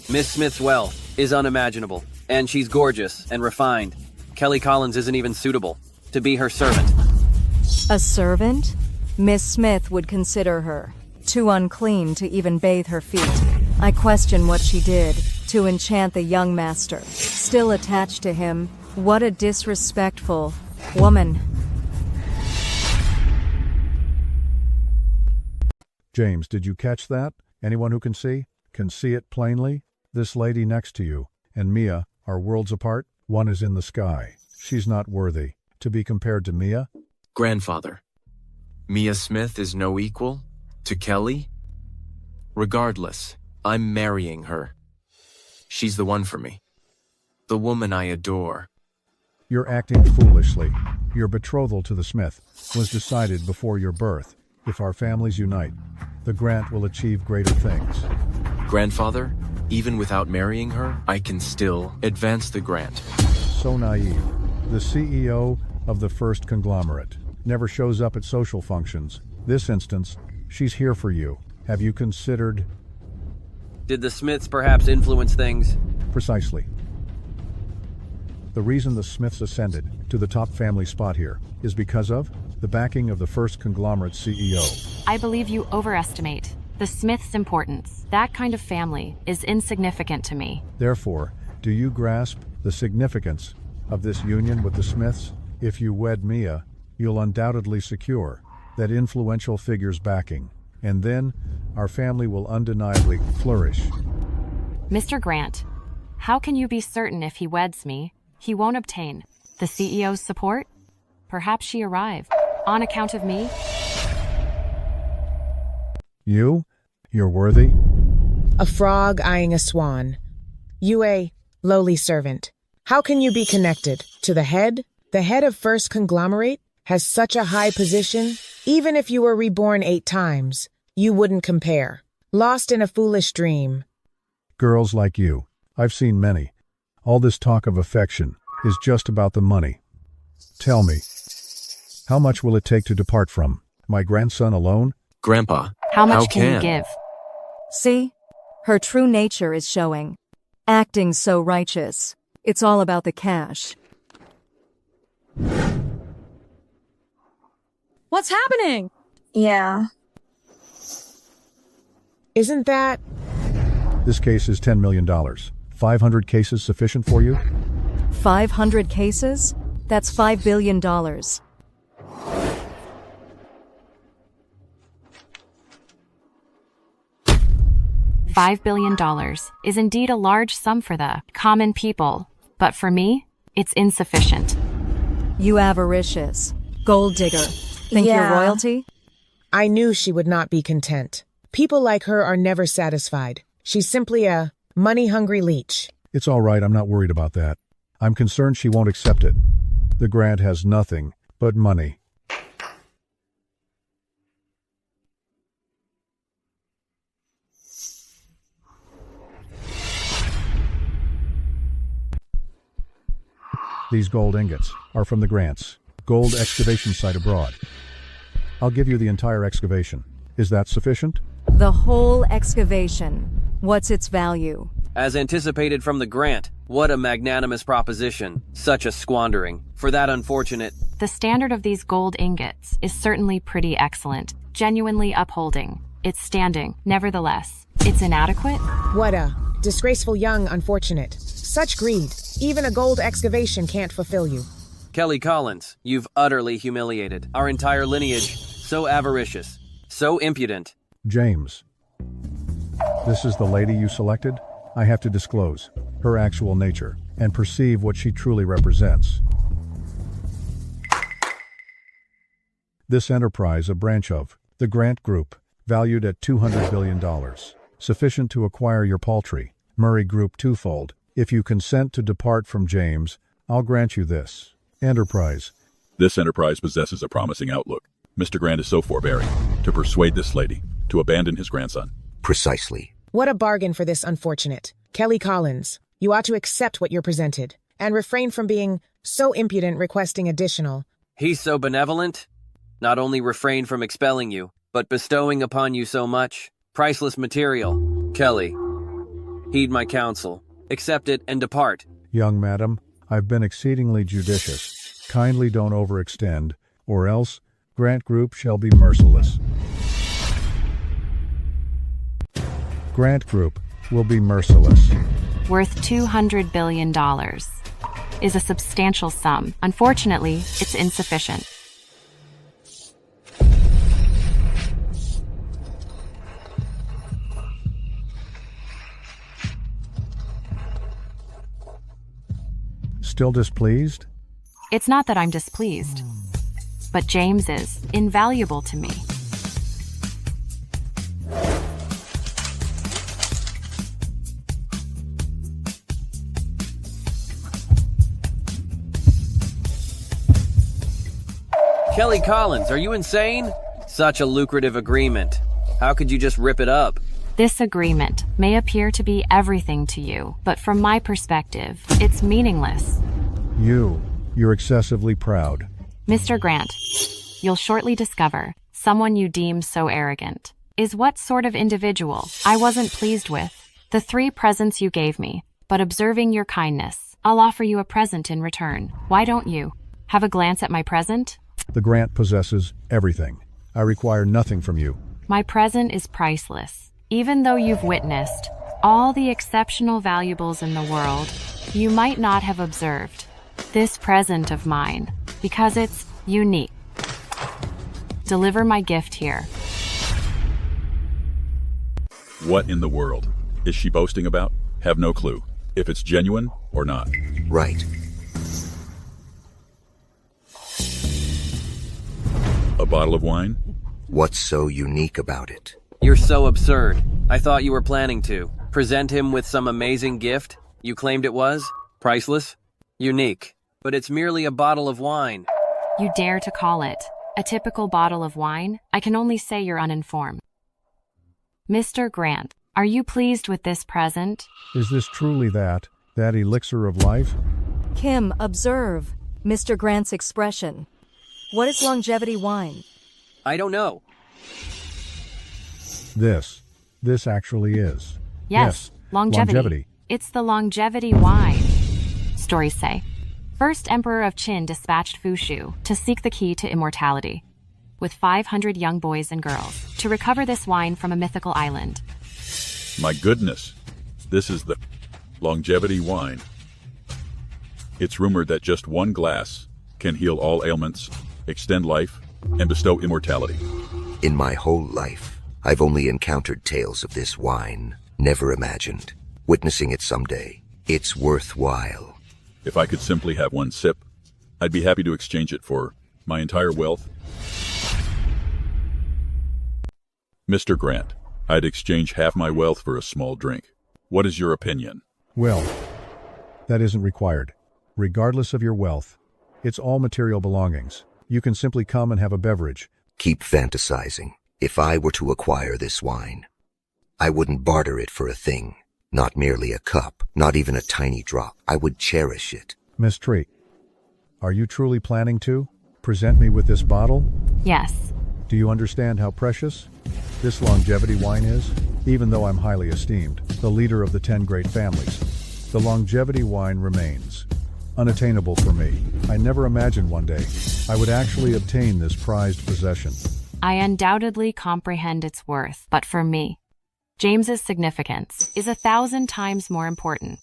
Miss Smith's wealth is unimaginable, and she's gorgeous and refined. Kelly Collins isn't even suitable to be her servant. A servant? Miss Smith would consider her too unclean to even bathe her feet. I question what she did to enchant the young master. Still attached to him. What a disrespectful woman. James, did you catch that? Anyone who can see? Can see it plainly? This lady next to you and Mia are worlds apart. One is in the sky. She's not worthy to be compared to Mia. Grandfather, Mia Smith is no equal to Kelly? Regardless, I'm marrying her. She's the one for me. The woman I adore. You're acting foolishly. Your betrothal to the Smith was decided before your birth. If our families unite, the Grant will achieve greater things. Grandfather, even without marrying her, I can still advance the Grant. So naive. The CEO of the first conglomerate never shows up at social functions. This instance, she's here for you. Have you considered... Did the Smiths perhaps influence things? Precisely. The reason the Smiths ascended to the top family spot here is because of the backing of the first conglomerate CEO. I believe you overestimate the Smiths' importance. That kind of family is insignificant to me. Therefore, do you grasp the significance of this union with the Smiths? If you wed Mia, you'll undoubtedly secure that influential figure's backing, and then our family will undeniably flourish. Mr. Grant, how can you be certain if he weds me, he won't obtain the CEO's support? Perhaps she arrived on account of me? You're worthy? A frog eyeing a swan. You a lowly servant. How can you be connected to the head? The head of first conglomerate has such a high position. Even if you were reborn 8 times, you wouldn't compare. Lost in a foolish dream. Girls like you, I've seen many. All this talk of affection is just about the money. Tell me, how much will it take to depart from my grandson alone? Grandpa, how much can you give? See? Her true nature is showing. Acting so righteous. It's all about the cash. What's happening? Yeah. Isn't that... This case is $10 million. 500 cases sufficient for you? 500 cases? That's $5 billion. $5 billion is indeed a large sum for the common people, but for me, it's insufficient. You avaricious. Gold digger. Think you're royalty? I knew she would not be content. People like her are never satisfied. She's simply a money-hungry leech. It's all right, I'm not worried about that. I'm concerned she won't accept it. The Grant has nothing but money. These gold ingots are from the Grant's gold excavation site abroad. I'll give you the entire excavation. Is that sufficient? The whole excavation. What's its value? As anticipated from the Grant, what a magnanimous proposition. Such a squandering. For that unfortunate... The standard of these gold ingots is certainly pretty excellent, genuinely upholding its standing. Nevertheless, it's inadequate? What a disgraceful young unfortunate. Such greed. Even a gold excavation can't fulfill you. Kelly Collins, you've utterly humiliated our entire lineage. So avaricious. So impudent. James. This is the lady you selected? I have to disclose her actual nature and perceive what she truly represents. This enterprise, a branch of the Grant Group, valued at $200 billion, sufficient to acquire your paltry Murray Group twofold. If you consent to depart from James, I'll grant you this enterprise. This enterprise possesses a promising outlook. Mr. Grant is so forbearing to persuade this lady to abandon his grandson. Precisely. What a bargain for this unfortunate. Kelly Collins, you ought to accept what you're presented, and refrain from being so impudent requesting additional. He's so benevolent? Not only refrain from expelling you, but bestowing upon you so much priceless material. Kelly, heed my counsel. Accept it and depart. Young madam, I've been exceedingly judicious. Kindly don't overextend, or else Grant Group shall be merciless. Grant Group will be merciless. worth $200 billion, is a substantial sum. Unfortunately, it's insufficient. Still displeased? It's not that I'm displeased, but James is invaluable to me. Kelly Collins, are you insane? Such a lucrative agreement. How could you just rip it up? This agreement may appear to be everything to you, but from my perspective, it's meaningless. You're excessively proud. Mr. Grant, you'll shortly discover someone you deem so arrogant is what sort of individual I wasn't pleased with. The 3 presents you gave me, but observing your kindness, I'll offer you a present in return. Why don't you have a glance at my present? The Grant possesses everything. I require nothing from you. My present is priceless. Even though you've witnessed all the exceptional valuables in the world, you might not have observed this present of mine because it's unique. Deliver my gift here. What in the world is she boasting about? Have no clue if it's genuine or not. Right. A bottle of wine? What's so unique about it? You're so absurd. I thought you were planning to present him with some amazing gift you claimed it was priceless, unique, but it's merely a bottle of wine. You dare to call it a typical bottle of wine? I can only say you're uninformed. Mr. Grant, are you pleased with this present? Is this truly that elixir of life? Kim, observe Mr. Grant's expression. What is longevity wine? I don't know. This actually is. Yes, longevity. It's the longevity wine. Stories say, first Emperor of Qin dispatched Fushu to seek the key to immortality, with 500 young boys and girls, to recover this wine from a mythical island. My goodness, this is the longevity wine. It's rumored that just 1 glass can heal all ailments, extend life, and bestow immortality. In my whole life, I've only encountered tales of this wine, never imagined witnessing it someday. It's worthwhile. If I could simply have 1 sip, I'd be happy to exchange it for my entire wealth. Mr. Grant, I'd exchange half my wealth for a small drink. What is your opinion? Well, that isn't required. Regardless of your wealth, it's all material belongings. You can simply come and have a beverage. Keep fantasizing. If I were to acquire this wine, I wouldn't barter it for a thing. Not merely a cup, not even a tiny drop. I would cherish it. Miss Tree, are you truly planning to present me with this bottle? Yes. Do you understand how precious this longevity wine is? Even though I'm highly esteemed, the leader of the 10 great families, the longevity wine remains unattainable for me. I never imagined one day I would actually obtain this prized possession. I undoubtedly comprehend its worth, but for me, James's significance is 1,000 times more important.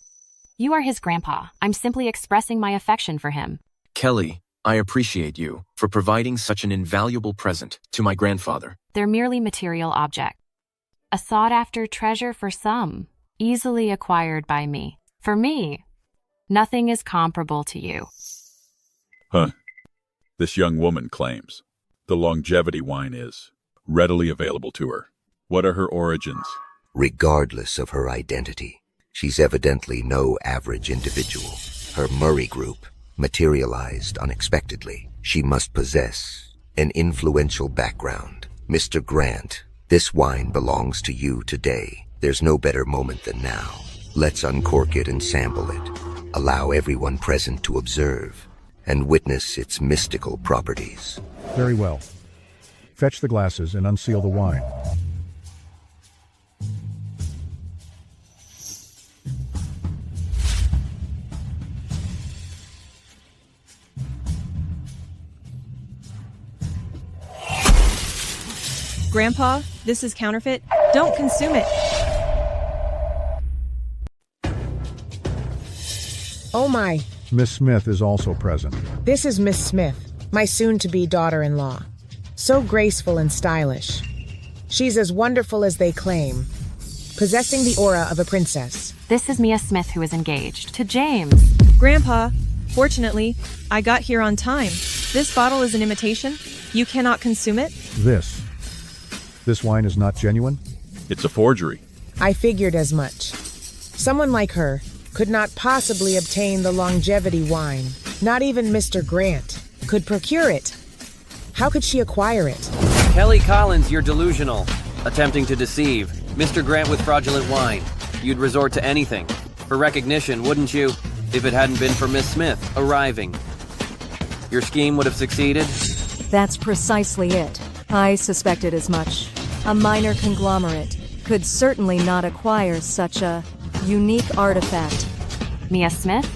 You are his grandpa. I'm simply expressing my affection for him. Kelly, I appreciate you for providing such an invaluable present to my grandfather. They're merely material objects. A sought-after treasure for some, easily acquired by me. For me, nothing is comparable to you. Huh. This young woman claims the longevity wine is readily available to her. What are her origins? Regardless of her identity, she's evidently no average individual. Her Murray Group materialized unexpectedly. She must possess an influential background. Mr. Grant, this wine belongs to you today. There's no better moment than now. Let's uncork it and sample it. Allow everyone present to observe and witness its mystical properties. Very well. Fetch the glasses and unseal the wine. Grandpa, this is counterfeit. Don't consume it. Oh my. Miss Smith is also present. This is Miss Smith, my soon-to-be daughter-in-law. So graceful and stylish. She's as wonderful as they claim, possessing the aura of a princess. This is Mia Smith, who is engaged to James. Grandpa, fortunately, I got here on time. This bottle is an imitation. You cannot consume it. This wine is not genuine? It's a forgery. I figured as much. Someone like her could not possibly obtain the longevity wine. Not even Mr. Grant could procure it. How could she acquire it? Kelly Collins, you're delusional. Attempting to deceive. Mr. Grant with fraudulent wine. You'd resort to anything. For recognition, wouldn't you? If it hadn't been for Miss Smith arriving. Your scheme would have succeeded? That's precisely it. I suspected as much. A minor conglomerate could certainly not acquire such a unique artifact. Mia Smith?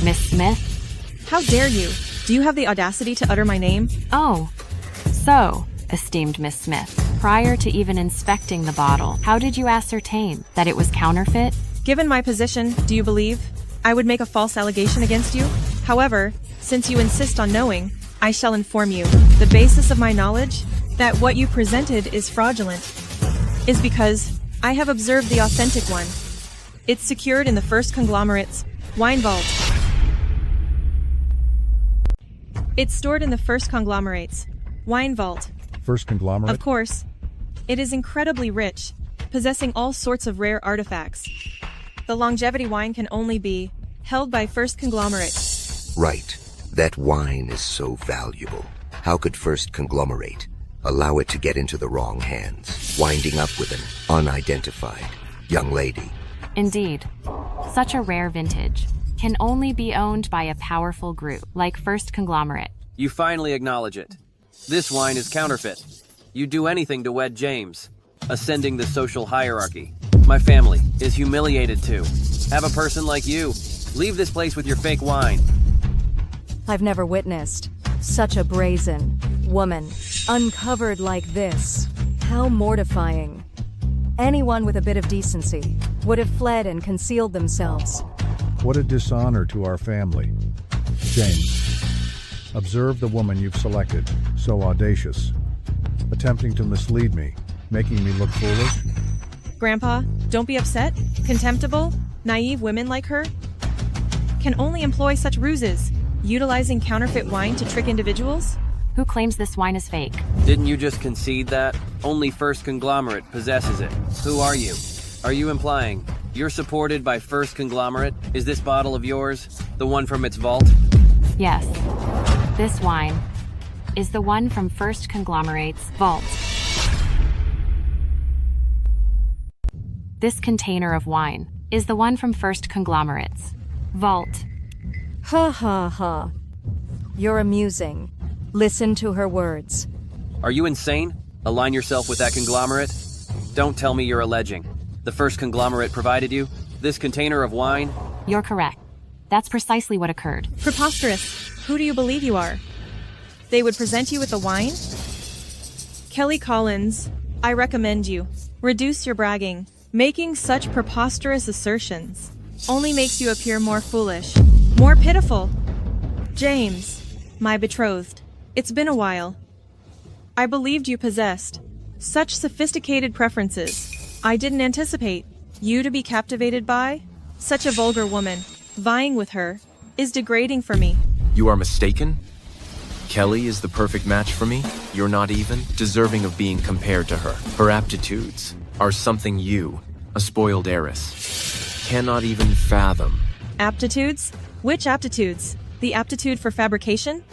Miss Smith? How dare you? Do you have the audacity to utter my name? Oh, so, esteemed Miss Smith, prior to even inspecting the bottle, how did you ascertain that it was counterfeit? Given my position, do you believe I would make a false allegation against you? However, since you insist on knowing, I shall inform you. The basis of my knowledge that what you presented is fraudulent is because I have observed the authentic one. It's secured in the First Conglomerate's wine vault. It's stored in the First Conglomerate's wine vault. First Conglomerate? Of course. It is incredibly rich, possessing all sorts of rare artifacts. The longevity wine can only be held by First Conglomerate. Right. That wine is so valuable. How could First Conglomerate allow it to get into the wrong hands, winding up with an unidentified young lady? Indeed. Such a rare vintage can only be owned by a powerful group like First Conglomerate. You finally acknowledge it. This wine is counterfeit. You'd do anything to wed James, ascending the social hierarchy. My family is humiliated too. Have a person like you leave this place with your fake wine. I've never witnessed such a brazen woman uncovered like this. How mortifying. Anyone with a bit of decency would have fled and concealed themselves. What a dishonor to our family. James, observe the woman you've selected, so audacious. Attempting to mislead me, making me look foolish. Grandpa, don't be upset. Contemptible, naive women like her can only employ such ruses, utilizing counterfeit wine to trick individuals. Who claims this wine is fake? Didn't you just concede that? Only First Conglomerate possesses it. Who are you? Are you implying you're supported by First Conglomerate? Is this bottle of yours the one from its vault? Yes. This wine is the one from First Conglomerate's vault. This container of wine is the one from First Conglomerate's vault. Ha ha ha. You're amusing. Listen to her words. Are you insane? Align yourself with that conglomerate? Don't tell me you're alleging. The First Conglomerate provided you this container of wine? You're correct. That's precisely what occurred. Preposterous. Who do you believe you are? They would present you with the wine? Kelly Collins, I recommend you. Reduce your bragging. Making such preposterous assertions only makes you appear more foolish, more pitiful. James, my betrothed, it's been a while. I believed you possessed such sophisticated preferences. I didn't anticipate you to be captivated by such a vulgar woman. Vying with her is degrading for me. You are mistaken? Kelly is the perfect match for me? You're not even deserving of being compared to her. Her aptitudes are something you, a spoiled heiress, cannot even fathom. Aptitudes? Which aptitudes? The aptitude for fabrication?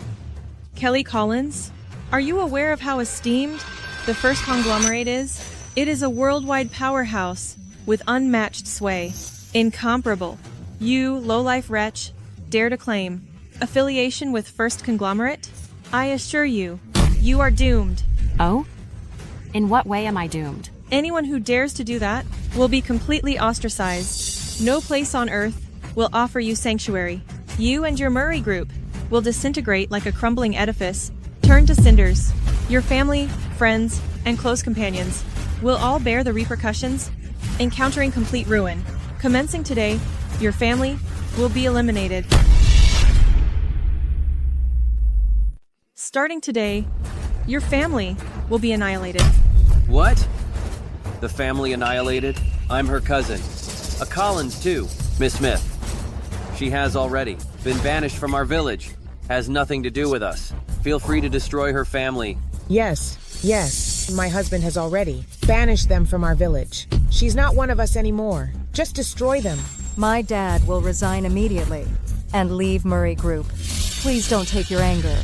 Kelly Collins, are you aware of how esteemed the First Conglomerate is? It is a worldwide powerhouse with unmatched sway. Incomparable. You, low-life wretch, dare to claim affiliation with First Conglomerate? I assure you, you are doomed. Oh? In what way am I doomed? Anyone who dares to do that will be completely ostracized. No place on earth will offer you sanctuary. You and your Murray group will disintegrate like a crumbling edifice, turn to cinders. Your family, friends, and close companions will all bear the repercussions, encountering complete ruin. Commencing today, your family, will be eliminated. Starting today, your family will be annihilated. What? The family annihilated? I'm her cousin. A Collins, too, Miss Smith. She has already been banished from our village. Has nothing to do with us. Feel free to destroy her family. Yes, my husband has already banished them from our village. She's not one of us anymore. Just destroy them. My dad will resign immediately and leave Murray Group. Please don't take your anger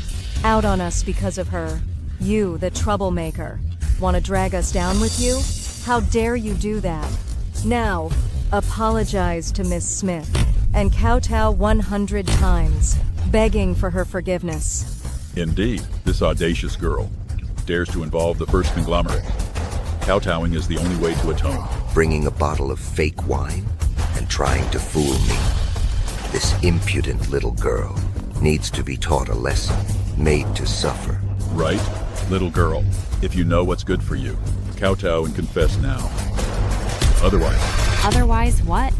out on us because of her. You, the troublemaker, want to drag us down with you? How dare you do that? Now, apologize to Miss Smith and kowtow 100 times, begging for her forgiveness. Indeed, this audacious girl dares to involve the first conglomerate. Kowtowing is the only way to atone. Bringing a bottle of fake wine and trying to fool me. This impudent little girl needs to be taught a lesson, made to suffer. Right, little girl. If you know what's good for you, kowtow and confess now. Otherwise... Otherwise what?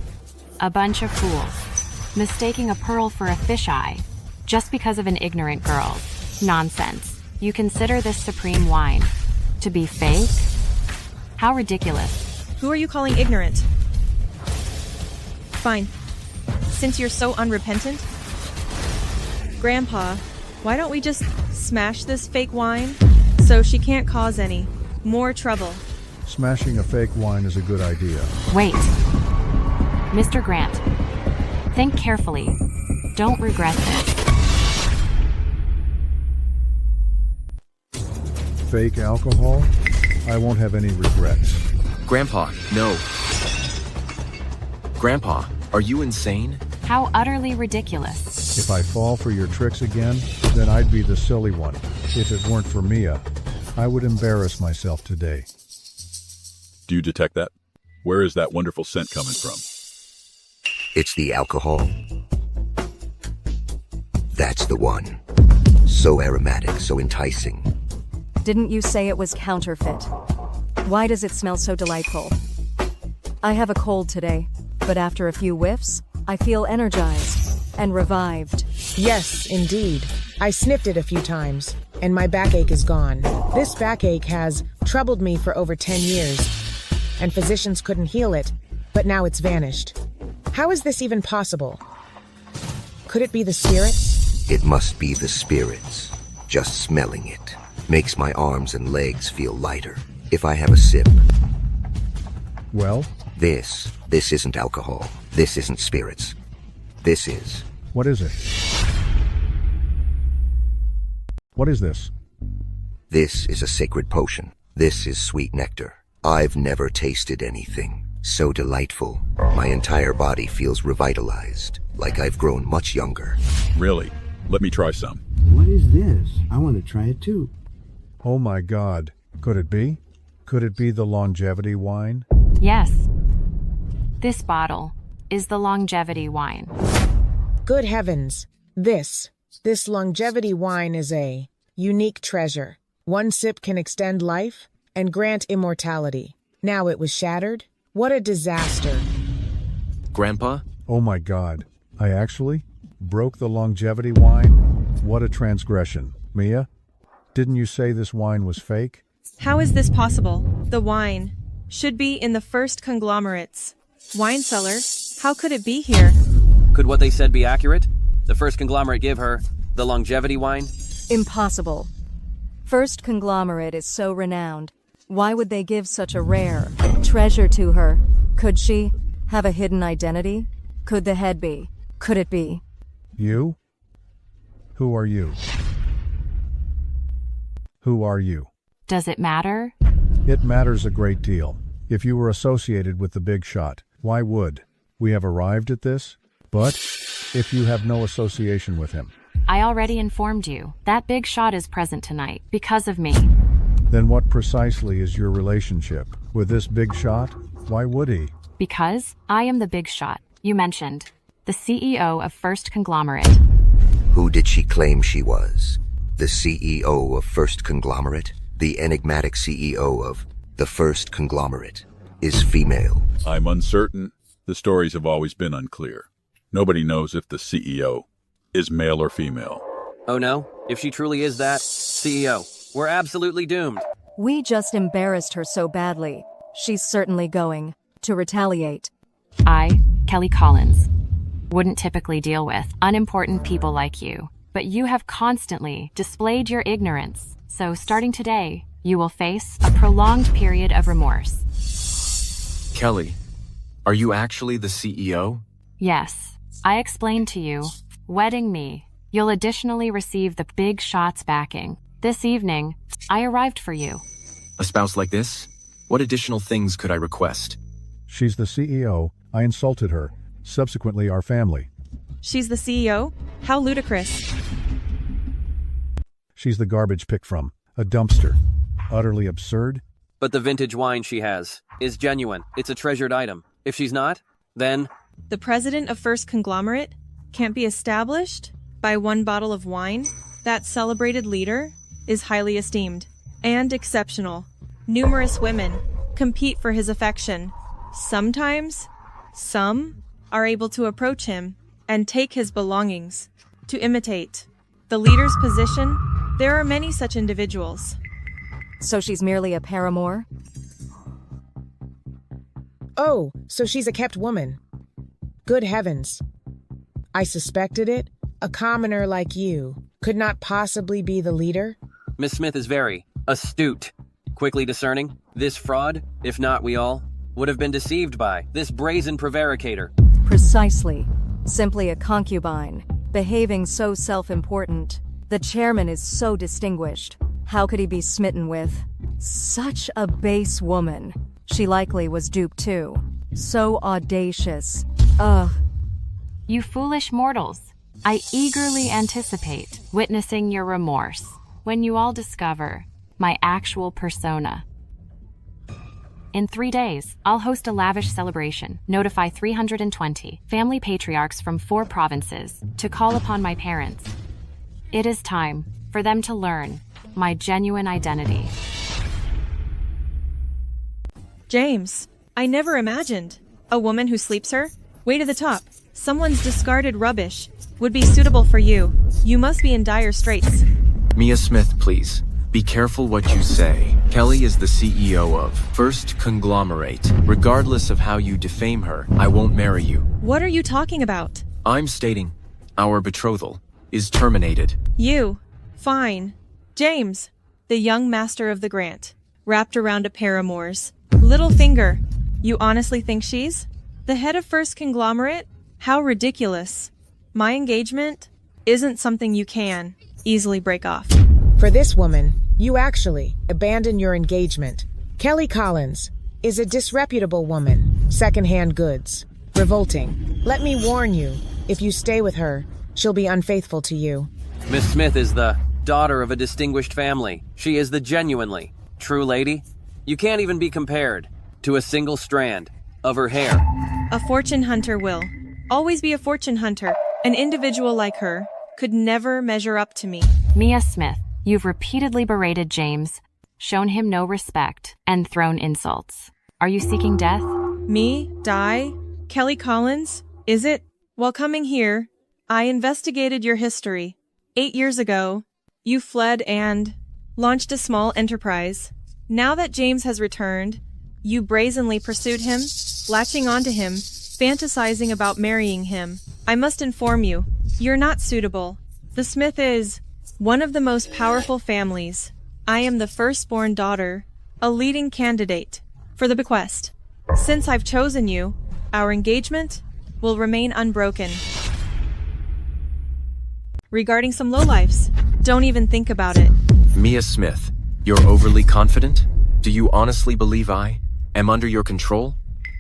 A bunch of fools. Mistaking a pearl for a fisheye, just because of an ignorant girl. Nonsense. You consider this supreme wine to be fake? How ridiculous. Who are you calling ignorant? Fine. Since you're so unrepentant. Grandpa, why don't we just smash this fake wine so she can't cause any more trouble? Smashing a fake wine is a good idea. Wait. Mr. Grant, think carefully. Don't regret this. Fake alcohol? I won't have any regrets. Grandpa, no. Grandpa, are you insane? How utterly ridiculous. If I fall for your tricks again, then I'd be the silly one. If it weren't for Mia, I would embarrass myself today. Do you detect that? Where is that wonderful scent coming from? It's the alcohol. That's the one. So aromatic, so enticing. Didn't you say it was counterfeit? Why does it smell so delightful? I have a cold today, but after a few whiffs, I feel energized and revived. Yes, indeed. I sniffed it a few times, and my backache is gone. This backache has troubled me for over 10 years, and physicians couldn't heal it, but now it's vanished. How is this even possible? Could it be the spirits? It must be the spirits. Just smelling it makes my arms and legs feel lighter. If I have a sip. Well? This isn't alcohol. This isn't spirits. This is... What is it? What is this? This is a sacred potion. This is sweet nectar. I've never tasted anything so delightful. My entire body feels revitalized, like I've grown much younger. Really? Let me try some. What is this? I want to try it too. Oh my God. Could it be? Could it be the longevity wine? Yes. This bottle is the longevity wine. Good heavens. This longevity wine is a unique treasure. One sip can extend life and grant immortality. Now it was shattered? What a disaster. Grandpa? Oh my God. I actually broke the longevity wine? What a transgression. Mia, didn't you say this wine was fake? How is this possible? The wine should be in the first conglomerate's wine cellar. How could it be here? Could what they said be accurate? The first conglomerate give her the longevity wine? Impossible. First Conglomerate is so renowned. Why would they give such a rare treasure to her? Could she have a hidden identity? Could the head be? Could it be? You? Who are you? Who are you? Does it matter? It matters a great deal. If you were associated with the big shot, why would we have arrived at this? But if you have no association with him. I already informed you. That big shot is present tonight because of me. Then what precisely is your relationship with this big shot? Why would he? Because I am the big shot you mentioned, the CEO of First Conglomerate. Who did she claim she was? The CEO of First Conglomerate? The enigmatic CEO of the First Conglomerate is female. I'm uncertain. The stories have always been unclear. Nobody knows if the CEO is male or female. Oh no? If she truly is that, CEO, we're absolutely doomed. We just embarrassed her so badly. She's certainly going to retaliate. I, Kelly Collins, wouldn't typically deal with unimportant people like you, but you have constantly displayed your ignorance. So starting today, you will face a prolonged period of remorse. Kelly, are you actually the CEO? Yes, I explained to you. Wedding me, you'll additionally receive the big shots backing. This evening, I arrived for you. A spouse like this? What additional things could I request? She's the CEO. I insulted her. Subsequently, our family. She's the CEO? How ludicrous. She's the garbage picked from a dumpster. Utterly absurd. But the vintage wine she has is genuine. It's a treasured item. If she's not, then... The president of First Conglomerate can't be established by one bottle of wine? That celebrated leader is highly esteemed and exceptional. Numerous women compete for his affection. Sometimes, some are able to approach him and take his belongings. To imitate the leader's position, there are many such individuals. So she's merely a paramour? Oh, so she's a kept woman. Good heavens. I suspected it. A commoner like you could not possibly be the leader? Miss Smith is very astute, quickly discerning. This fraud, if not we all, would have been deceived by this brazen prevaricator. Precisely. Simply a concubine, behaving so self-important. The chairman is so distinguished. How could he be smitten with such a base woman? She likely was duped too. So audacious. Ugh. You foolish mortals. I eagerly anticipate witnessing your remorse when you all discover my actual persona. In 3 days, I'll host a lavish celebration, notify 320 family patriarchs from 4 provinces to call upon my parents. It is time for them to learn my genuine identity. James, I never imagined. A woman who sleeps her? Way to the top. Someone's discarded rubbish would be suitable for you. You must be in dire straits. Mia Smith, please. Be careful what you say. Kelly is the CEO of First Conglomerate. Regardless of how you defame her, I won't marry you. What are you talking about? I'm stating our betrothal is terminated. You. Fine. James, the young master of the grant, wrapped around a paramour's little finger. You honestly think she's the head of First Conglomerate? How ridiculous. My engagement isn't something you can easily break off. For this woman, you actually abandon your engagement. Kelly Collins is a disreputable woman. Second-hand goods. Revolting. Let me warn you, if you stay with her, she'll be unfaithful to you. Miss Smith is the daughter of a distinguished family. She is the genuinely true lady. You can't even be compared to a single strand of her hair. A fortune hunter will always be a fortune hunter. An individual like her could never measure up to me. Mia Smith, you've repeatedly berated James, shown him no respect, and thrown insults. Are you seeking death? Me? Die? Kelly Collins? Is it? While coming here, I investigated your history. 8 years ago, you fled and launched a small enterprise. Now that James has returned, you brazenly pursued him, latching onto him, fantasizing about marrying him. I must inform you, you're not suitable. The Smith is one of the most powerful families. I am the firstborn daughter, a leading candidate for the bequest. Since I've chosen you, our engagement will remain unbroken. Regarding some lowlifes, don't even think about it. Mia Smith, you're overly confident? Do you honestly believe I am under your control?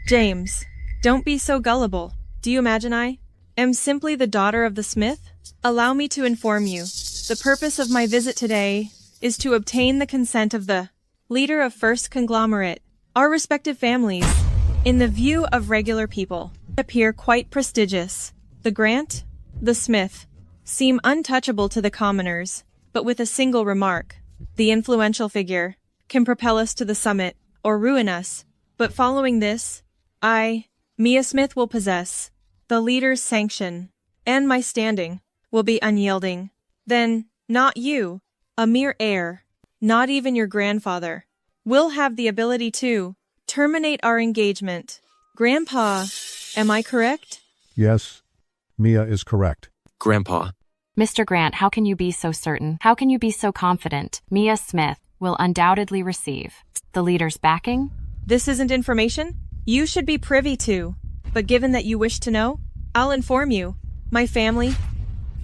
James, don't be so gullible. Do you imagine I am simply the daughter of the Smith? Allow me to inform you. The purpose of my visit today is to obtain the consent of the leader of First Conglomerate. Our respective families, in the view of regular people, appear quite prestigious. The Grant, the Smith, seem untouchable to the commoners, but with a single remark. The influential figure can propel us to the summit or ruin us. But following this, I, Mia Smith, will possess the leader's sanction, and my standing will be unyielding, then not you, a mere heir, not even your grandfather, will have the ability to terminate our engagement. Grandpa, am I correct? Yes, Mia is correct. Grandpa. Mr. Grant, how can you be so certain? How can you be so confident? Mia Smith will undoubtedly receive the leader's backing? This isn't information you should be privy to, but given that you wish to know, I'll inform you. My family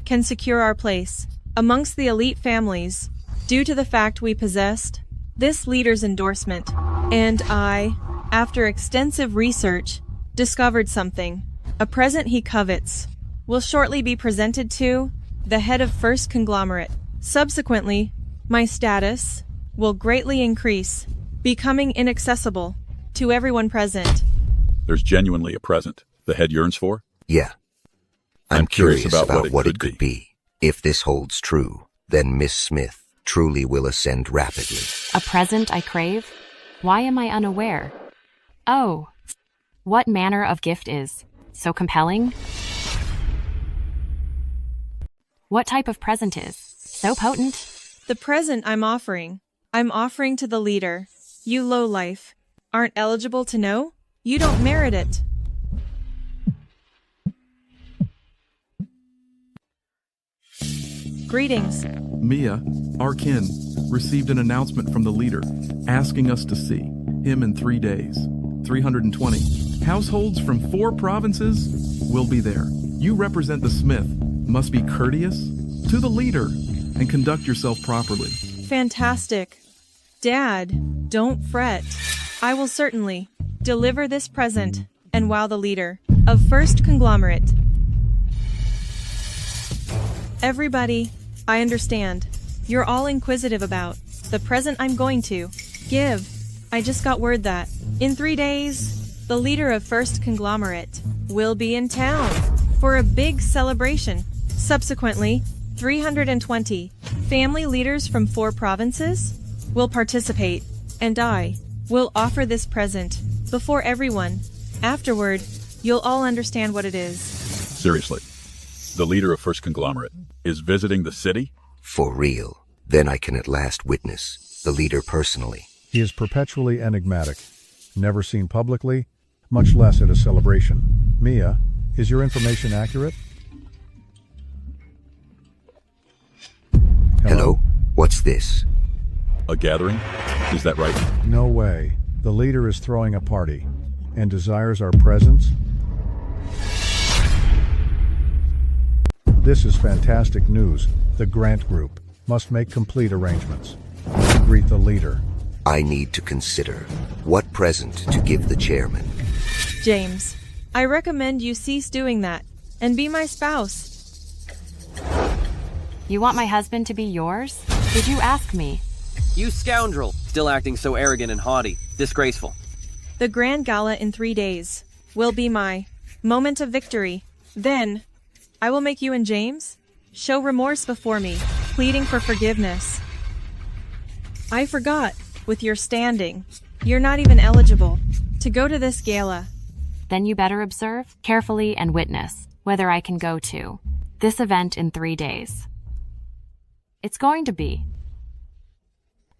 can secure our place amongst the elite families due to the fact we possessed this leader's endorsement. And I, after extensive research, discovered something. A present he covets will shortly be presented to the head of First Conglomerate. Subsequently, my status will greatly increase, becoming inaccessible to everyone present. There's genuinely a present the head yearns for? Yeah. I'm curious about what it could be. If this holds true, then Miss Smith truly will ascend rapidly. A present I crave? Why am I unaware? Oh, what manner of gift is so compelling? What type of present is so potent? The present I'm offering to the leader. You lowlife aren't eligible to know? You don't merit it. Greetings. Mia, our kin, received an announcement from the leader asking us to see him in 3 days. 320 households from 4 provinces will be there. You represent the Smith, must be courteous to the leader and conduct yourself properly. Fantastic. Dad, don't fret. I will certainly deliver this present and wow the leader of First Conglomerate. Everybody, I understand. You're all inquisitive about the present I'm going to give. I just got word that in 3 days, the leader of First Conglomerate will be in town for a big celebration. Subsequently, 320 family leaders from 4 provinces will participate, and I will offer this present before everyone. Afterward, you'll all understand what it is. Seriously, the leader of First Conglomerate is visiting the city? For real. Then I can at last witness the leader personally. He is perpetually enigmatic, never seen publicly, much less at a celebration. Mia, is your information accurate? Hello? What's this? A gathering? Is that right? No way. The leader is throwing a party and desires our presence. This is fantastic news. The Grant Group must make complete arrangements to greet the leader. I need to consider what present to give the chairman. James, I recommend you cease doing that and be my spouse. You want my husband to be yours? Did you ask me? You scoundrel! Still acting so arrogant and haughty. Disgraceful. The grand gala in 3 days will be my moment of victory. Then, I will make you and James show remorse before me, pleading for forgiveness. I forgot, with your standing, you're not even eligible to go to this gala. Then you better observe carefully and witness whether I can go to this event in 3 days. It's going to be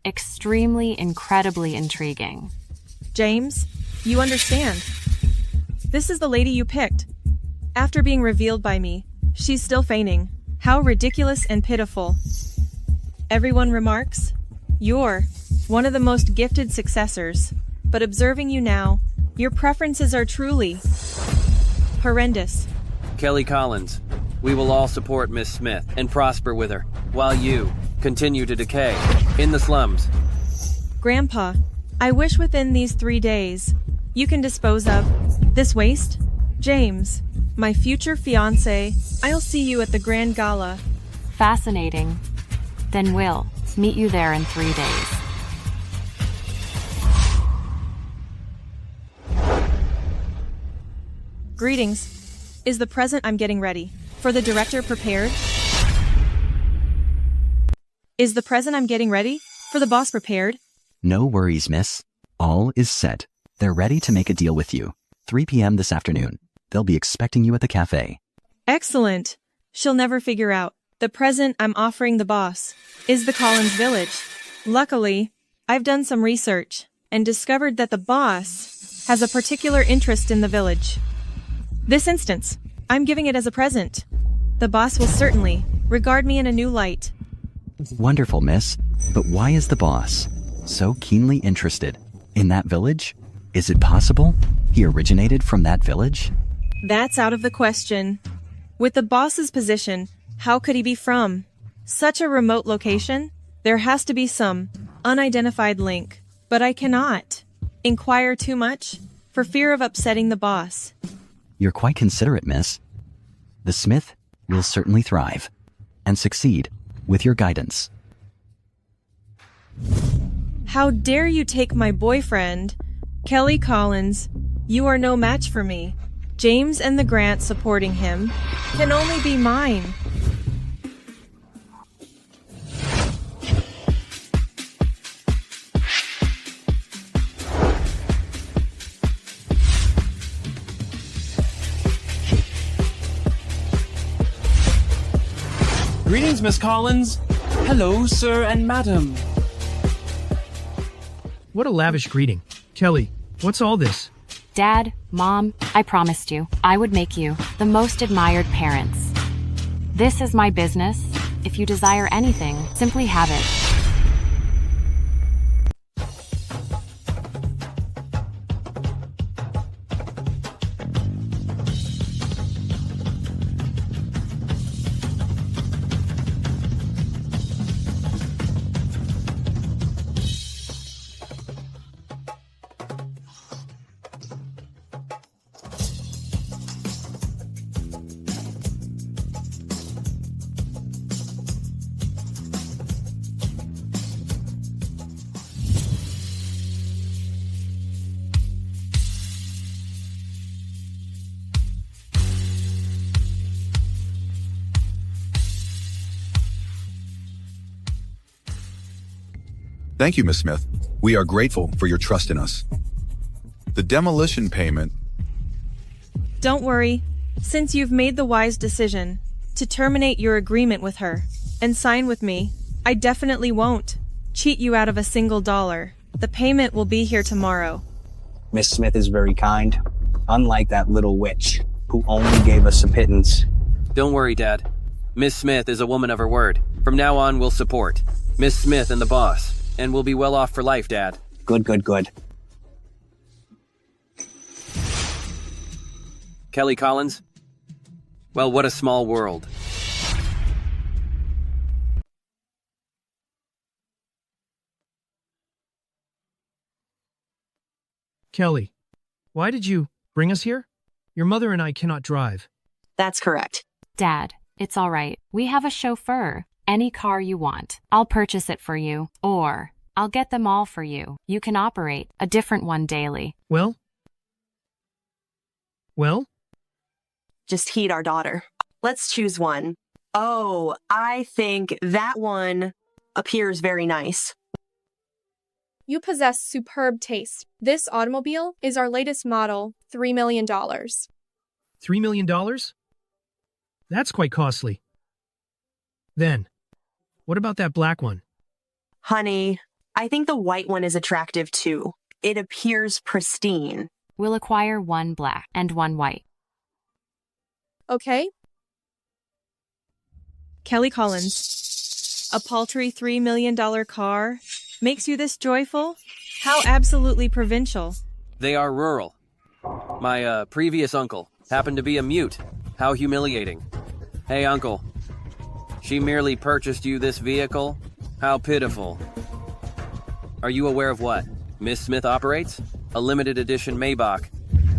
extremely, incredibly intriguing. James, you understand. This is the lady you picked. After being revealed by me, she's still feigning. How ridiculous and pitiful. Everyone remarks, you're one of the most gifted successors, but observing you now, your preferences are truly horrendous. Kelly Collins, we will all support Miss Smith and prosper with her, while you continue to decay in the slums. Grandpa, I wish within these 3 days, you can dispose of this waste. James, my future fiancé, I'll see you at the grand gala. Fascinating. Then we'll meet you there in 3 days. Greetings. Is the present I'm getting ready for the director prepared? Is the present I'm getting ready for the boss prepared? No worries, miss. All is set. They're ready to make a deal with you. 3 p.m. this afternoon. They'll be expecting you at the cafe. Excellent. She'll never figure out. The present I'm offering the boss is the Collins village. Luckily, I've done some research and discovered that the boss has a particular interest in the village. This instance, I'm giving it as a present. The boss will certainly regard me in a new light. Wonderful, miss. But why is the boss so keenly interested in that village? Is it possible he originated from that village? That's out of the question. With the boss's position, how could he be from such a remote location? There has to be some unidentified link, but I cannot inquire too much for fear of upsetting the boss. You're quite considerate, miss. The smith will certainly thrive and succeed with your guidance. How dare you take my boyfriend, Kelly Collins? You are no match for me. James and the grant supporting him can only be mine. Greetings, Miss Collins. Hello, sir and madam. What a lavish greeting. Kelly, what's all this? Dad, Mom, I promised you I would make you the most admired parents. This is my business. If you desire anything, simply have it. Thank you, Miss Smith. We are grateful for your trust in us. The demolition payment... Don't worry. Since you've made the wise decision to terminate your agreement with her and sign with me, I definitely won't cheat you out of a single dollar. The payment will be here tomorrow. Miss Smith is very kind, unlike that little witch who only gave us a pittance. Don't worry, Dad. Miss Smith is a woman of her word. From now on, we'll support Miss Smith and the boss. And we'll be well off for life, Dad. Good, good, good. Kelly Collins? Well, what a small world. Kelly, why did you bring us here? Your mother and I cannot drive. That's correct. Dad, it's all right. We have a chauffeur. Any car you want. I'll purchase it for you, or I'll get them all for you. You can operate a different one daily. Well? Just heed our daughter. Let's choose one. Oh, I think that one appears very nice. You possess superb taste. This automobile is our latest model, $3 million. $3 million? That's quite costly. Then, what about that black one? Honey, I think the white one is attractive too. It appears pristine. We'll acquire one black and one white. Okay. Kelly Collins, a paltry $3 million car makes you this joyful? How absolutely provincial. They are rural. My previous uncle happened to be a mute. How humiliating. Hey, uncle. She merely purchased you this vehicle? How pitiful. Are you aware of what Miss Smith operates? A limited edition Maybach,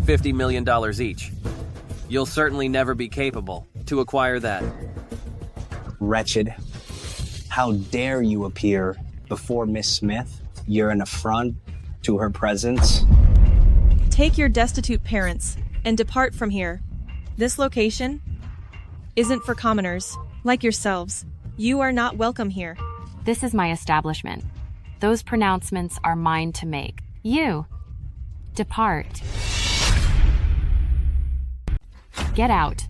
$50 million each. You'll certainly never be capable to acquire that. Wretched. How dare you appear before Miss Smith? You're an affront to her presence. Take your destitute parents and depart from here. This location isn't for commoners like yourselves. You are not welcome here. This is my establishment. Those pronouncements are mine to make. You, depart. Get out.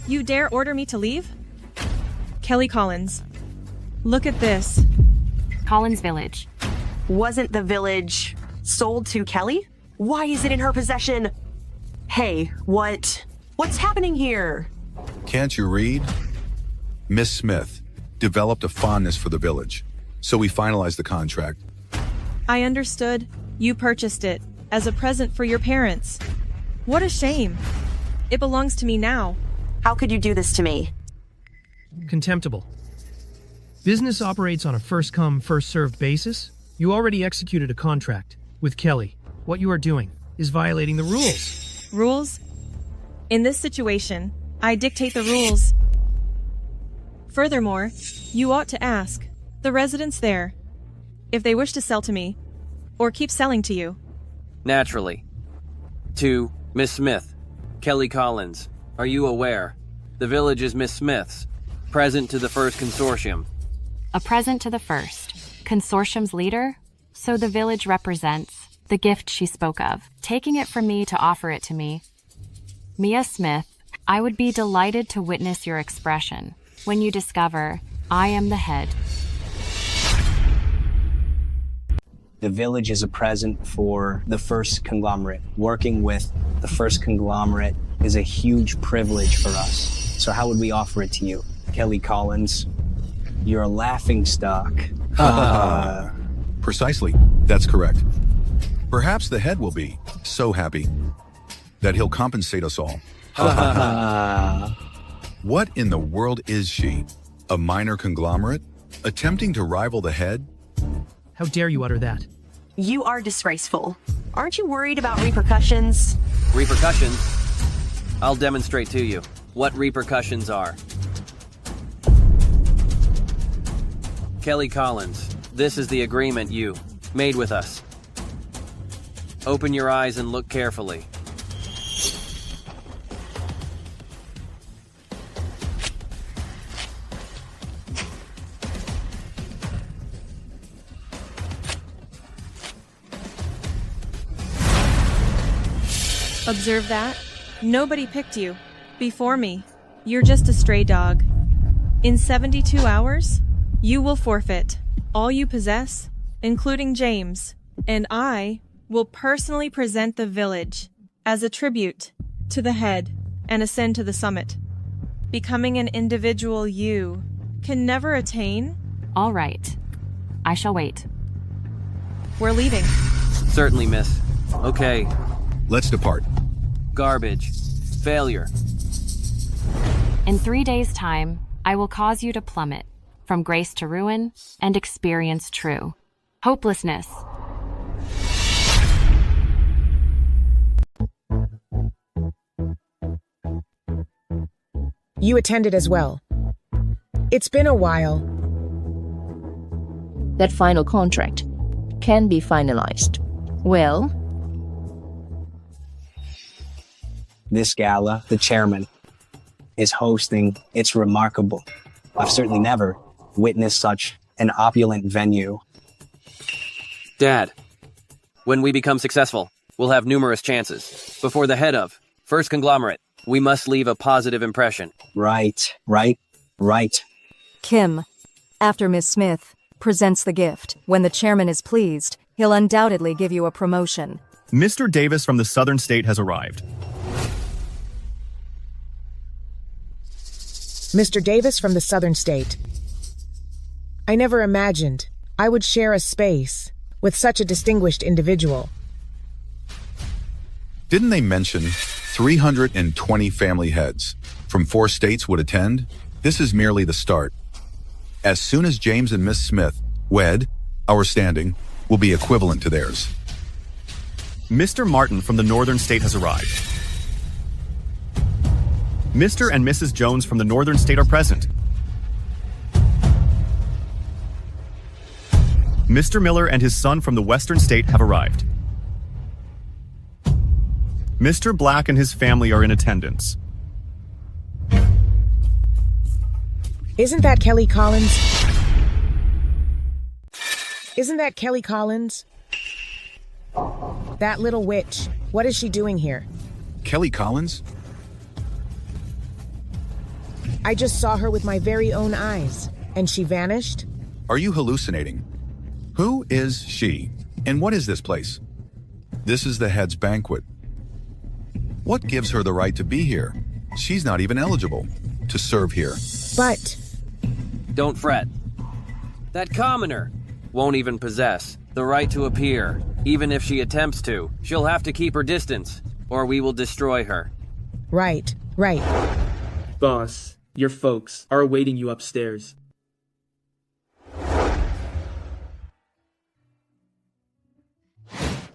You dare order me to leave? Kelly Collins. Look at this. Collins Village. Wasn't the village sold to Kelly? Why is it in her possession? Hey, what's happening here? Can't you read? Miss Smith developed a fondness for the village, so we finalized the contract. I understood. You purchased it as a present for your parents. What a shame. It belongs to me now. How could you do this to me? Contemptible. Business operates on a first-come, first-served basis. You already executed a contract with Kelly. What you are doing is violating the rules. Rules? In this situation, I dictate the rules. Furthermore, you ought to ask the residents there if they wish to sell to me or keep selling to you. Naturally. To Miss Smith, Kelly Collins, are you aware? The village is Miss Smith's. Present to the first consortium. A present to the first. Consortium's leader? So the village represents the gift she spoke of, taking it from me to offer it to me. Mia Smith, I would be delighted to witness your expression when you discover I am the head. The village is a present for the first conglomerate. Working with the first conglomerate is a huge privilege for us. So how would we offer it to you? Kelly Collins, you're a laughingstock. Precisely. That's correct. Perhaps the head will be so happy that he'll compensate us all. What in the world is she? A minor conglomerate? Attempting to rival the head? How dare you utter that? You are disgraceful. Aren't you worried about repercussions? Repercussions? I'll demonstrate to you what repercussions are. Kelly Collins, this is the agreement you made with us. Open your eyes and look carefully. Observe that. Nobody picked you. Before me. You're just a stray dog. In 72 hours, you will forfeit all you possess, including James, and I will personally present the village as a tribute to the head and ascend to the summit. Becoming an individual you can never attain. All right. I shall wait. We're leaving. Certainly, miss. Okay. Let's depart. Garbage. Failure. In 3 days' time, I will cause you to plummet from grace to ruin and experience true hopelessness. You attended as well. It's been a while. That final contract can be finalized. Well, This gala, the chairman, is hosting. It's remarkable. I've certainly never witnessed such an opulent venue. Dad, when we become successful, we'll have numerous chances. Before the head of first conglomerate, we must leave a positive impression. Right. Kim, after Miss Smith presents the gift, when the chairman is pleased, he'll undoubtedly give you a promotion. Mr. Davis from the Southern State has arrived. Mr. Davis from the Southern State. I never imagined I would share a space with such a distinguished individual. Didn't they mention 320 family heads from 4 states would attend? This is merely the start. As soon as James and Miss Smith wed, our standing will be equivalent to theirs. Mr. Martin from the Northern State has arrived. Mr. and Mrs. Jones from the Northern State are present. Mr. Miller and his son from the Western State have arrived. Mr. Black and his family are in attendance. Isn't that Kelly Collins? Isn't that Kelly Collins? That little witch, what is she doing here? Kelly Collins? I just saw her with my very own eyes, and she vanished? Are you hallucinating? Who is she? And what is this place? This is the head's banquet. What gives her the right to be here? She's not even eligible to serve here. But... Don't fret. That commoner won't even possess the right to appear. Even if she attempts to, she'll have to keep her distance, or we will destroy her. Right. Boss, your folks are awaiting you upstairs.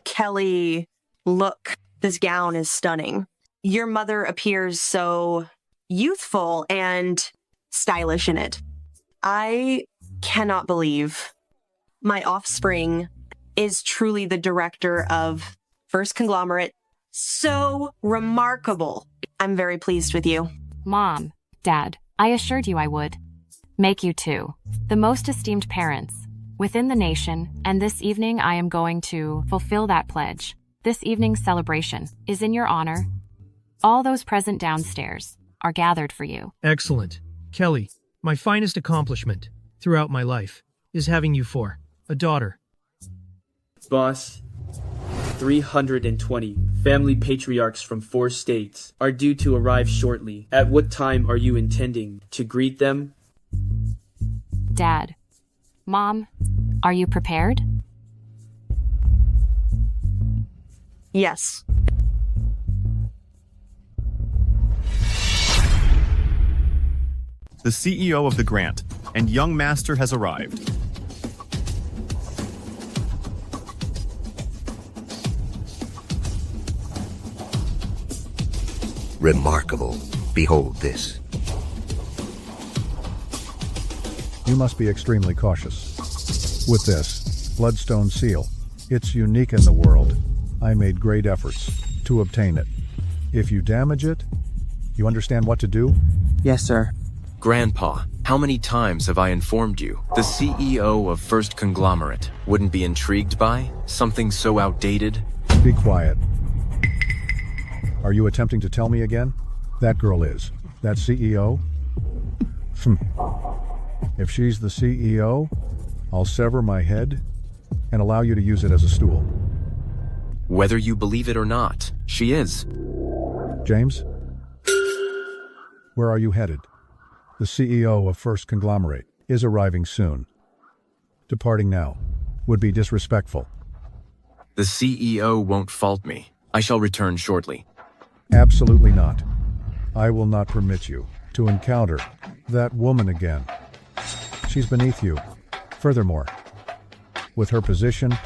Kelly, look, this gown is stunning. Your mother appears so youthful and stylish in it. I cannot believe my offspring is truly the director of First Conglomerate. So remarkable. I'm very pleased with you. Mom, Dad, I assured you I would. Make you two, the most esteemed parents within the nation, and this evening I am going to fulfill that pledge. This evening's celebration is in your honor. All those present downstairs are gathered for you. Excellent. Kelly, my finest accomplishment throughout my life is having you for a daughter. Boss, 320 family patriarchs from 4 states are due to arrive shortly. At what time are you intending to greet them? Dad, Mom, are you prepared? Yes. The CEO of the grant and young master has arrived. Remarkable. Behold this. You must be extremely cautious. With this bloodstone seal, it's unique in the world. I made great efforts to obtain it. If you damage it, you understand what to do? Yes, sir. Grandpa, how many times have I informed you? The CEO of First Conglomerate wouldn't be intrigued by something so outdated? Be quiet. Are you attempting to tell me again? That girl is. That CEO? If she's the CEO, I'll sever my head and allow you to use it as a stool. Whether you believe it or not, she is. James? Where are you headed? The CEO of First Conglomerate is arriving soon. Departing now would be disrespectful. The CEO won't fault me. I shall return shortly. Absolutely not. I will not permit you to encounter that woman again. She's beneath you. Furthermore, with her position,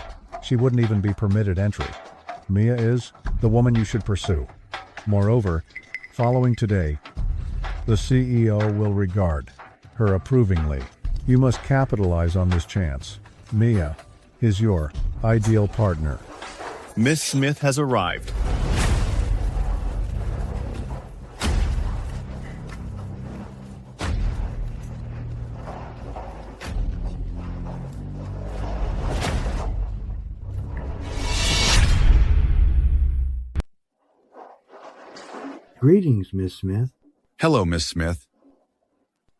she wouldn't even be permitted entry. Mia is the woman you should pursue. Moreover, following today, the CEO will regard her approvingly. You must capitalize on this chance. Mia is your ideal partner. Miss Smith has arrived. Greetings, Miss Smith. Hello, Miss Smith.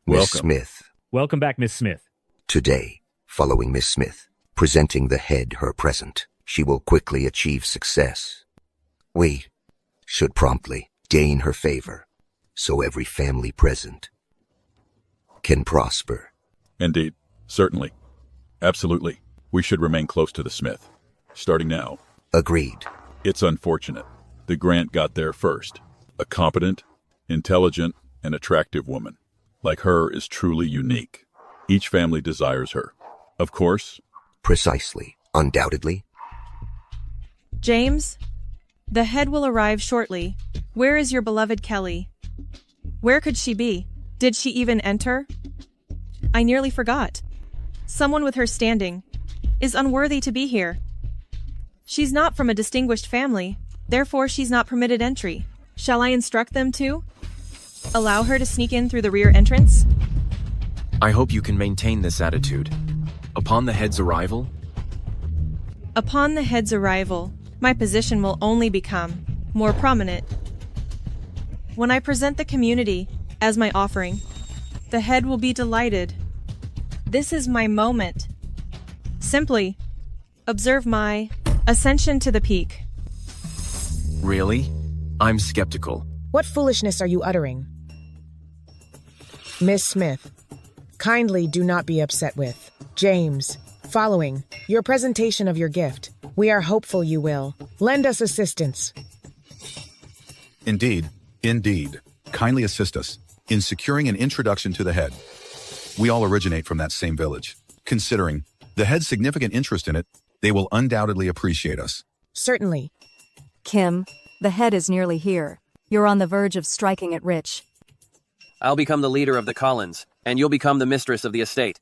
Miss Smith. Welcome back, Miss Smith. Today, following Miss Smith, presenting the head her present, she will quickly achieve success. We should promptly gain her favor, so every family present can prosper. Indeed. Certainly. Absolutely. We should remain close to the Smith. Starting now. Agreed. It's unfortunate. The grant got there first. A competent, intelligent, and attractive woman like her is truly unique. Each family desires her. Of course. Precisely. Undoubtedly. James, the head will arrive shortly. Where is your beloved Kelly? Where could she be? Did she even enter? I nearly forgot. Someone with her standing is unworthy to be here. She's not from a distinguished family, therefore she's not permitted entry. Shall I instruct them to allow her to sneak in through the rear entrance? I hope you can maintain this attitude. Upon the head's arrival, Upon the head's arrival, my position will only become more prominent. When I present the community as my offering, the head will be delighted. This is my moment. Simply observe my ascension to the peak. Really? I'm skeptical. What foolishness are you uttering? Miss Smith, kindly do not be upset with James. Following your presentation of your gift, we are hopeful you will lend us assistance. Indeed. Kindly assist us in securing an introduction to the head. We all originate from that same village. Considering the head's significant interest in it, they will undoubtedly appreciate us. Certainly. Kim, the head is nearly here. You're on the verge of striking it rich. I'll become the leader of the Collins, and you'll become the mistress of the estate.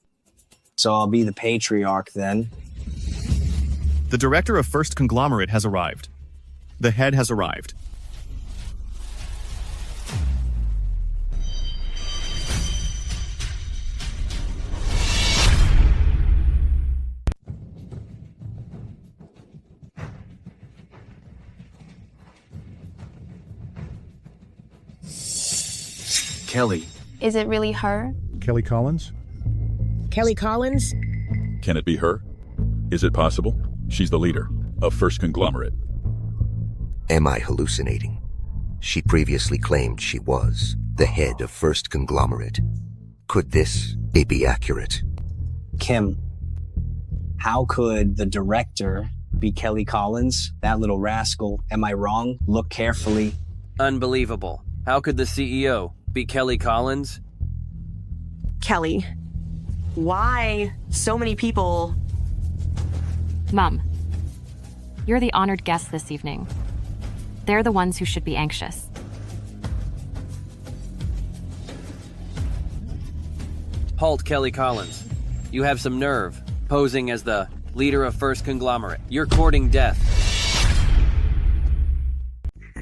So I'll be the patriarch then. The director of First Conglomerate has arrived. The head has arrived. Kelly. Is it really her? Kelly Collins? Kelly Collins? Can it be her? Is it possible? She's the leader of First Conglomerate. Am I hallucinating? She previously claimed she was the head of First Conglomerate. Could this be accurate? Kim, how could the director be Kelly Collins? That little rascal. Am I wrong? Look carefully. Unbelievable. How could the CEO be Kelly Collins? Kelly, why so many people? Mom, you're the honored guest this evening. They're the ones who should be anxious. Halt, Kelly Collins. You have some nerve, posing as the leader of First Conglomerate. You're courting death.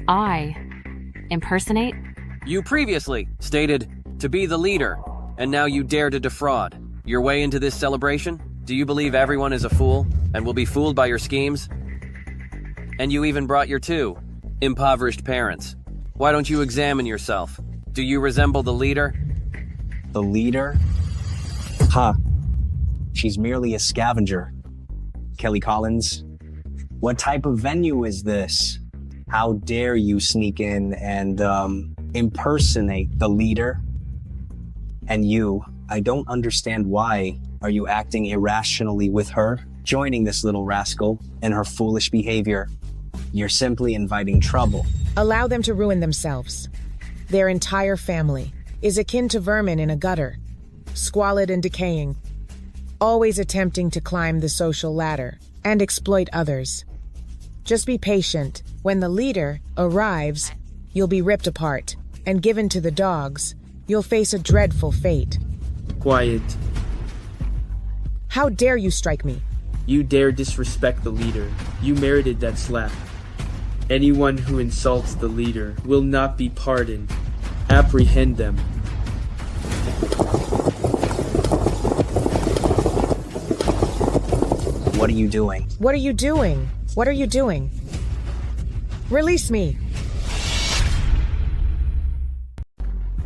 I impersonate? You previously stated to be the leader, and now you dare to defraud. Your way into this celebration? Do you believe everyone is a fool and will be fooled by your schemes? And you even brought your two impoverished parents. Why don't you examine yourself? Do you resemble the leader? The leader? Huh. She's merely a scavenger. Kelly Collins, what type of venue is this? How dare you sneak in and impersonate the leader? And you, I don't understand why are you acting irrationally with her, joining this little rascal in her foolish behavior. You're simply inviting trouble. Allow them to ruin themselves. Their entire family is akin to vermin in a gutter, squalid and decaying, always attempting to climb the social ladder and exploit others. Just be patient. When the leader arrives, you'll be ripped apart and given to the dogs. You'll face a dreadful fate. Quiet. How dare you strike me? You dare disrespect the leader. You merited that slap. Anyone who insults the leader will not be pardoned. Apprehend them. What are you doing? What are you doing? What are you doing? Release me.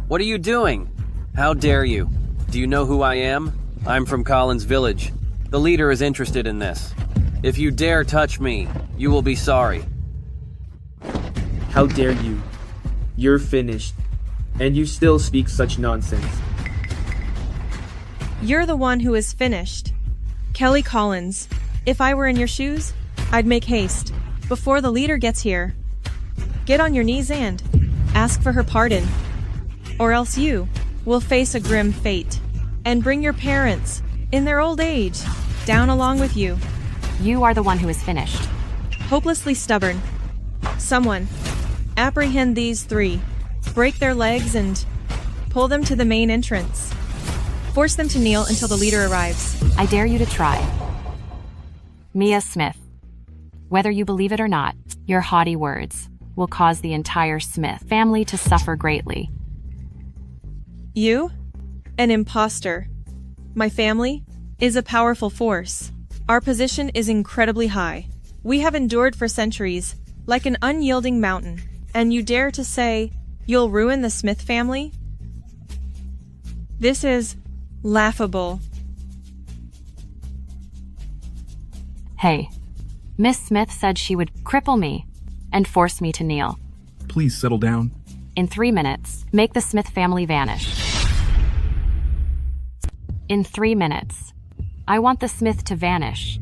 What are you doing? How dare you? Do you know who I am? I'm from Collins Village. The leader is interested in this. If you dare touch me, you will be sorry. How dare you? You're finished. And you still speak such nonsense. You're the one who is finished. Kelly Collins, if I were in your shoes, I'd make haste before the leader gets here. Get on your knees and ask for her pardon. Or else you will face a grim fate and bring your parents, in their old age, down along with you. You are the one who is finished. Hopelessly stubborn. Someone, apprehend these three, break their legs and pull them to the main entrance. Force them to kneel until the leader arrives. I dare you to try. Mia Smith. Whether you believe it or not, your haughty words will cause the entire Smith family to suffer greatly. You? An imposter. My family is a powerful force. Our position is incredibly high. We have endured for centuries, like an unyielding mountain, and you dare to say you'll ruin the Smith family? This is laughable. Hey, Miss Smith said she would cripple me and force me to kneel. Please settle down. In 3 minutes, make the Smith family vanish. In 3 minutes, I want the Smith to vanish.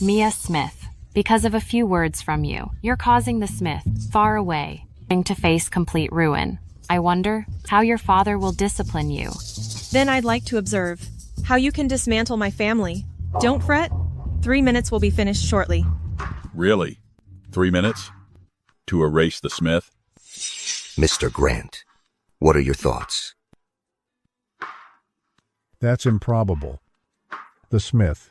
Mia Smith, because of a few words from you, you're causing the Smith, far away, to face complete ruin. I wonder how your father will discipline you. Then I'd like to observe how you can dismantle my family. Don't fret. 3 minutes will be finished shortly. Really? 3 minutes? To erase the Smith? Mr. Grant, what are your thoughts? That's improbable. The Smith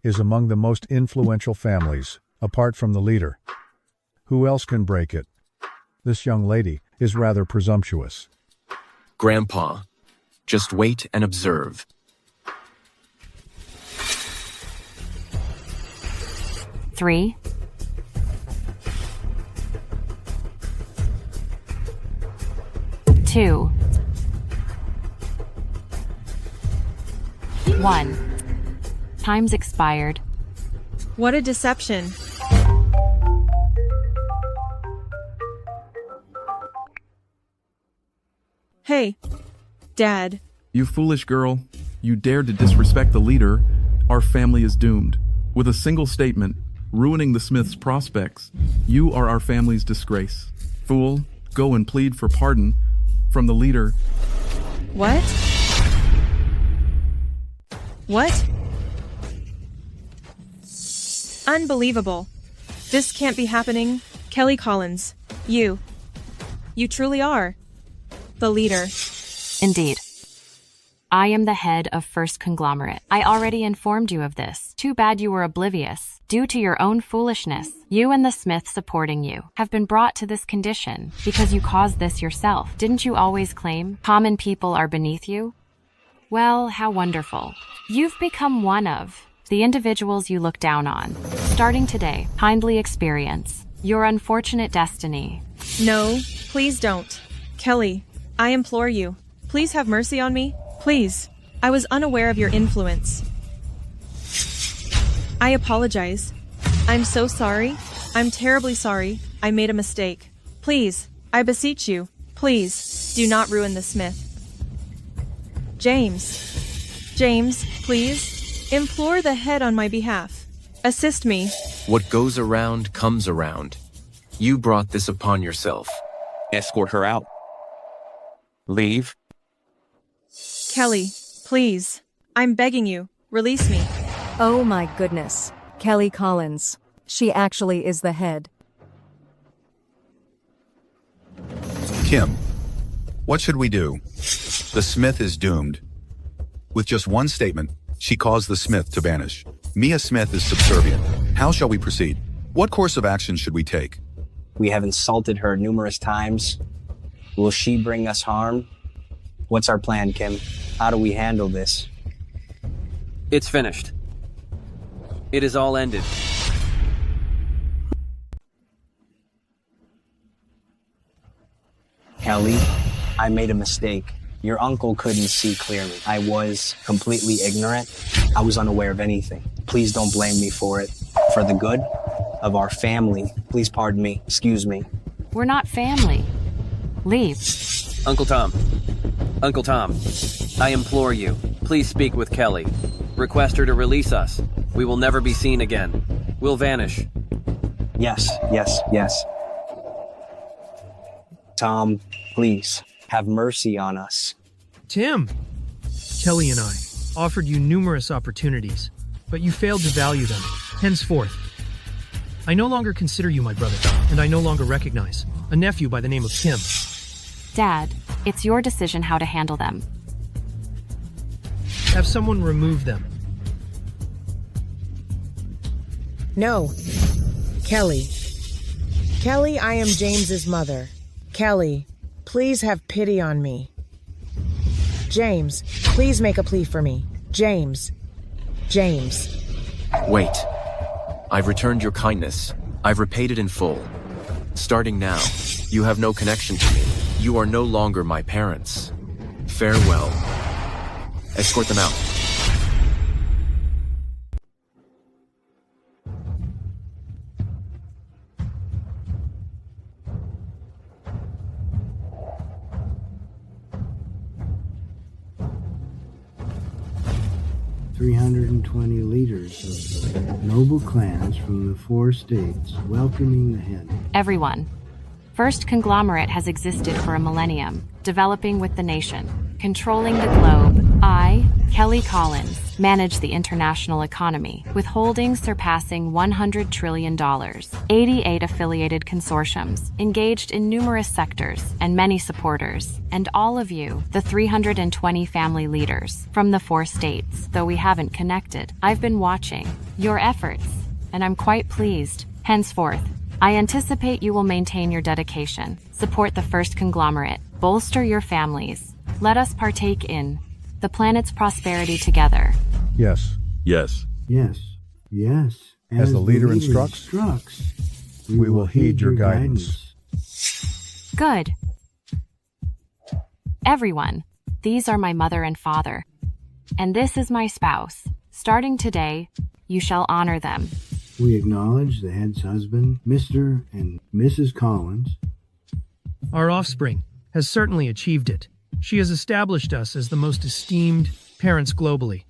is among the most influential families, apart from the leader. Who else can break it? This young lady is rather presumptuous. Grandpa, just wait and observe. Three. 2. 1. Time's expired. What a deception. Hey, Dad. You foolish girl. You dared to disrespect the leader. Our family is doomed. With a single statement, ruining the Smiths' prospects. You are our family's disgrace. Fool, go and plead for pardon from the leader. What? What? Unbelievable. This can't be happening. Kelly Collins, you truly are the leader. Indeed. I am the head of First Conglomerate. I already informed you of this. Too bad you were oblivious. Due to your own foolishness, you and the Smith supporting you have been brought to this condition because you caused this yourself. Didn't you always claim common people are beneath you? Well, how wonderful. You've become one of the individuals you look down on. Starting today, kindly experience your unfortunate destiny. No, please don't. Kelly, I implore you. Please have mercy on me. Please. I was unaware of your influence. I apologize. I'm so sorry. I'm terribly sorry. I made a mistake. Please, I beseech you. Please, do not ruin the Smith. James, please, implore the head on my behalf. Assist me. What goes around comes around. You brought this upon yourself. Escort her out. Leave. Kelly, please. I'm begging you. Release me. Oh my goodness. Kelly Collins. She actually is the head. Kim, what should we do? The Smith is doomed. With just one statement, she caused the Smith to vanish. Mia Smith is subservient. How shall we proceed? What course of action should we take? We have insulted her numerous times. Will she bring us harm? What's our plan, Kim? How do we handle this? It's finished. It is all ended. Kelly, I made a mistake. Your uncle couldn't see clearly. I was completely ignorant. I was unaware of anything. Please don't blame me for it. For the good of our family, please pardon me. Excuse me. We're not family. Leave. Uncle Tom, I implore you, please speak with Kelly. Request her to release us. We will never be seen again. We'll vanish. Yes. Tom, please, have mercy on us. Tim! Kelly and I offered you numerous opportunities, but you failed to value them. Henceforth, I no longer consider you my brother, and I no longer recognize a nephew by the name of Kim. Dad, it's your decision how to handle them. Have someone remove them. No. Kelly. Kelly, I am James's mother. Kelly, please have pity on me. James, please make a plea for me. James. James. Wait. I've returned your kindness. I've repaid it in full. Starting now, you have no connection to me. You are no longer my parents. Farewell. Escort them out. "320 leaders of noble clans from the 4 states welcoming the head." Everyone. First Conglomerate has existed for a millennium, developing with the nation, controlling the globe. I, Kelly Collins, manage the international economy, with holdings surpassing $100 trillion, 88 affiliated consortiums, engaged in numerous sectors, and many supporters. And all of you, the 320 family leaders, from the 4 states. Though we haven't connected, I've been watching your efforts, and I'm quite pleased. Henceforth, I anticipate you will maintain your dedication, support the First Conglomerate, bolster your families. Let us partake in the planet's prosperity together. Yes. Yes. Yes. Yes. As the leader instructs, we will heed your guidance. Good. Everyone, these are my mother and father. And this is my spouse. Starting today, you shall honor them. We acknowledge the head's husband, Mr. and Mrs. Collins. Our offspring has certainly achieved it. She has established us as the most esteemed parents globally.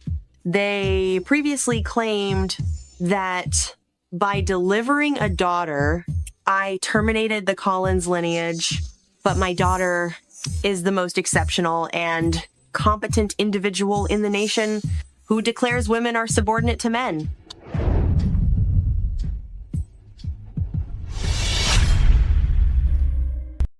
They previously claimed that by delivering a daughter, I terminated the Collins lineage, but my daughter is the most exceptional and competent individual in the nation who declares women are subordinate to men.